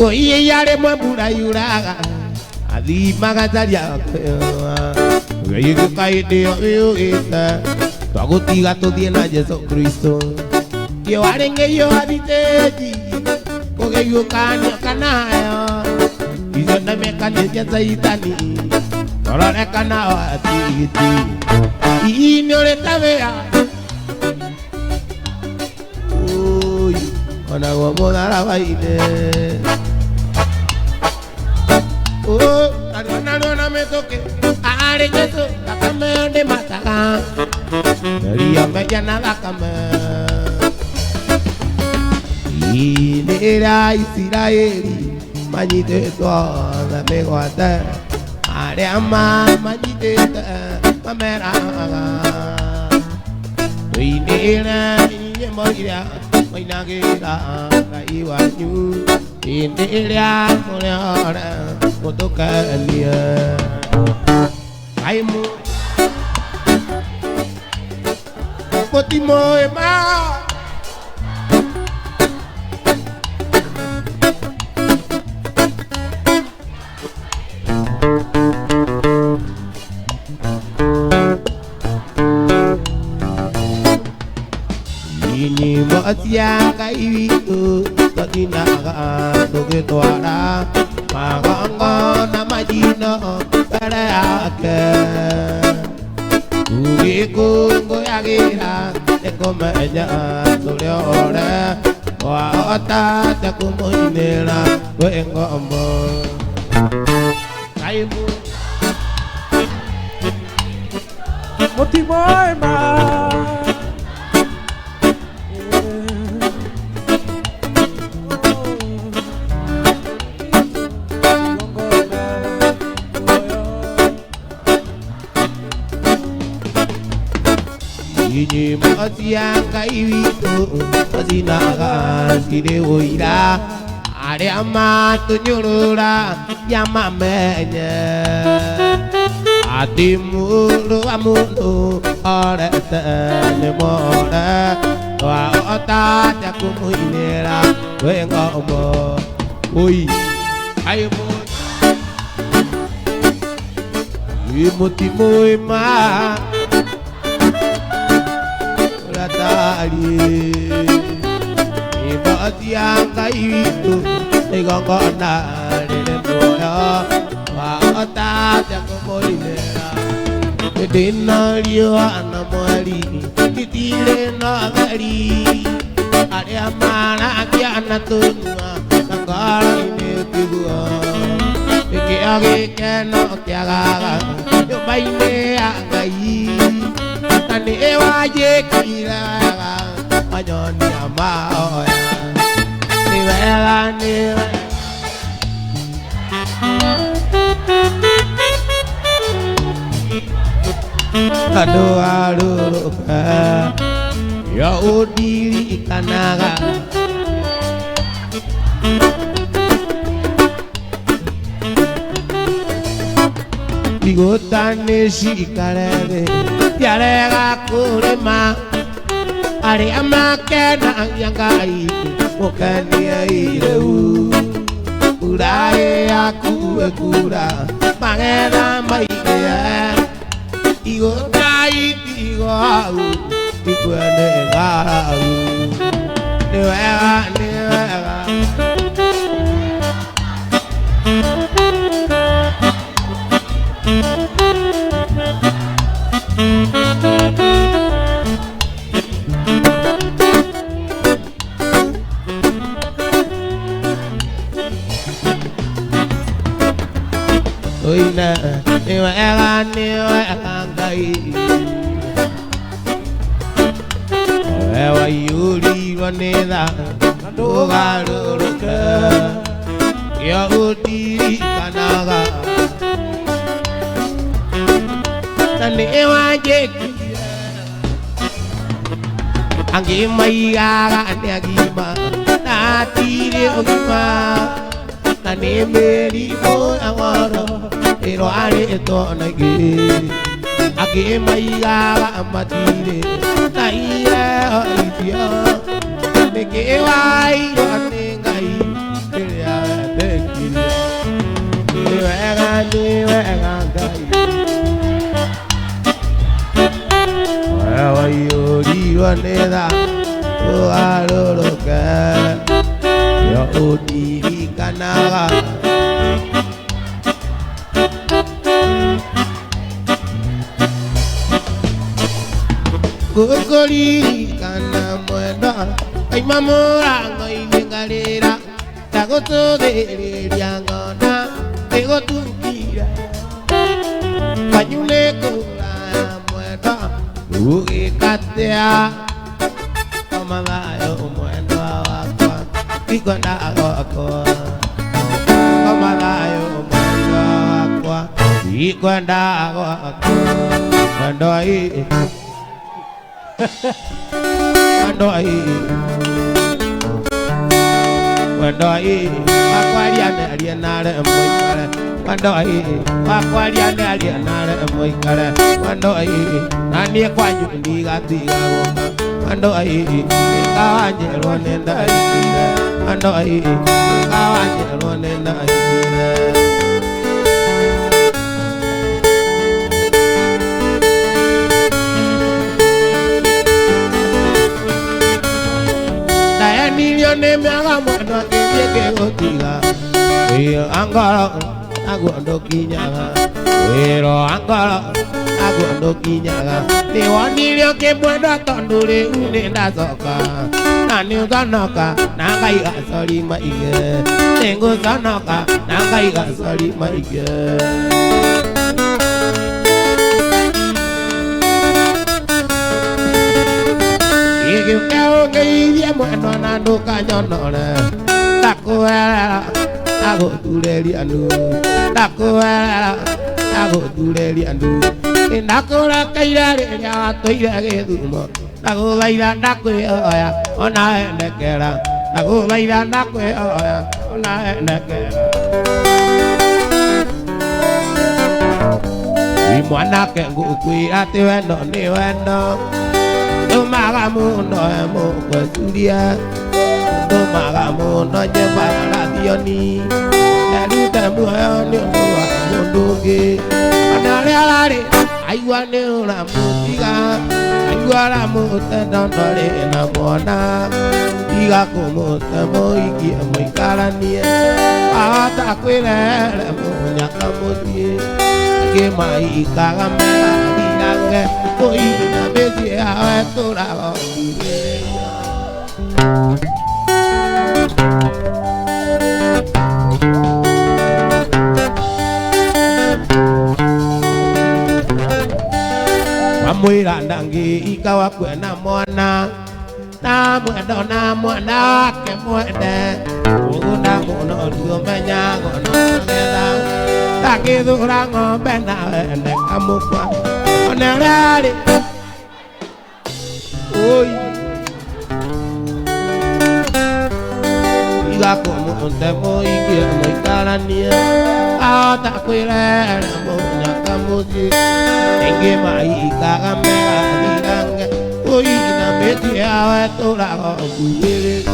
oiye yare mbura yuraga athimaga taria gĩgĩũka hĩndĩ ĩyo ĩũgĩte twagũtiga tũthiĩ na Jesu Kristo kĩo arĩngĩio athitĩji kũgĩgĩũka nĩoka nayo icio nĩmekanĩtie Saitani tũroreka nao atigiti nĩ ũrĩ tabia onaguo mũtharaba-inĩ narĩo na mĩtũkĩ arĩ Jesũ thakame ndĩmataga terio meja na thakame rĩrĩa Isiraeli manyitĩtwo othe mĩgwate arĩa manyitĩte mameraga tũinĩre nyĩmbo iria mainagĩra Ngai wanyu hĩndĩ ĩrĩa mũrĩore mũtũkenie Ngai mũtimũĩ ma nyĩmbo cia Ngai witũ tũtinaga tũgĩtwara magongona majino mbere yake tũgĩkũngũyagĩra nĩkũmenya tũrĩore twahota atĩa kũmũinĩra kwĩ ngombo Ngai mũtimũĩ ma Inyimbo cia Ngai witũ cinaga cirĩ ũira, arĩa matũnyũrũra nyamamenye atĩ mũndũ wa mũndũ orete nĩ more, twahota atĩa kũmũinĩra twĩ ngombo. Oi ai mũti mũima ũratari nyĩmbo cia Ngai witũ igongona rĩrĩ muoyo, twahota atĩa kũmũinĩra. Ndĩna riũa na mweri itirĩ na theri, arĩa maragia na tũnua na ngoro-inĩ ũkĩgua, gĩkĩo gĩkeno kĩagaga nyũmba-inĩ ya Ngai, na nĩ wanjĩkire wega wanyonia mahoya. Nĩ wega nĩ wega andũ arũrũka yo ũndirikanaga, igũta nĩ cikare thĩ ciarega kũrĩma, arĩa makenagia Ngai mũkenie rĩu. Mbura ĩyakuwe kura magetha maingĩhe, igũta itigwo hau ikwene ng'aragu. Nĩ wega nĩ wega oina, nĩ wega Ngai we waiyũrirwo nĩ tha ndũgarũrũke, kĩo ũndirikanaga na nĩ wanjĩkire, angĩ maigaga nĩ agima na hatirĩ ũgima, na nĩ mĩrimũ ya ngoro ĩrwarĩtwo na ingĩ, angĩ maigaga matirĩ na iheo icio, nĩkĩ wairwo nĩ Ngai rĩrĩa wendekire. Nĩ wega Ngai we waiyũrirwo nĩ tha ndũgarũrũke, yo ũndirikanaga gũkũririkana mwenda aima mũrango-inĩ ngarĩra, ndagũtũthĩrĩria ngona ĩgũtungire, kwanyu nĩ kũraya mwenda ũgĩkatea, omathayũ mwenda wakwa ikwenda gwakwa, omathayũ mwenda wakwa ikwenda gwakwa, mwenda ĩ Wandoi wakwarianaria nare moikare, Wandoi wakwarianaria nare moikare, Wandoi nanie kwanyu ndigatiga gũka, Wandoi ikawanjerwo nĩ ndaigire, Wandoi ikawanjerwo nĩ ndaigire. Nilio nĩ mĩaga mwendwa kĩndĩ kĩgũtiga, wĩyo angoro naguo ndũkinyaga, wĩro angoro naguo ndũkinyaga, nĩ wonirio kĩmwendwa tondũ rĩu nĩ ndacoka, na nĩ ũconoka na Ngai gacori maige, nĩ ngũconoka na Ngai gacori maige. Gĩũke ũngeithie mwendwa na ndũkanyonore, ndakwĩra agũtureria ndu, ndakwĩra agũtureria ndu, Ndakura kairare ya toira gedumo Ndaguthaitha ndakwihoya ona endekera Ndaguthaitha ndakwihoya ona endekera Mwanake ngukwira ti wendo ni wendo Ndumaga muno mukwecuria Ndumaga muno nyemba ya rathioni Erute muoyo ni undu wa mundu ungi Ona ria rari aigua ni uramutiga Aigua ramute ndondori na mwana Iga kumute muikie muikaranie Wahota kwirere munyaka muthie Maikaga mega hirange Muina mezi yawe turago Wamwira ndangi ikawa kwena mwana Na mwendo na mwana wake mwende Ugunda muno tuomenya ngono getha Takithura ng'ombe na wende kamukwa One rari Oi Iga kumunde muikie muikaranie Ahota kwirere munyaka muthie Ingi maikaga mega hirange Oi na miti yawe turago kuhiri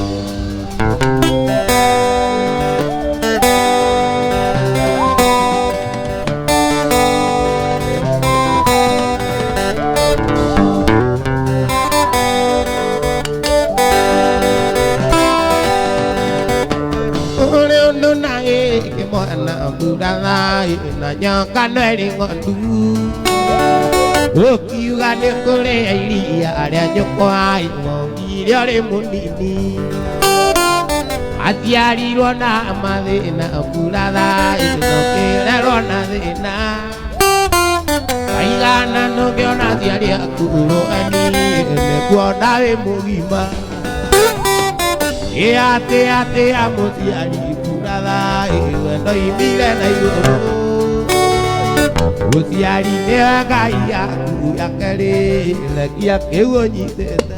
Na nyaka nweri ngondu Ukiuga ni kuria iria ria nyukwa Iria ri munini Atiarirwo na mathina Mburatha Nokirerwo na thina Waigana nugiona aciari aku uroani Nikuona wi mugima Ate amuciari Mburatha Wendo imire na iguru Uciari ni Ngai yaku ya keri Rekia kiu unyitete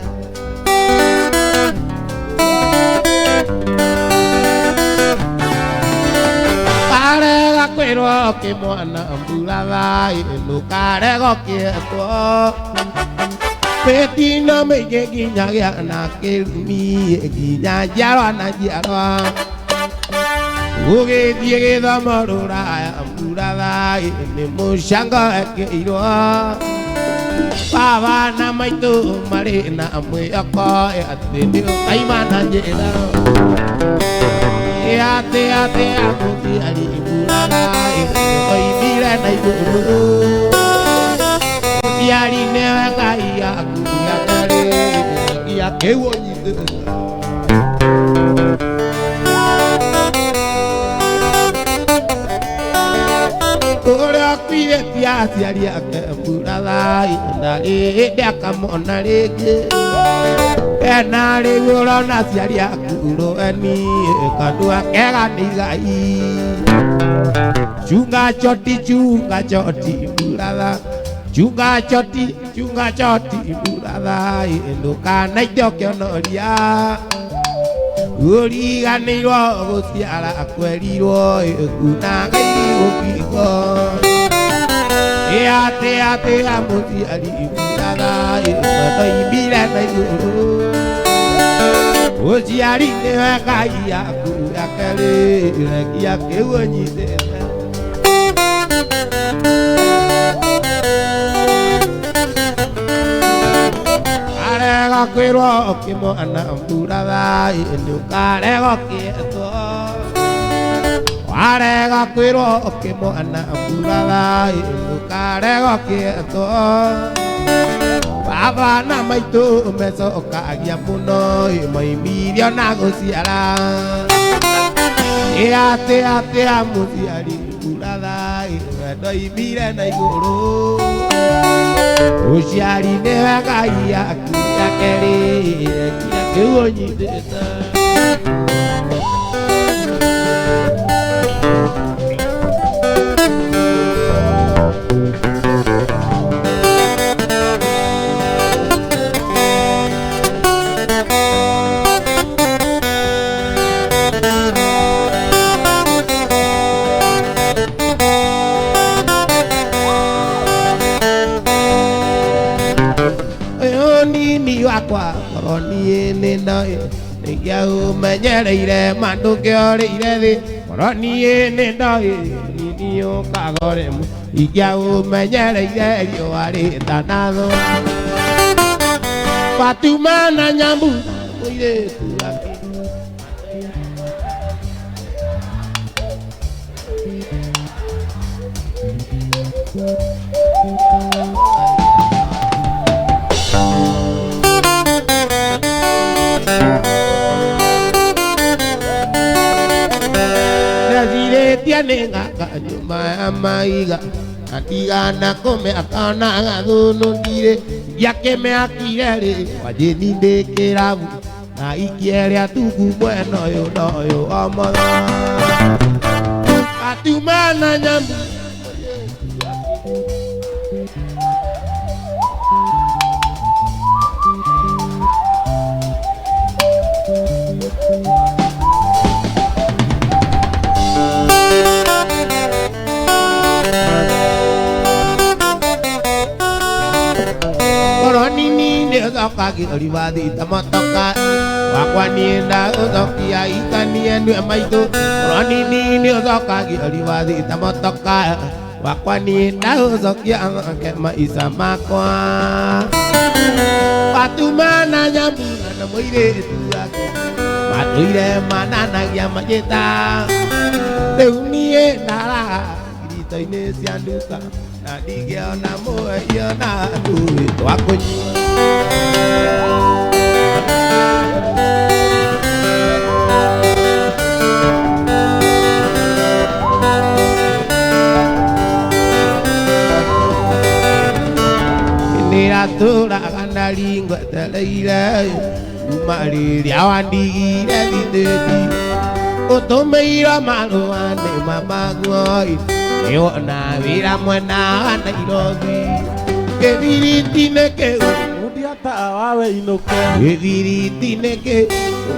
Karega kwirwo kimwana Mburatha Ndukarego kietwo Petina mĩingĩ nginyagia na kĩrumi Nginya njiarwa na njiarwa Gũgĩthiĩ gĩthomo rũraya Mburatha nĩ mũcango wekĩirwo Baba na maitũ marĩ na mwĩhoko atĩ nĩũkaima na njĩra Ate amũciari Mburatha oimire na igũrũ Mũciari nĩwe Ngai yaku ya kerĩ Gia kĩu ũnyitĩte Ũrĩa ũkuithĩtie aciari ake Mburatha na hĩndĩ akamona rĩngĩ Ena rĩu ũrona aciari aku rũeni Kanua kega nĩ igai Chunga choti Mburatha Chunga choti Mburatha Ndũkanaite ũkĩonoria Ũriganĩirwo gũciara kwerirwo Kuna Ngai gũkingo Ate amũciari Mburatha Ndoimire na igũrũ Ũciari nĩwe Ngai yaku ya kerĩ Rekia kĩu ũnyitĩte Karega kwirwo kimwana Mburatha Ndukarego kietwo Warega kwirwo kimwana Mburatha Ndukarego kietwo Baba na maitũ mecokagia mũno Moimirie ona gũciara Ate amũciari Mburatha Ndoimire na igũrũ Ũciari nĩwe Ngai yaku ya kerĩ Rekia kĩu ũnyitĩte nini wakwa koroni nenda ya umenyereire mandukeoreire thi koroni nenda nini ukagore ya umenyereire riũa rĩtanatho Fatuma na Nyambu mũirĩtu wake Nazirĩtie nĩ ngaka nyuma ya maiga Atigana kome akana gathunundire Yakemeakire rĩ wajeni ndĩ kĩrabu Na ikĩeria tuku mwena ũyũ omotho Fatuma na Nyambu Kaki olivadi tamotoka wakwa nienda utokia ikanie nwe maitu roni nini utokagi olivadi tamotoka wakwa nienda utokia ke maisha makwa Fatuma na Nyambu na mũirĩtu wake matũire mananagia majĩta rĩu niĩ ndaraga ngirito-inĩ cia nduka na ndingĩona mũeio na tũĩ twa kũnyua Nĩratũraga na ringwetereire kuma rĩrĩa wandigire thitĩti ũtũmĩirwo marũa nĩ mamaguo nĩwona wĩra mwena wa Nairobi kĩbiriti-inĩ kĩu Ndiatawa wĩinũke kĩbiriti-inĩ kĩu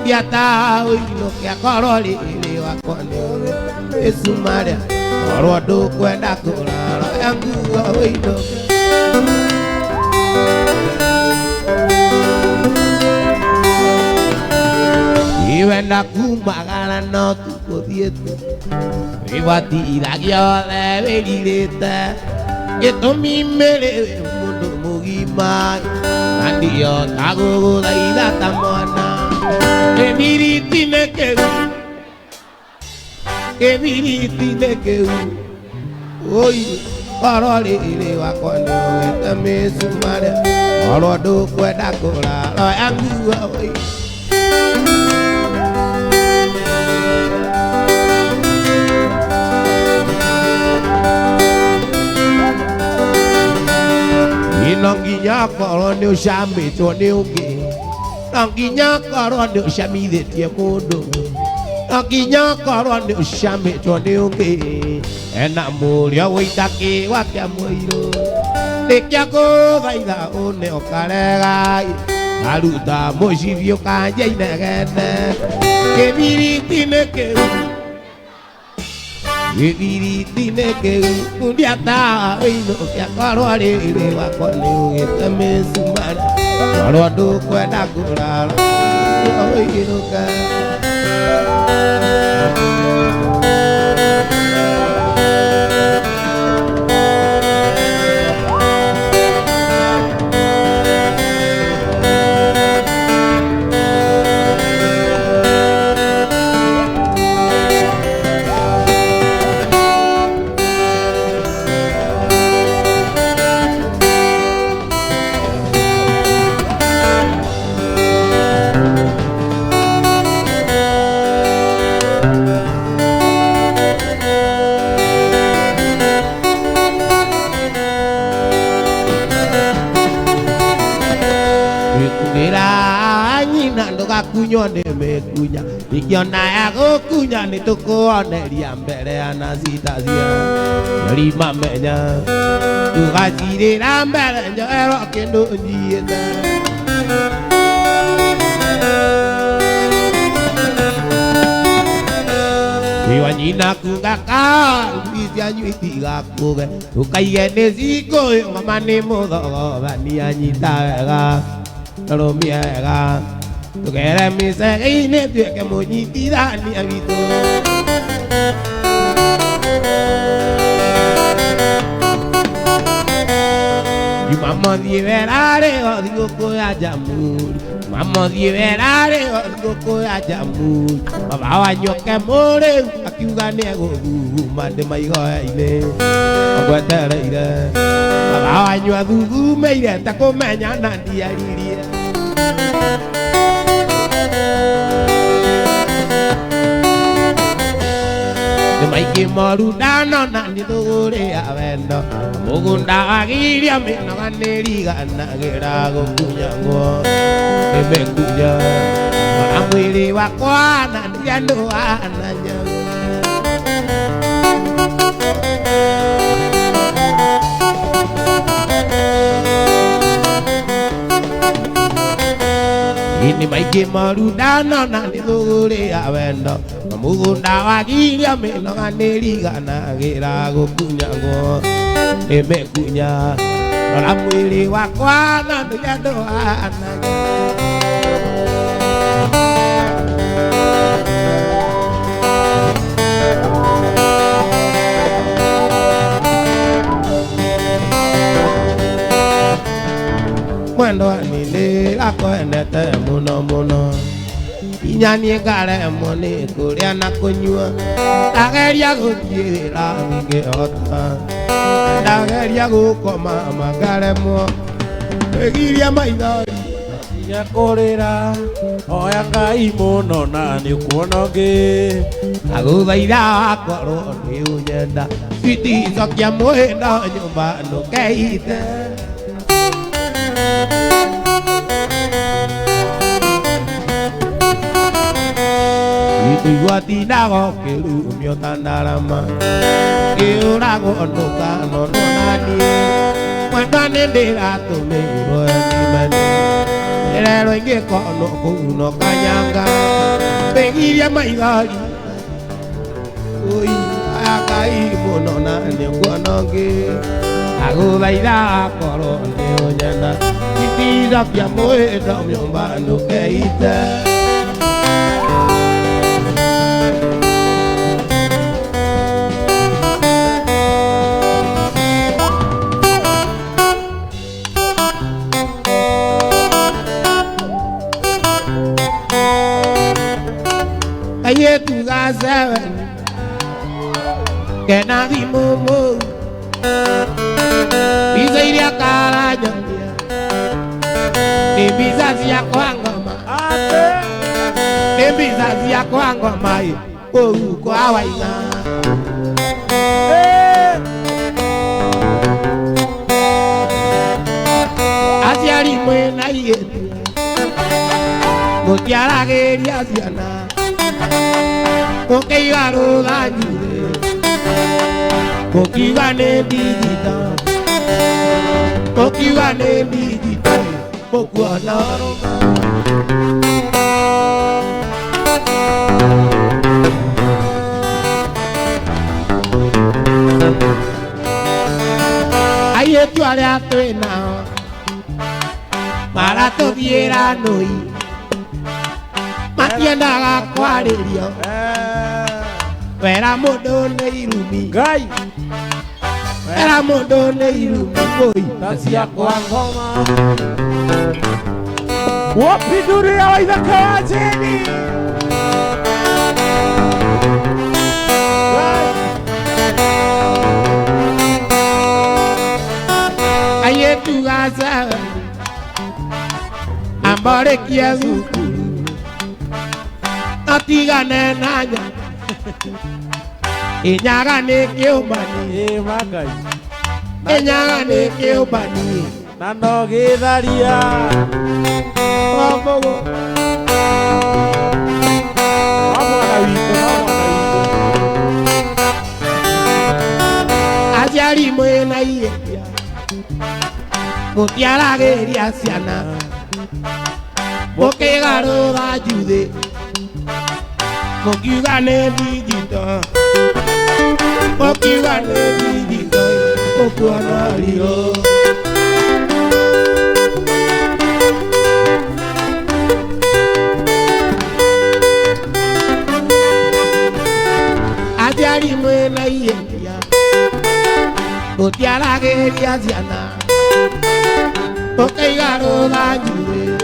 ndiatawa wĩinũke akorwo rĩrĩ wakwa nĩ Sumaria korwo ndũkwenda kũrara yanguo wĩinũke Iwenda kumagara no tukũthiĩte wĩbatithagia othe wĩrirĩte gĩtũmi mĩrĩ wĩ mũndũ mũgima na ndiota gũgũthaitha ta mwana kĩbiriti-inĩ kĩu ũi korwo rĩrĩ wakwa nĩ ũgĩte mĩcumarĩ korwo ndũkwenda kũrara yanguo ũi no nginya korwo nĩ ũcamĩtwo nĩ ũngĩ no nginya korwo nĩ ũcamithĩtie mũndũ no nginya korwo nĩ ũcamĩtwo nĩ ũngĩ ena mũrĩa wĩita kĩwa kĩa mũirũ rĩkia gũthaitha ũne ũkaregai aruta mũcibi ũkanja inegene kĩbiriti-inĩ kĩu Gĩbiriti-inĩ kĩu ndiatawa wĩinũke akorwo rĩrĩ wakwa nĩ ũgĩte mĩcumarĩ korwo ndũkwenda kũrara wĩinũke Kunywa nimekunya nikiona ya gũkunya nĩtũkuoneria mbere ya nazitazia rima menya tũgacirĩra mbere njoerwo kĩndũ njiĩte iwa nyina kungaka cianyu itigakũge tũkaige nĩ cikũyũ ng'oma nĩ mũthogobania nyita wega toro miega tukere mise ine tueke munyitithani abitu Mama dieverare odigo koya jamur Mama dieverare odigo koya jamur Baba wanyoke more akiugane gogu mande maigoya ine Agwetere ire Baba wanyo adugu meire takomenya nandi aririe Maiki moru dano nandi tugure avendo Mugunda agiria mino ganeri gana gerago kunyango Ebe kunya Amwiri wakwa nandi yando ananya Ini maiki moru dano nandi tugure avendo Mugunda wagiria mino ganeri gana gerago kunyango Ebe kunya Nola mwili wakwa nando yando ananya Mwendo anile lako enete muno muno Inyani ngare mone kuria na kunyua Ndageria guthiira ngihota Ndageria gukoma magaremwo Egiria maithori Tiga kurira Oya Ngai muno na nikuonoge Aguthaitha wakorwo ni unyenda Biti cokia muhindo nyumba ndukeite Igual tinago que lumio tandarama que orago no cano no nadie cuando anendera tu me ro ni mani era lo que cono uno cañanga peguiria maidari uy akai mono na ne guanoge agudaira coro ne oñana tira piamo e da mi ombano que ita Aye tu gaza que nadie mumu Bisa iria karanya Ni bisa siya kwangoma Ni bisa siya kwangoma Kwa hawaina Asiari mwena yetu Mutiara geri asiana Porque iba rodando, porque iba nebidita, porque iba nebidita, poco anaro. Ahí esto haré a tu enao, barato viera no ir. Matienda aquarerio Era modone irumi Ngai Era modone irumi boy Tasia kwa ngoma Wapiduri ya waithaka jeni Ayetu gaza Ambore kia zukuru Atigane nanya Inyagane kiobani Magai Inyagane kiobani Nano githaria Wamogo Wamwana wito Aciari mwena iye Mutiara geria ciana Mukigaro jude Mukigane digito Mukigane digito Mukuanario Ageria Ziana Okegaro Lanjure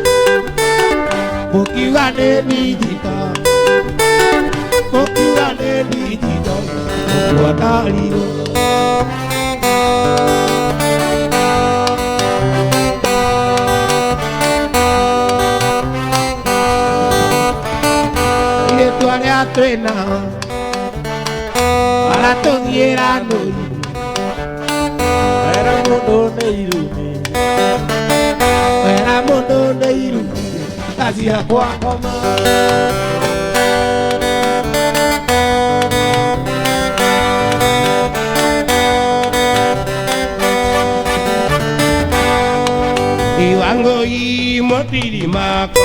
Mokiwane Nidita Mokiwane Nidita Mokuataliro Yetuare atrena Para todiera noi Era mundo neirumi Era mundo neirumi Tazia kwa koma Iwango I motiri mako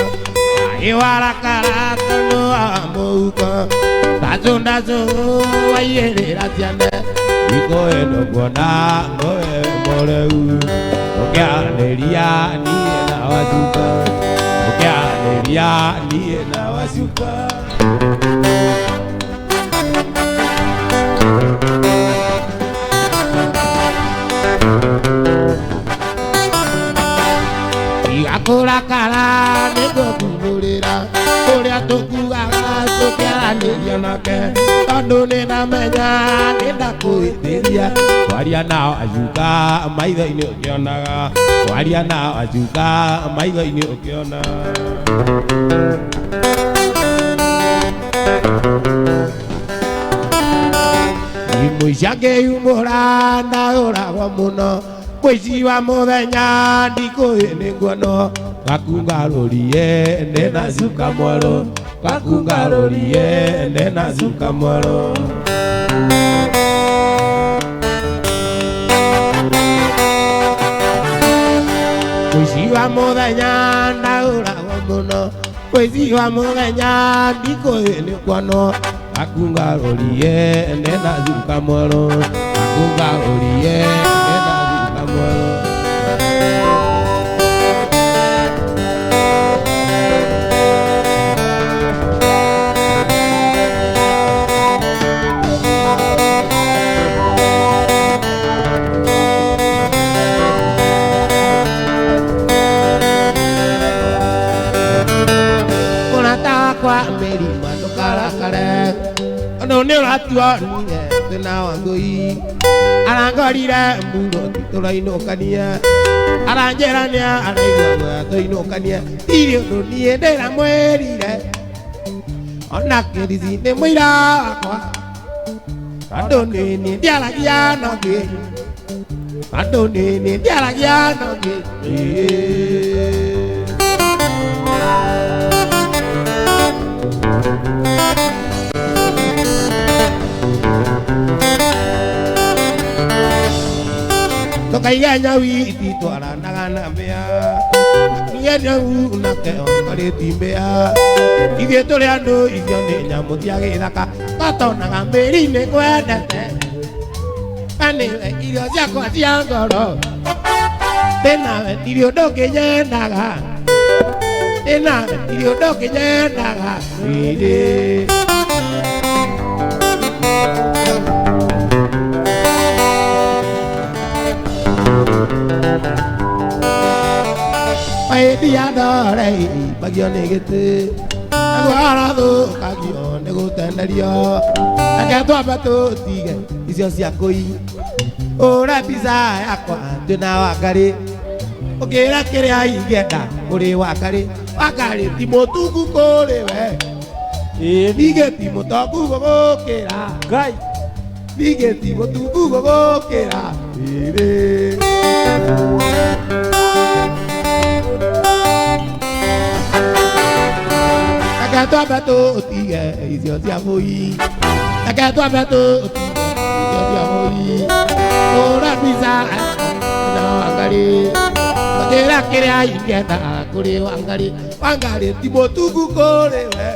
Iwara karata no amouka Dazo dazo ayere ratiane Iko eno kuona ngoe moreu Okianeria niye na wazuka Okianeria niye na wazuka Akura kara nego kumurira Kuria tukugaga tukiaranĩria nake Tondũ nĩndamenya nĩndakũhĩtĩria Kwaria nao ajuka maitho-inĩ ũkĩonaga Kwaria nao ajuka maitho-inĩ ũkĩona Imũicia ngĩyumũra ndaũragwo mũno Mũici wa mũthenya ndikũĩ nĩ nguono Gakungarũrie ndĩna cuka mwerũ Gakungarũrie ndĩna cuka mwerũ Mũici wa mũthenya ndaũragwo mũno Mũici wa mũthenya ndikũĩ nĩ nguono Gakungarũrie ndĩna cuka mwerũ Gakungarũrie ndĩna cuka mwerũ Kwa merima ndukarakare Ono nĩ ũratuonire thĩna wa ngũi Arangorire mburo tũrainũkania Aranjĩra nĩ araigua tũinũkania Iri ũndũ niĩ ndĩramwĩrire Ona kĩrisi nĩ mũira wakwa Andũ nĩ niĩ ndiaragia na ngĩ Andũ nĩ niĩ ndiaragia na ngĩ Tokaiga nyawiti twaranaga na mbĩa Niĩ nyau nakeo karĩti mbĩa Ithuĩ tũrĩ andũ icio nĩ nyamũ cia gĩthaka Tũtonaga mbĩri-inĩ kwendete Kanĩwe irio ciakwa cia ngoro Ndĩnawe irio ndũkĩnyendaga Ndĩnawe irio ndũkĩnyendaga Dia dore bagio negete agora do kagio nego tenderio akatwa bato tige icio cia koi ora pizza yakwa ndina wakari ukira kiria ingenda uri wakari ti motuku kore we dige ti motuku gokira gai dige ti motuku gokira Akatwa bato tige icio cia moi Akatwa bato tige icio cia moi Ora pizza na wangari Otera kiria ingenda kuri wangari ti motuku kore we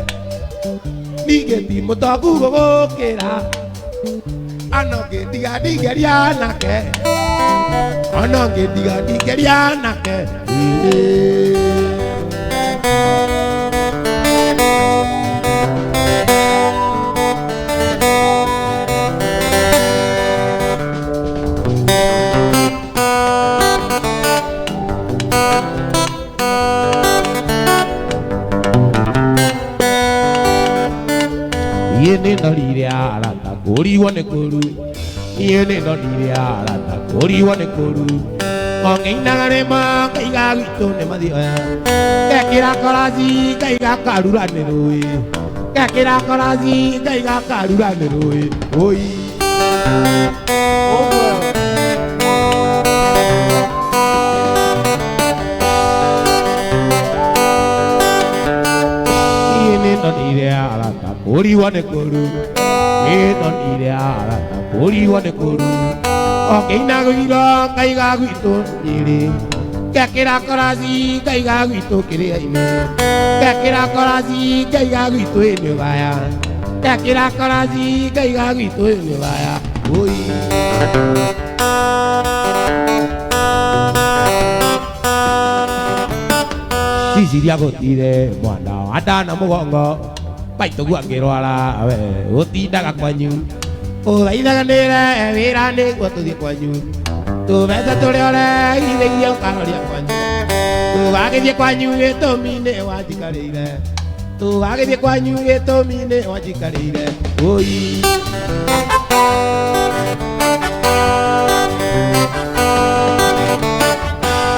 Nige ti motuku gokira Anoge diga digeria nake Anoge diga digeria nake Yene no lire arata kori wane koru. Yene no lire arata kori wane koru. Ongina gane ma kaiga gito ne madia. Kekira korazi kaiga karura ne roi. Kekira korazi kaiga karura ne roi. Oi. Kori wane koru, non ideala, kori wane koru. Okay na guiro, kaiga guito niri. Kakira korazi, kaiga guito kiri ine. Kakira korazi, kaiga guito ine vaya. Kakira korazi, kaiga guito ine vaya. Oi. Sisi dia gotire, mwana ada na mugongo. Pai tu gua keroala, oti daga kwanyu. O lai daga nera, vera ne gua tu dia kwanyu. Tu besa tu leora, ide dia karo dia kwanyu. Tu bagi dia kwanyu, eto mine wajib karire. Tu bagi dia kwanyu, eto mine wajib karire. Oi.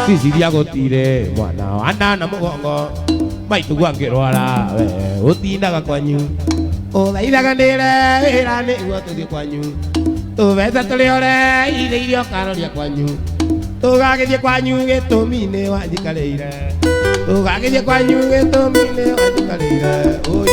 Sisi dia gotire, mwana anda na mugongo. Pai tu gua keroala, oti daga kwanyu. O lai daga nera, vera ne gua tu dia kwanyu. Tu besa tu leora, ide dia karo dia kwanyu. Tu bagi dia kwanyu, eto mine wajib karire. Tu bagi dia kwanyu, eto mine wajib karire. Oi.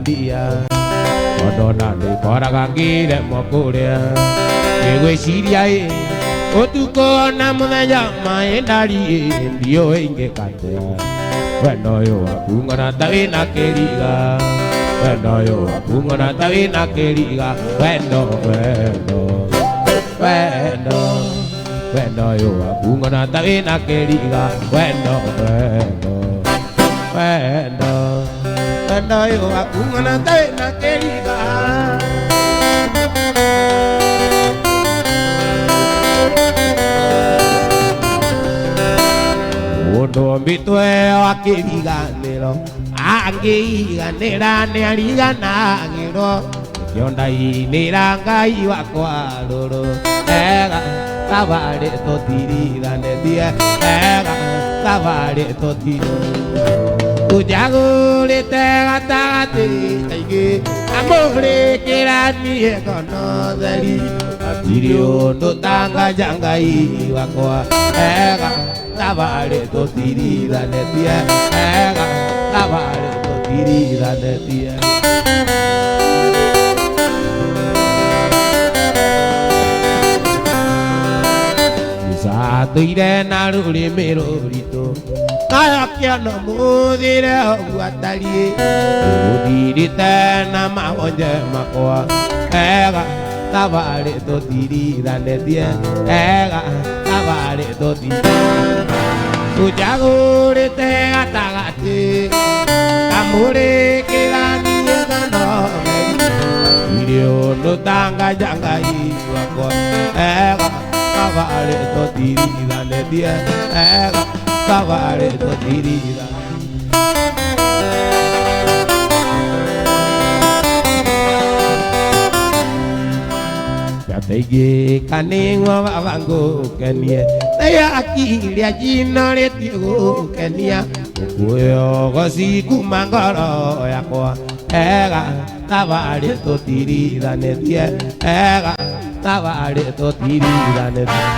Dia Odona de kora kaki de mokuria Ewe siriae Otuko namuna jama endari Dio inge katea Weno yo akungana tawe na keriga Weno yo akungana tawe na keriga Weno Weno yo akungana tawe na keriga Weno Wendo yo aku ngana tawe na keriga Ondo mbitwe wa keriga nero Angeiga nera ne ariga na ngiro Yonda inira ngai wakwa loro Ega tabare totirira ne dia Ega tabare totirira Ujago le tega tagate kaige amore kirani ekono dari Atirio no tanga jangai wakwa ega tabare to tirira netia ega tabare to tirira netia Satu ide naruri merorito Kaya no mudire uatari Udiri tena maonje makoa Ega tabare to tirira netia Ega tabare to tirira Ujagure te atagate Kamure kirani egano Irio no tanga jangai wako Ega tabare to tirira netia Ega tabare to tirira Tege kaningwa wawango kenia Taya akili ajino letigo kenia Ukuyo gosi kumangoro yakwa Ega tabare to tirira netia Ega tabare to tirira netia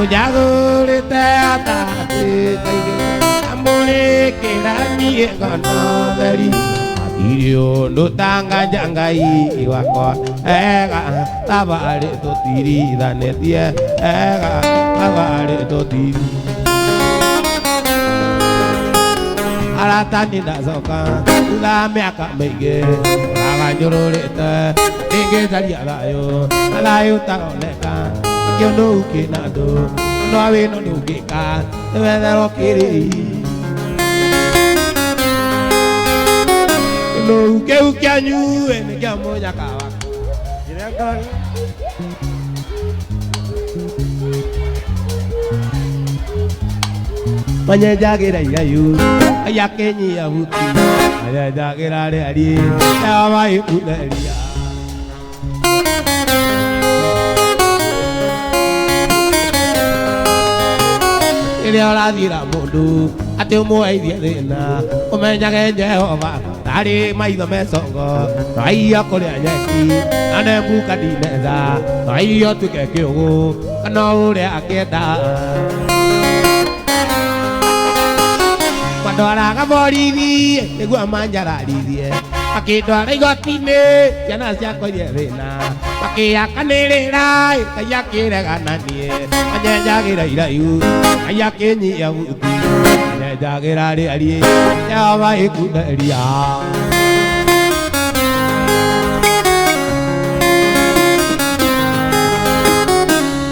Ujagure te atate tege Amore kirani egano dari Atirio no tanga jangai wakwa Ega tabare to tirira netia Ega tabare to tirira aratani ndacoka thutha mĩaka mĩingĩ aganyũrũrĩte rĩngĩ tharia thayũ na thayũ taroneka kĩũndũ kĩna andũ no wĩno nĩ ũngĩka nĩwetherwo kĩrĩ kĩũndũ kĩu kĩanyu nĩ kĩa mũnyaka wake manyenjagira irayu ayakenyia buti manyenjagira rĩari amaikuneria rĩrĩa ũrathira mũndũ atĩ ũmũgeithie thĩna ũmenyage Jehova ndarĩ maitho mecongo raiya kũrĩa nyeki na nembuka ndinetha raiya ũtuĩke kĩũgũ kana ũrĩa akĩenda mandwaraga borithi nĩguo manjararithie makĩndwara igoti-inĩ ciana ciakwa iria thĩna makĩakanĩrĩra Ngai akĩregananie manyenjagĩra iraihu Ngai akĩnyia buti manyenjagĩra rĩari Jehova ĩkunderia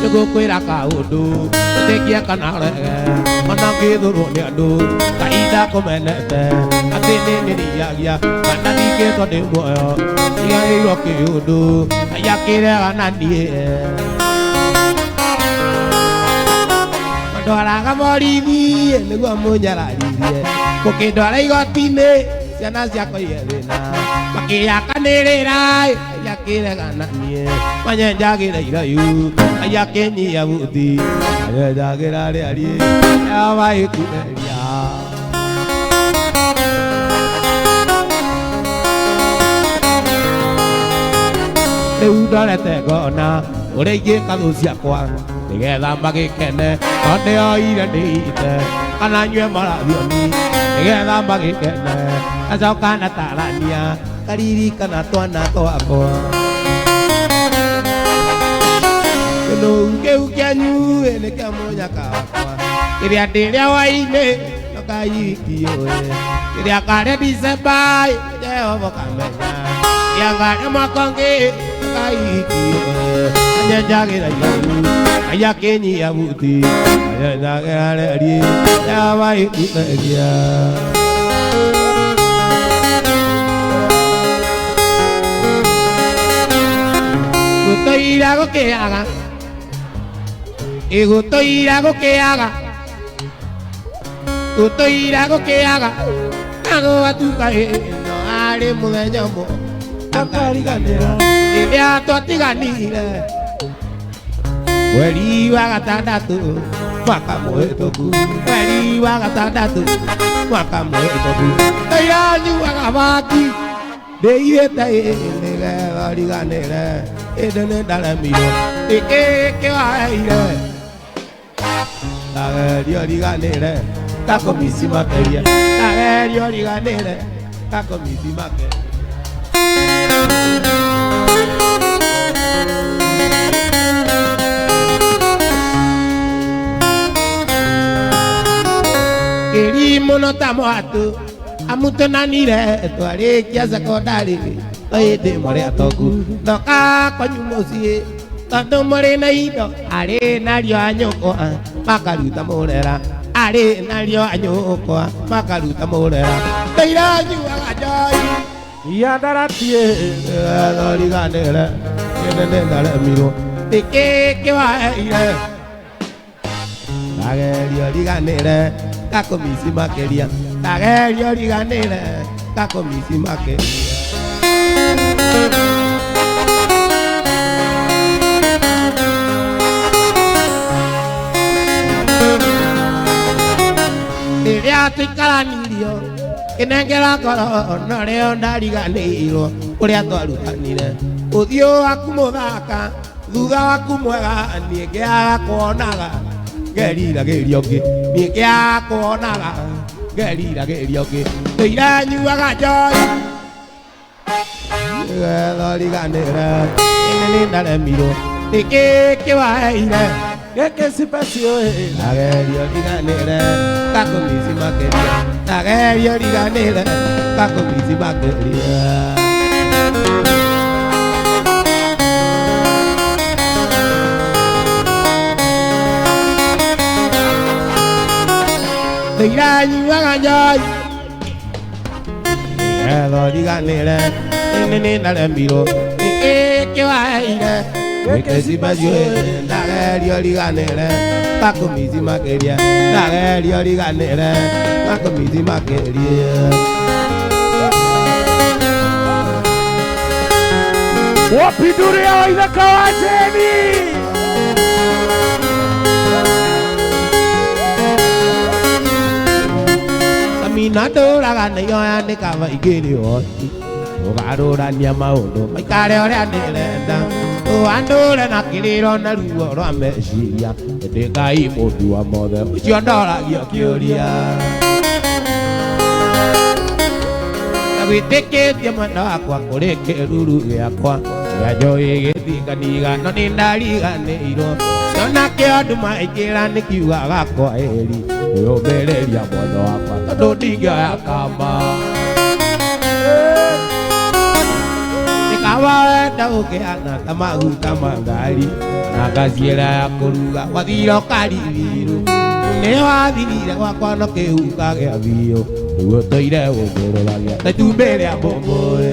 nĩgũkwĩra kaũndũ ĩtĩkia kana rege ona ngĩthũrwo nĩ andũ kahinda kũmenete atĩ nĩnĩriagia kana thikĩtwo ndĩ muoyo ndigagĩirwo kĩũndũ Ngai akĩregananie mandwaraga borithi nĩguo mũnyararithie mũkĩndwara igoti-inĩ ciana ciakwa iria thĩna makĩakanĩrĩra Ngai akĩregananie manyenjagĩra iraihu Ngai akĩnyia buti manyenjagĩra rĩari Jehova ĩkunderia rĩu ndorete ngona ũrĩa ingĩka thũ ciakwa nĩgetha magĩkene no ndĩoire ndĩite kana nyue marathioni nĩgetha magĩkene gacoka natarania karirikana twana twakwa kĩndũ kĩu kĩanyu nĩ kĩa mũnyaka wakwa kĩrĩa ndĩrĩa hwaĩ-inĩ no kaiyũkiũĩ kĩrĩa karĩa Decemba Jehova kamenya kĩrĩa karĩa mwaka ũngĩ no kaiyũkiũĩ manyenjagĩra iraihu Ngai akĩnyia buti manyenjagĩra rĩari Jehova ĩkunderia gũtũira gũkĩaga gũtũira gũkĩaga gũtũira gũkĩaga agũgatuka ĩno arĩ mũthenya ũmwe akariganĩra rĩrĩa twatiganire mweri wa gatandatũ mwaka mũhĩtũku mweri wa gatandatũ mwaka mũhĩtũku ndĩranyuaga bati ndĩirĩte nĩgetha riganĩre ĩndĩ nĩ ndaremirwo ĩkĩwaheire ndagerio riganĩre kakomisi makĩria ndagerio riganĩre kakomisi makĩria kĩri mũno ta mwatũ amũtũnanire twarĩkia sekondarĩ ĩndĩ mũrĩ atongu ndoka kwanyu mũciĩ tondũ mũrĩ na indo arĩ narĩo anyũkwa makaruta mũrera arĩ narĩo anyũkwa makaruta mũrera ndĩiranyuaga njohi iandaratie thoriganĩre ĩndĩ nĩ ndaremirwo nĩkĩkĩwaheire ndagerio riganĩre kakomisi makĩria ndagerio riganĩre kakomisi makĩria rĩrĩa tũikaranirio kĩnengera ngoro norĩo ndariganĩirwo ũrĩa twarutanire ũthiũ waku mũthaka thutha waku mwega niĩ ngĩaga kuonaga ngeriragĩria ũngĩ niĩ ngĩaga kuonaga ngeriragĩria ũngĩ ndĩiranyuaga njohi nĩgetha riganĩre ĩnĩ nĩ ndaremirwo nĩkĩkĩwaheire Geke sipacio Nagerio liganere kakomisi makeria Nagerio liganere kakomisi makeria Teirañi waganyai Ego liganere Nene narembiro Eke waire Eke sipacio Nagerio liganere kakomisi makeria Nagerio liganere kakomisi makeria Wapiduria waida kawazeni Minadora gane yo ane kava igeli oti Ogarora nia maundu Maikare ore anelenda Oandore na kiliro na ruo rwa meciria Ndekai mundu wa mothe Ucio ndoragia kiuria Na gwitikitie mwena wakwa kuri kiruru giakwa Gia njoi githinganiga no nindariganirwo Nona kiondu maikira nikiugaga kwa eri Uyumĩrĩria mwana wakwa tondũ ndingĩoya kamba Nĩkaba wenda gũkĩhana ta maguta ma ngari Na ngaciĩra ya kũruga wathira ũkaririro Nĩ wathirire gwakwa no kĩhuka gĩa biũ Nĩguo tũire gũkũrũragia ta itumbĩ rĩa mbũmbũĩ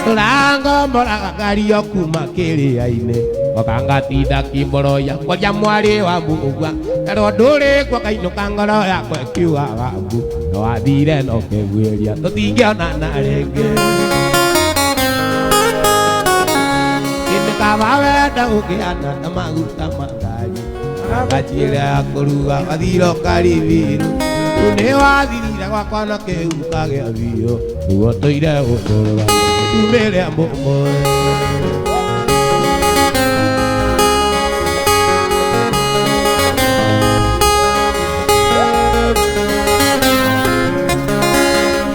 Turango moraga ngari o kuma kĩrĩa-inĩ Okangatinda kimboroya kwaria mwarĩ wa mbugua Ero ndũrĩ kwa kainũka ngoro yakwa ĩkiugaga mbu No wathire no kĩguĩria tũtingĩonana rĩngĩ Nĩkaba wenda gũkĩhana ta maguta ma ngari Na ngaciĩra ya kũruga wathira ũkaribiru Nĩ wathirire gwakwa na kĩhuka gĩa biũ Nĩguo tũire gũkũrũragia itumbĩ rĩa mbũmbũĩ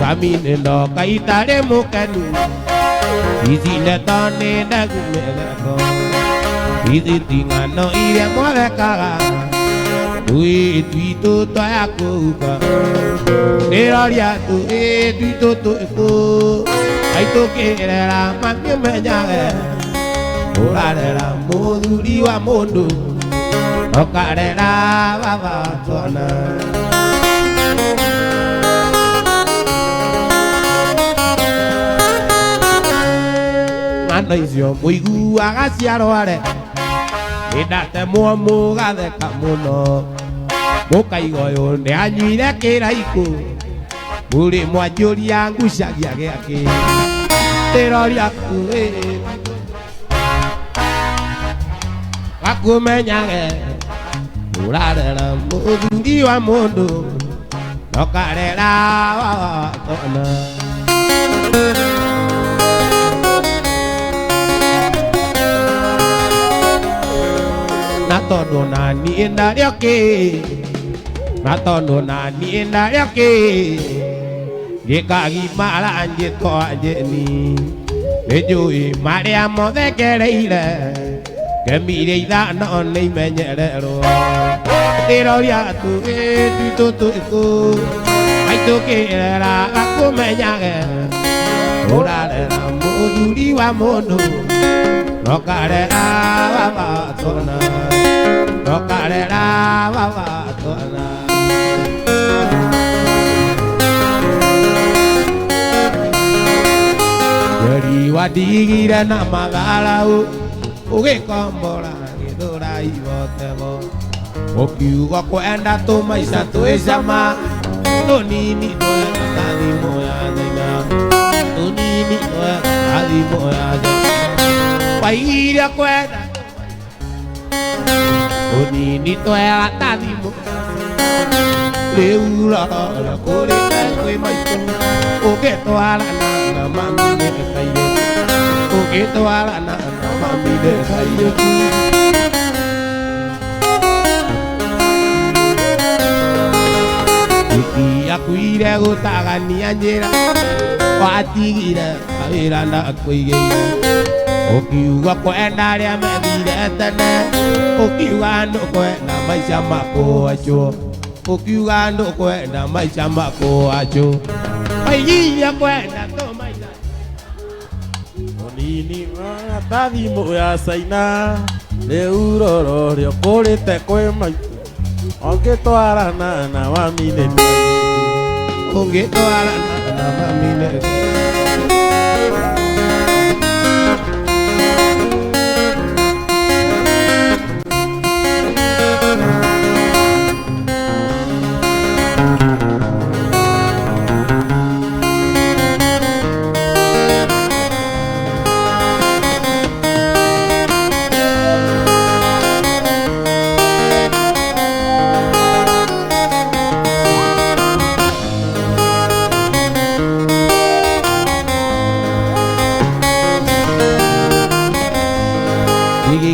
Kami nĩndoka itarĩ mũkenu Ici ndeto nĩ ndegu mĩtheko Ici ti ng'ano iria mwethekaga Tũĩ twitũ twaya kũhuka Ndĩroria tũĩ twitũ twĩkũ Aitũkĩrera makĩmenyage Ũrarera mũthuri wa mũndũ Ũkarera baba twana Ng'ano icio mũiguaga ciarware Nĩndatemwo mũgatheka mũno Mũkaiga ũyũ nĩanyuire kĩraikũ Mũrĩ mwanjũria ngucagia gĩake Ndĩroria kuĩ Gakũmenyage Ũrarera mũthuri wa mũndũ Ũkarera baba twana Na tondũ naniĩ ndarĩa kĩ Na tondũ naniĩ ndarĩa kĩ Gĩkagimara njĩtwa njeni Nĩnjũĩ marĩa mothe ngereire Ngemire ithano nĩimenyererwo Ndĩroria tũĩ twitũ twĩkũ Aitũkĩrera gakũmenyage Ũrarera mũthuri wa mũndũ Ũkarera baba twana Ũkarera baba twana Wadigire na magaraũ Ũgĩkombora gĩthũra ibotego Ũkiuga kwenda tũmaica twĩcama Tũnini twega ta thimũ ya thĩna Tũnini twega ta thimũ ya thĩna Waigire kwenda Tũnini twega ta thimũ Rĩu rora kũrĩte kwĩ maitũ Ũgĩtwarana na mami nĩkaire Ũgĩtwarana na mami nĩkaire Gĩtiakuire gũtagania njĩra watigire kawira na kuigeire ukiuga kwenda ria methire tene ukiuga ndukwenda maica makuacho ukiuga ndukwenda maica makuacho maigiria kwenda to maica Onini tathimo ya Caina rĩu roro rĩo kũrĩte kwĩ maitũ ũngĩtwarana na mamine ũngĩtwarana na mamine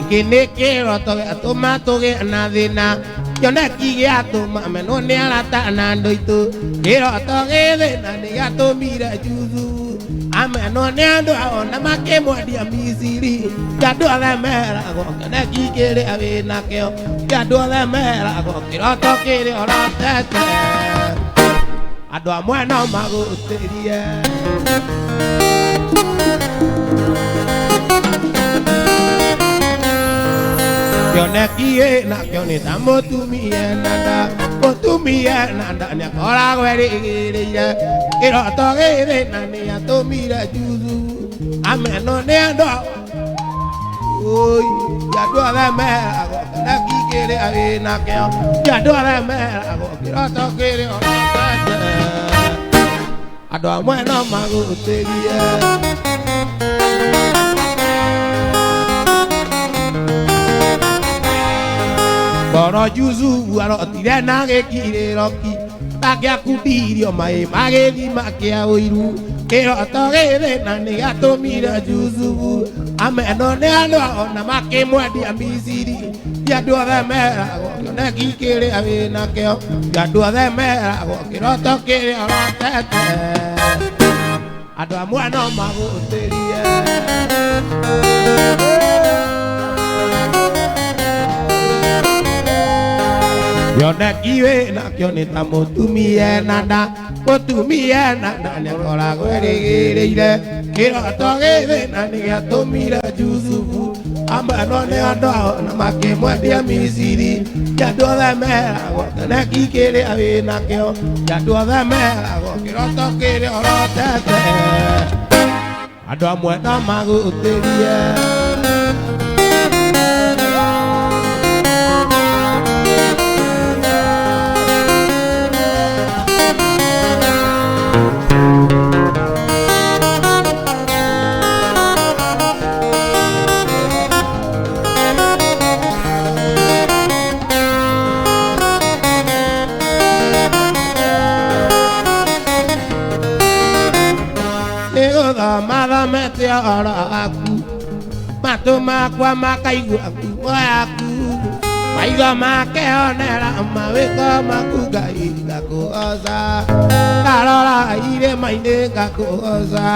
Kini kiro toge atuma toge na thina yone kige atuma meno ni arata na ndoitu kiro toge thina ni atumire juzu ameno ni andu ona makemwadia Misiri gandu ale mera go kene kigire awina kio gandu ale mera go kiro tokire orotete andu amwe no magutirie Yone kie na yone tamotumie nanda ne kora gweri ya kiro toge na ne atomira juzu ameno ne ando oi ya do ala mera go na kikere ave na ke ya do ala mera go kiro toge ora ado amwe no mago teria Boro juzu aro tire na gekire roki takia kudirio mai magedi makia oiru kero toge na ni atomira juzu ameno ne ando na make mwadi Misiri ya do the mera go na kikere ave na keo ya do the mera go kero toge ora tete ado amwana mago teria Yone kiwe na kione tamotumie nanda Potumie nanda Nekora gweregereire Kiro toge na nigatumira juzufu Amba none ando na make mwadia Misiri Yado the mera Wakana kikere ave na keo Yado the mera Kiro tokere orotete Ado amwena magu uterie Mada mete ora aku Mato makwa makaigu aku aku Maiga make onera maweka makugai gaku oza Karora ire maine gaku oza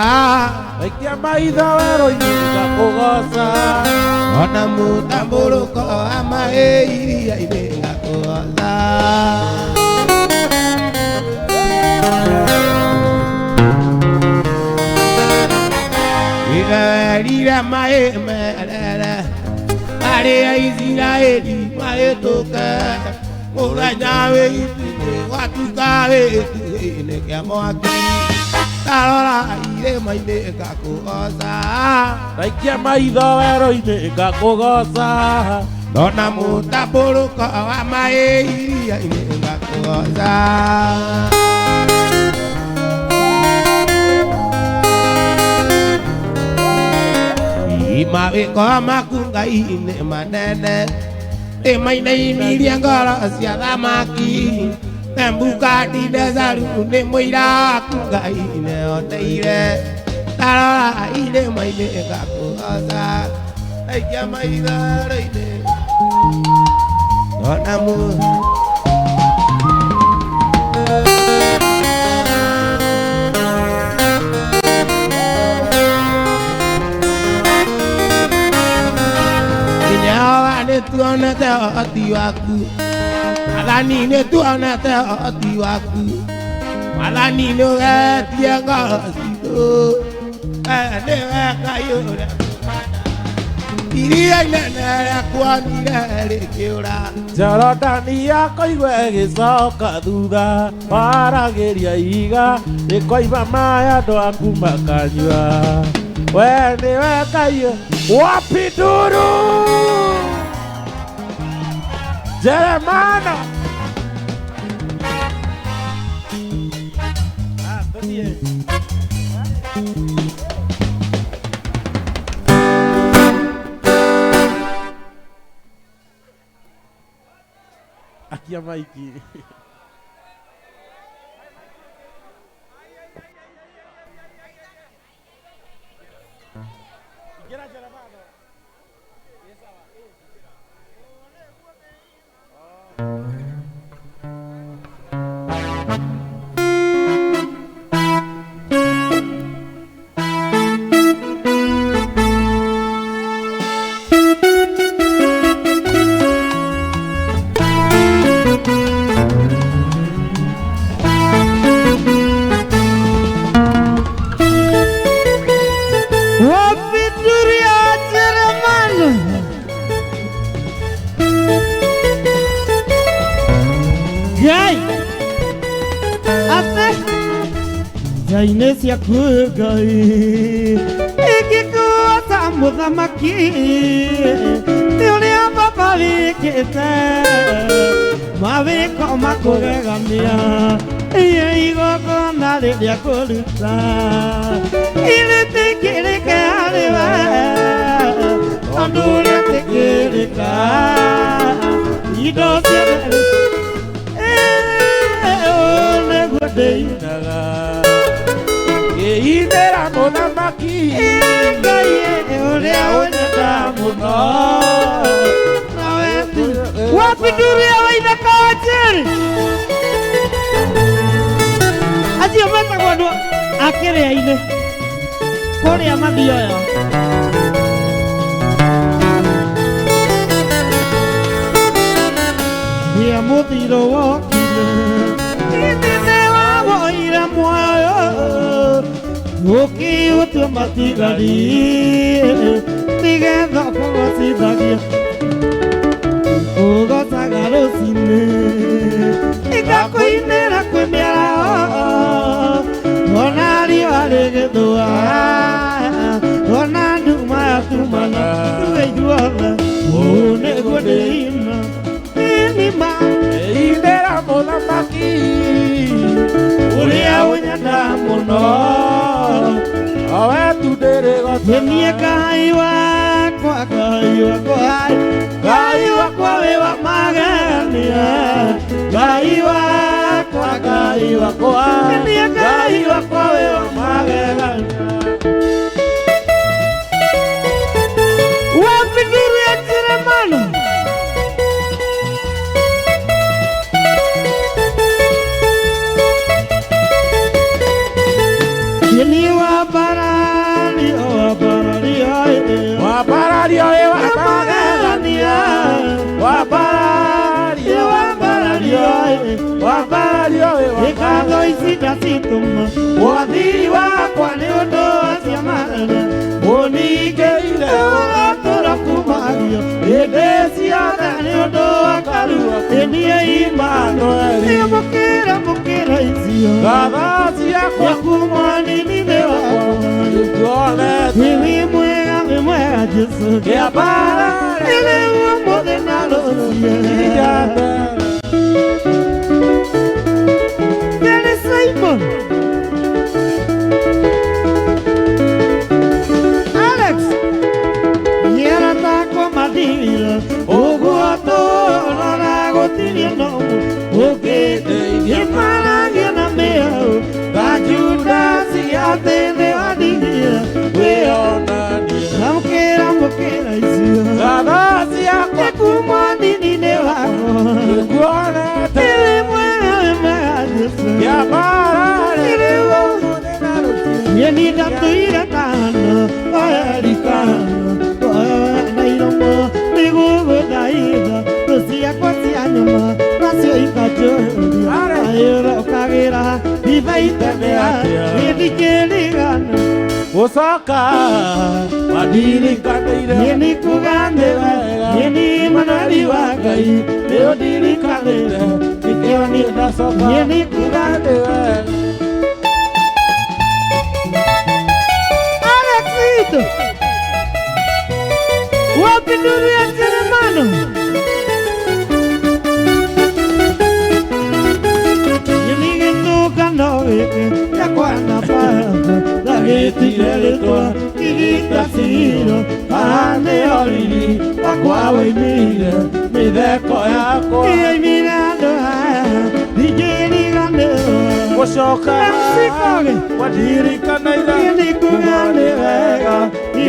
Aikia maitha wero inyika kugoca Ona mutamburuko ama iria ire gaku oza Rira mae merere Maria Israeli mae toka Mura nyawe itine watuka itine Kiamo aki Karora ire maine kakugoza Aikia maitha wero inyika kugoca Dona mutaburuko ama iria ire kakugoza Mawe kwa makunga ine manene Emaina imiria ngora cia thamaki Nembuka dine zaru ne moira kunga ine oteire Tarora ine maine kakugoza Aikia maitha reine Dona mu nĩtuonete ũhoti waku, Mwathani nĩtuonete ũhoti waku, Mwathani nĩũgetie ngoro citũ, nĩwe Ngai ũrĩa iria inene rĩakuonire rĩkĩũra. Jorodani yakoigua ĩgĩcoka thutha, waragĩria ihiga rĩkoima maĩ andũ aku makanyua. We nĩwe Ngai wapi nduru Jeremana. Akia maiki. Ngai ciaku Ngai ingĩkuota mũthamaki nĩ ũrĩa baba wĩkĩte mawĩko makũgegamia iye igongona rĩrĩa kũruta irĩtĩkĩrĩke harĩwe tondũ ũrĩtĩkĩrĩka indo ciothe nĩguo ndĩinaga Indera mũthamaki Ngai ũrĩa ũnyenda mũno wapi nduru ya Waithaka wa Njeri acio metagwo andũ a Kĩrĩa-inĩ kũrĩa mathioya nĩa mũthiro wokire ithe wa woira muoyo ũkĩũtua matigari nĩgetha kũgocithagia ũgocaga rũcinĩ igakũinĩra kwĩ mĩaraho ona riũa rĩgĩthũa ona nduma yatumana tuge ithuothe ũũ nĩguo ndĩina nĩnima indĩra mũthamaki ũrĩa ũnyenda mũno Niĩ Ngai wakwa Ngai wakwa Ngai wakwa wĩ wa magania Ngai wakwa Ngai wakwa niĩ Ngai wakwa wĩ wa magania wapi nduru ya Jeremana Yeni wa barani o barani wa barani wa barani wa barani wa barani wa barani ikado isida situma wathi wakwa nĩ ũndũ wa ciamana ũningĩire ũgatũra kumario hĩndĩ ciothe nĩ ũndũ wa karua niĩ Imanueli mũkĩra icio ngatho ciakwa kuma nini-inĩ wakwa wĩ mwega Jesu kĩambara rĩu ũmũthĩ na rũciũ There is Simon Alex yera takwa mathira ũguo tũrora gũtirĩ no ũkĩndeithia maragia na mĩhau ta Judasi atĩthĩ wandigia wĩonania mũkĩra icio ngatho ciakwa kuma nini-inĩ wakwa wĩ mwega Jesu kĩambara rĩu ũmũthĩ na rũciũ niĩ ndatũire tano oerikano oya na iromo nĩguo gũthaithia itembea nithikĩrĩgana Gũcoka wandirikanaire nĩ kũganĩra nĩ Manueli wa Ngai nĩ ũndirikanĩire nĩkĩo niĩ ndacoka nĩ kũganĩra Alex Ito wapinduria Jeremano nĩgĩtũkano gĩkĩ gĩa kwana baba ndagĩtire rĩtwa igita ciro haha nĩ oriri wakwa woimire mĩtheko yakwa ĩoimire andũ aya ndingĩriganĩrwo Gũcoka wandirikanaire nĩ kũganĩ wega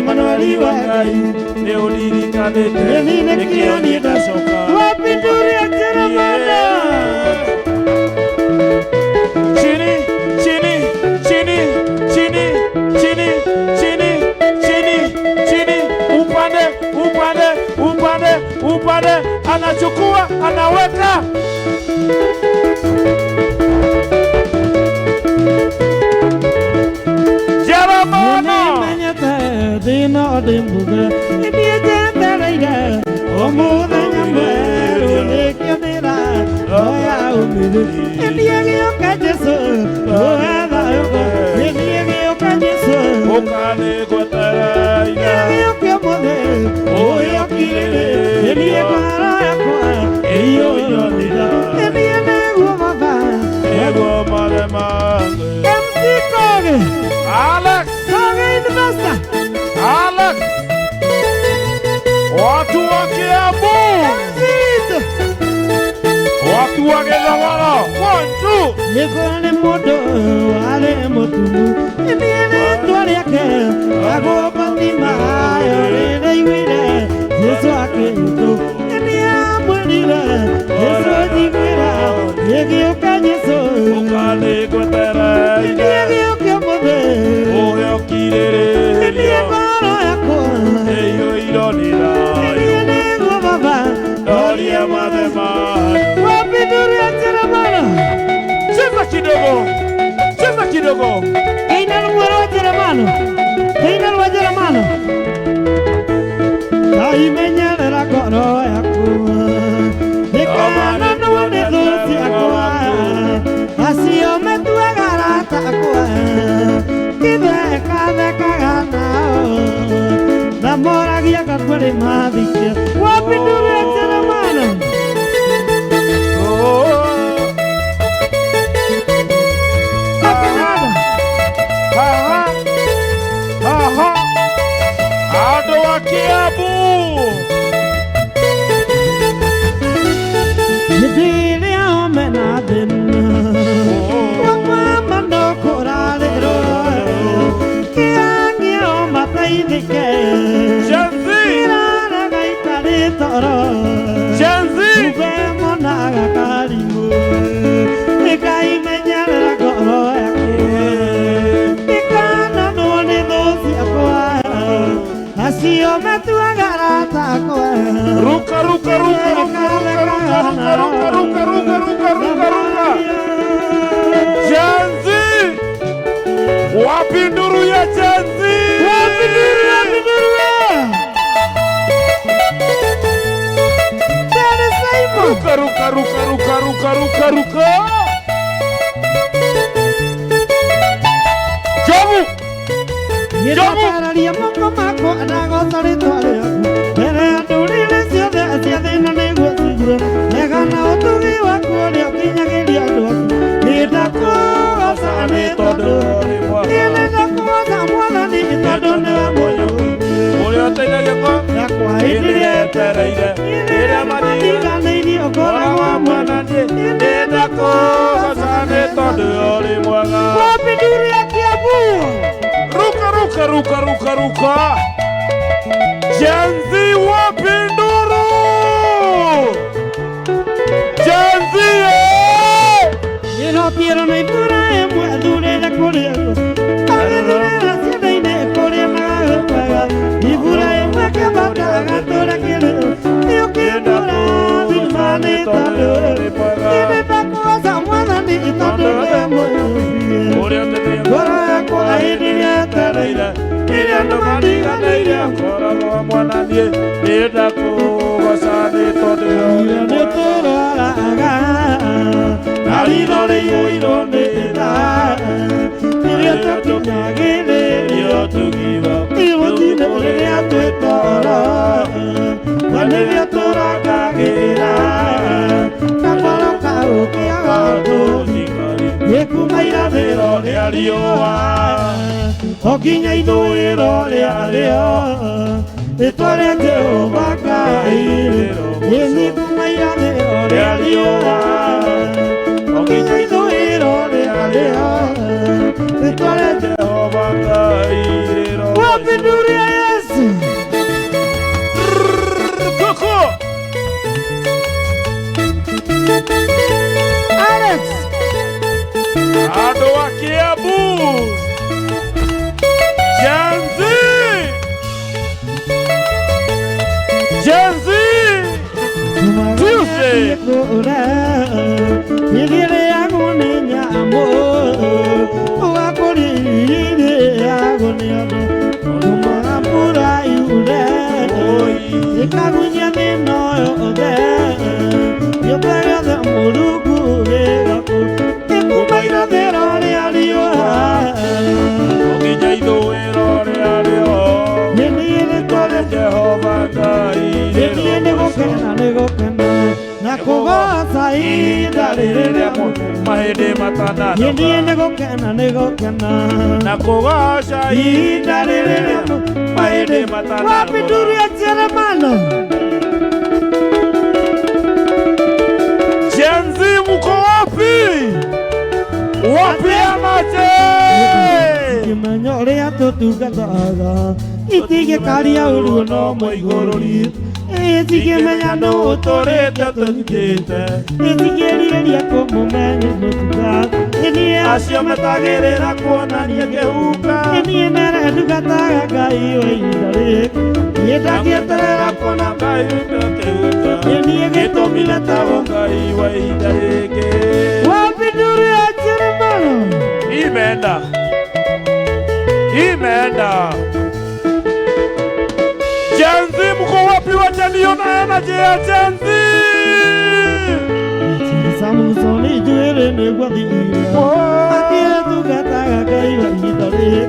Manueli wa Ngai nĩ ũndirikanĩte nĩkĩo niĩ ndacoka wapinduria Jeremano Chini, chini, chini, chini, chini, chini, chini, chini, upande, upande, upande, upande, anachukua, anaweka. Jeremano. Thina odimbuge, ndiejetereire, omuthenya mweru nikionera, oya umire, ndiegioka Jesu, oya thayuga, ndiegioka Jesu, Ũkanĩgwetereire, ndiegioka mothe, oya kirere, ndiegara yakwa, ĩiyũire, ndieneguo baba, nĩguo marema MC Koge, Alex, Koge Investor, Alex, watu wa Kiambu, Zito, watu wa Gĩthogoro, 1, 2. nĩkũrĩ mũndũ warĩ mũtumumu rĩtwa rĩake agũbathimaayo rĩrĩiguire Jesũ akĩhitũ nĩamwĩrire Jesũ njiguĩra gĩgĩũka Jesũ Ũkanĩgwetereire, gĩgĩũka mũthĩ ũrĩa ũkirĩrĩirio, ngoro yakwa ĩiyũirwo nĩ thayũ, nĩguo baba ndoria mathema. wapinduria Jeremano Cheza kidogo, cheza kidogo. Keina rũmwe rwa Jeremano Keina rwa Jeremano Naimenyerera ngoro yaku Ndĩkananwo nĩ thũ ciakwa Acio metuaga arata akwa Ngĩthekathekaga nao Na moragia gakwĩrĩ mathikia Wapinduria Jeremano Haha, haha, andũ a Kiambu. Nĩndĩrĩa omena thĩna Wamama no kũrarĩrwo Kĩangĩa o mateithĩke Gen Z, Ĩraraga itarĩ toro Gen Z, Ube monaga karimũ Ndĩkaimenyerera ngoro yake Ndĩkananwo nĩ thũ ciakwa Acio metuaga arata akwa ruka, ruka, ruka, ruka, ruka, ruka, ruka, ruka, ruka, ruka, ruka, ruka, ruka. Gen Z, wapi nduru ya Gen Z? Ruka, ruka, ruka, ruka, ruka, ruka, ruka. Jobu, Nĩndatararia moko makwa ndagooca rĩtwa rĩaku mbere ya ndũrĩrĩ ciothe cia thĩna nĩguo cigue wega na ũtugi waku ũrĩa ũkinyagĩria andũ aku nĩndakũgoca nĩ tondũ nĩndakũgoca Mwathani nĩ tondũ nĩwe mũnyũkĩtie ũrĩa ũteithagia kwa yakwa hĩndĩ yetereire rĩrĩa mathiganĩirie ũkoragwo mwananie nĩndakũgoca nĩ tondũ ũrĩ mwega. wapinduria Kiambu Ruka, ruka, ruka, ruka, ruka. Gen Z wapi nduru? Gen Z, Nĩrotiero na ithura ĩmwe thurĩre kũrĩa agĩthurĩra ciana-inĩ kũrĩa na gagĩkwega ithura ĩmwe kĩambata agatũra kĩrĩro nĩo kĩndũra thima nĩ tondũ nĩndakũgoca Mwathani tondũ nĩ mũyũkie niĩ ndĩenda kũgoca nĩ tondũ nĩ tũroraga na ritho rĩiyũirwo nĩ tha rĩrĩa tũkinyagĩrĩrio igũtinĩ rĩrĩa twĩtoro na nĩrĩo tũrangagĩra kamoro kaũkĩaga gĩkuma irathĩro rĩa riũa o nginya ithũĩro rĩarĩo rĩtwa rĩa Jehova Ngai gĩkuma irathĩro rĩa riũa o nginya ithũĩro rĩarĩo rĩtwa rĩa Jehova Ngai wapinduria Yesu Koko Alex andũ a Kiambu Gen Z Tuesday Nigere yangu ni nyambo Wakurire yangu ni ando Tumamura yure Ikagunya nino yode Yopega de murugu Vegaku Ikumaira de rore alioha Oginya idhuĩro rĩarĩo Nigere kore Jehova Ngai Nigere gokena negokena Na kugoca ihinda rĩrĩ rĩa mahĩndĩ matanana Nigere negokena negokena na kũgoca ihinda rĩrĩ rĩa mahĩndĩ matanana Wapinduria Jeremano Gen Z mko wapi? Wapi amache? Kimenya ũrĩa tũtungataga itingĩkaria ũruo no mũigũrũri itingĩmenya nũ ũtũrĩte tũthikĩte itingĩrirĩria kũmũmenya mũtungata niĩ acio metagĩrĩra kuonania kĩhumba niĩ nĩrendungataga Ngai wa ihinda rĩrĩ niĩ ndangĩeterera kuona Ngai kĩhumba niĩ gĩtũmire tagwo Ngai wa ihinda rĩkĩ Wapinduria Jeremano imeenda Gen Z mko wapi? Wataniona energy ya Gen Z Samusoni njuĩrĩ nĩgwathira akĩtungataga Ngai wa ihinda rĩrĩ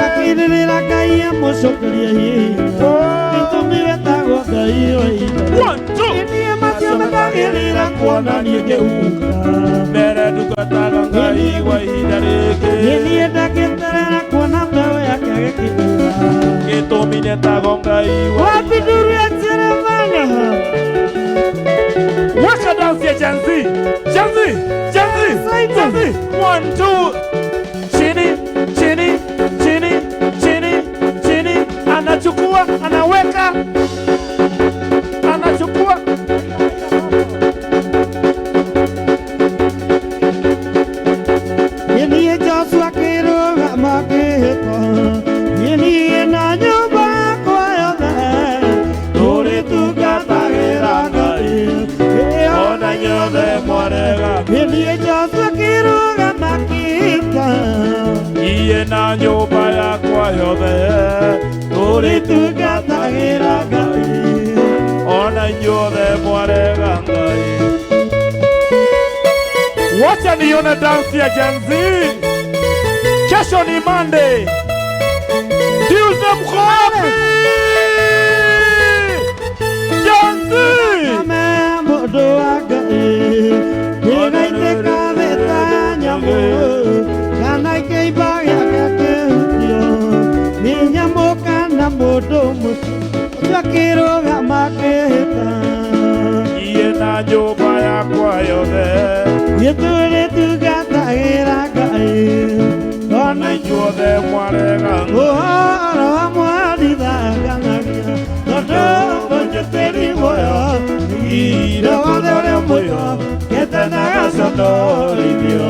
akĩrĩrĩra Ngai amũcokeria hinya gĩtũmire tagwo Ngai wa ihinda rĩrĩ niĩ macio metagĩrĩra kuonania kĩhunga mbere ndungataga Ngai wa ihinda rĩkĩ niĩ ndangĩeterera kuona mbeũ yake agĩkĩra gĩtũmire tagwo Ngai wa Wapinduria Jeremano Wacha dance ya Gen Z. Gen Z. Gen Z. Gen Z. 1, 2. Chini, chini, chini, chini, chini. Anachukua, anaweka. Anachukua. Niĩ Joshua kĩrũgama kĩhĩtwo niĩ na nyũmba yakwa yothe tũrĩtungatagĩra Ngai Ona nyothe mwarega. niĩ Joshua kĩrũgama kĩhĩtwo Iye na nyũmba yakwa yothe tũrĩtungatagĩra Ngai ona nyothe mwarega Ngai. Wacha nione dance ya Gen Z. Kesho ni Monday. Tuesday mko wapi? Gen Z. Ame mũndũ wa Ngai ndĩnaitĩka thĩ ta nyamũ kana ikĩimba gĩake kĩhutio nĩ nyamũ kana mũndũ mũcio akĩrũgama kĩhĩta Iye na nyũmba yakwa yothe nĩtũrĩtungatagĩra Ngai ona inyuothe mwarega ũhoro wa mwathithanganagia tondũ mũnjĩtĩri muoyo indo wothe ũrĩa muoyo getenaga conorithio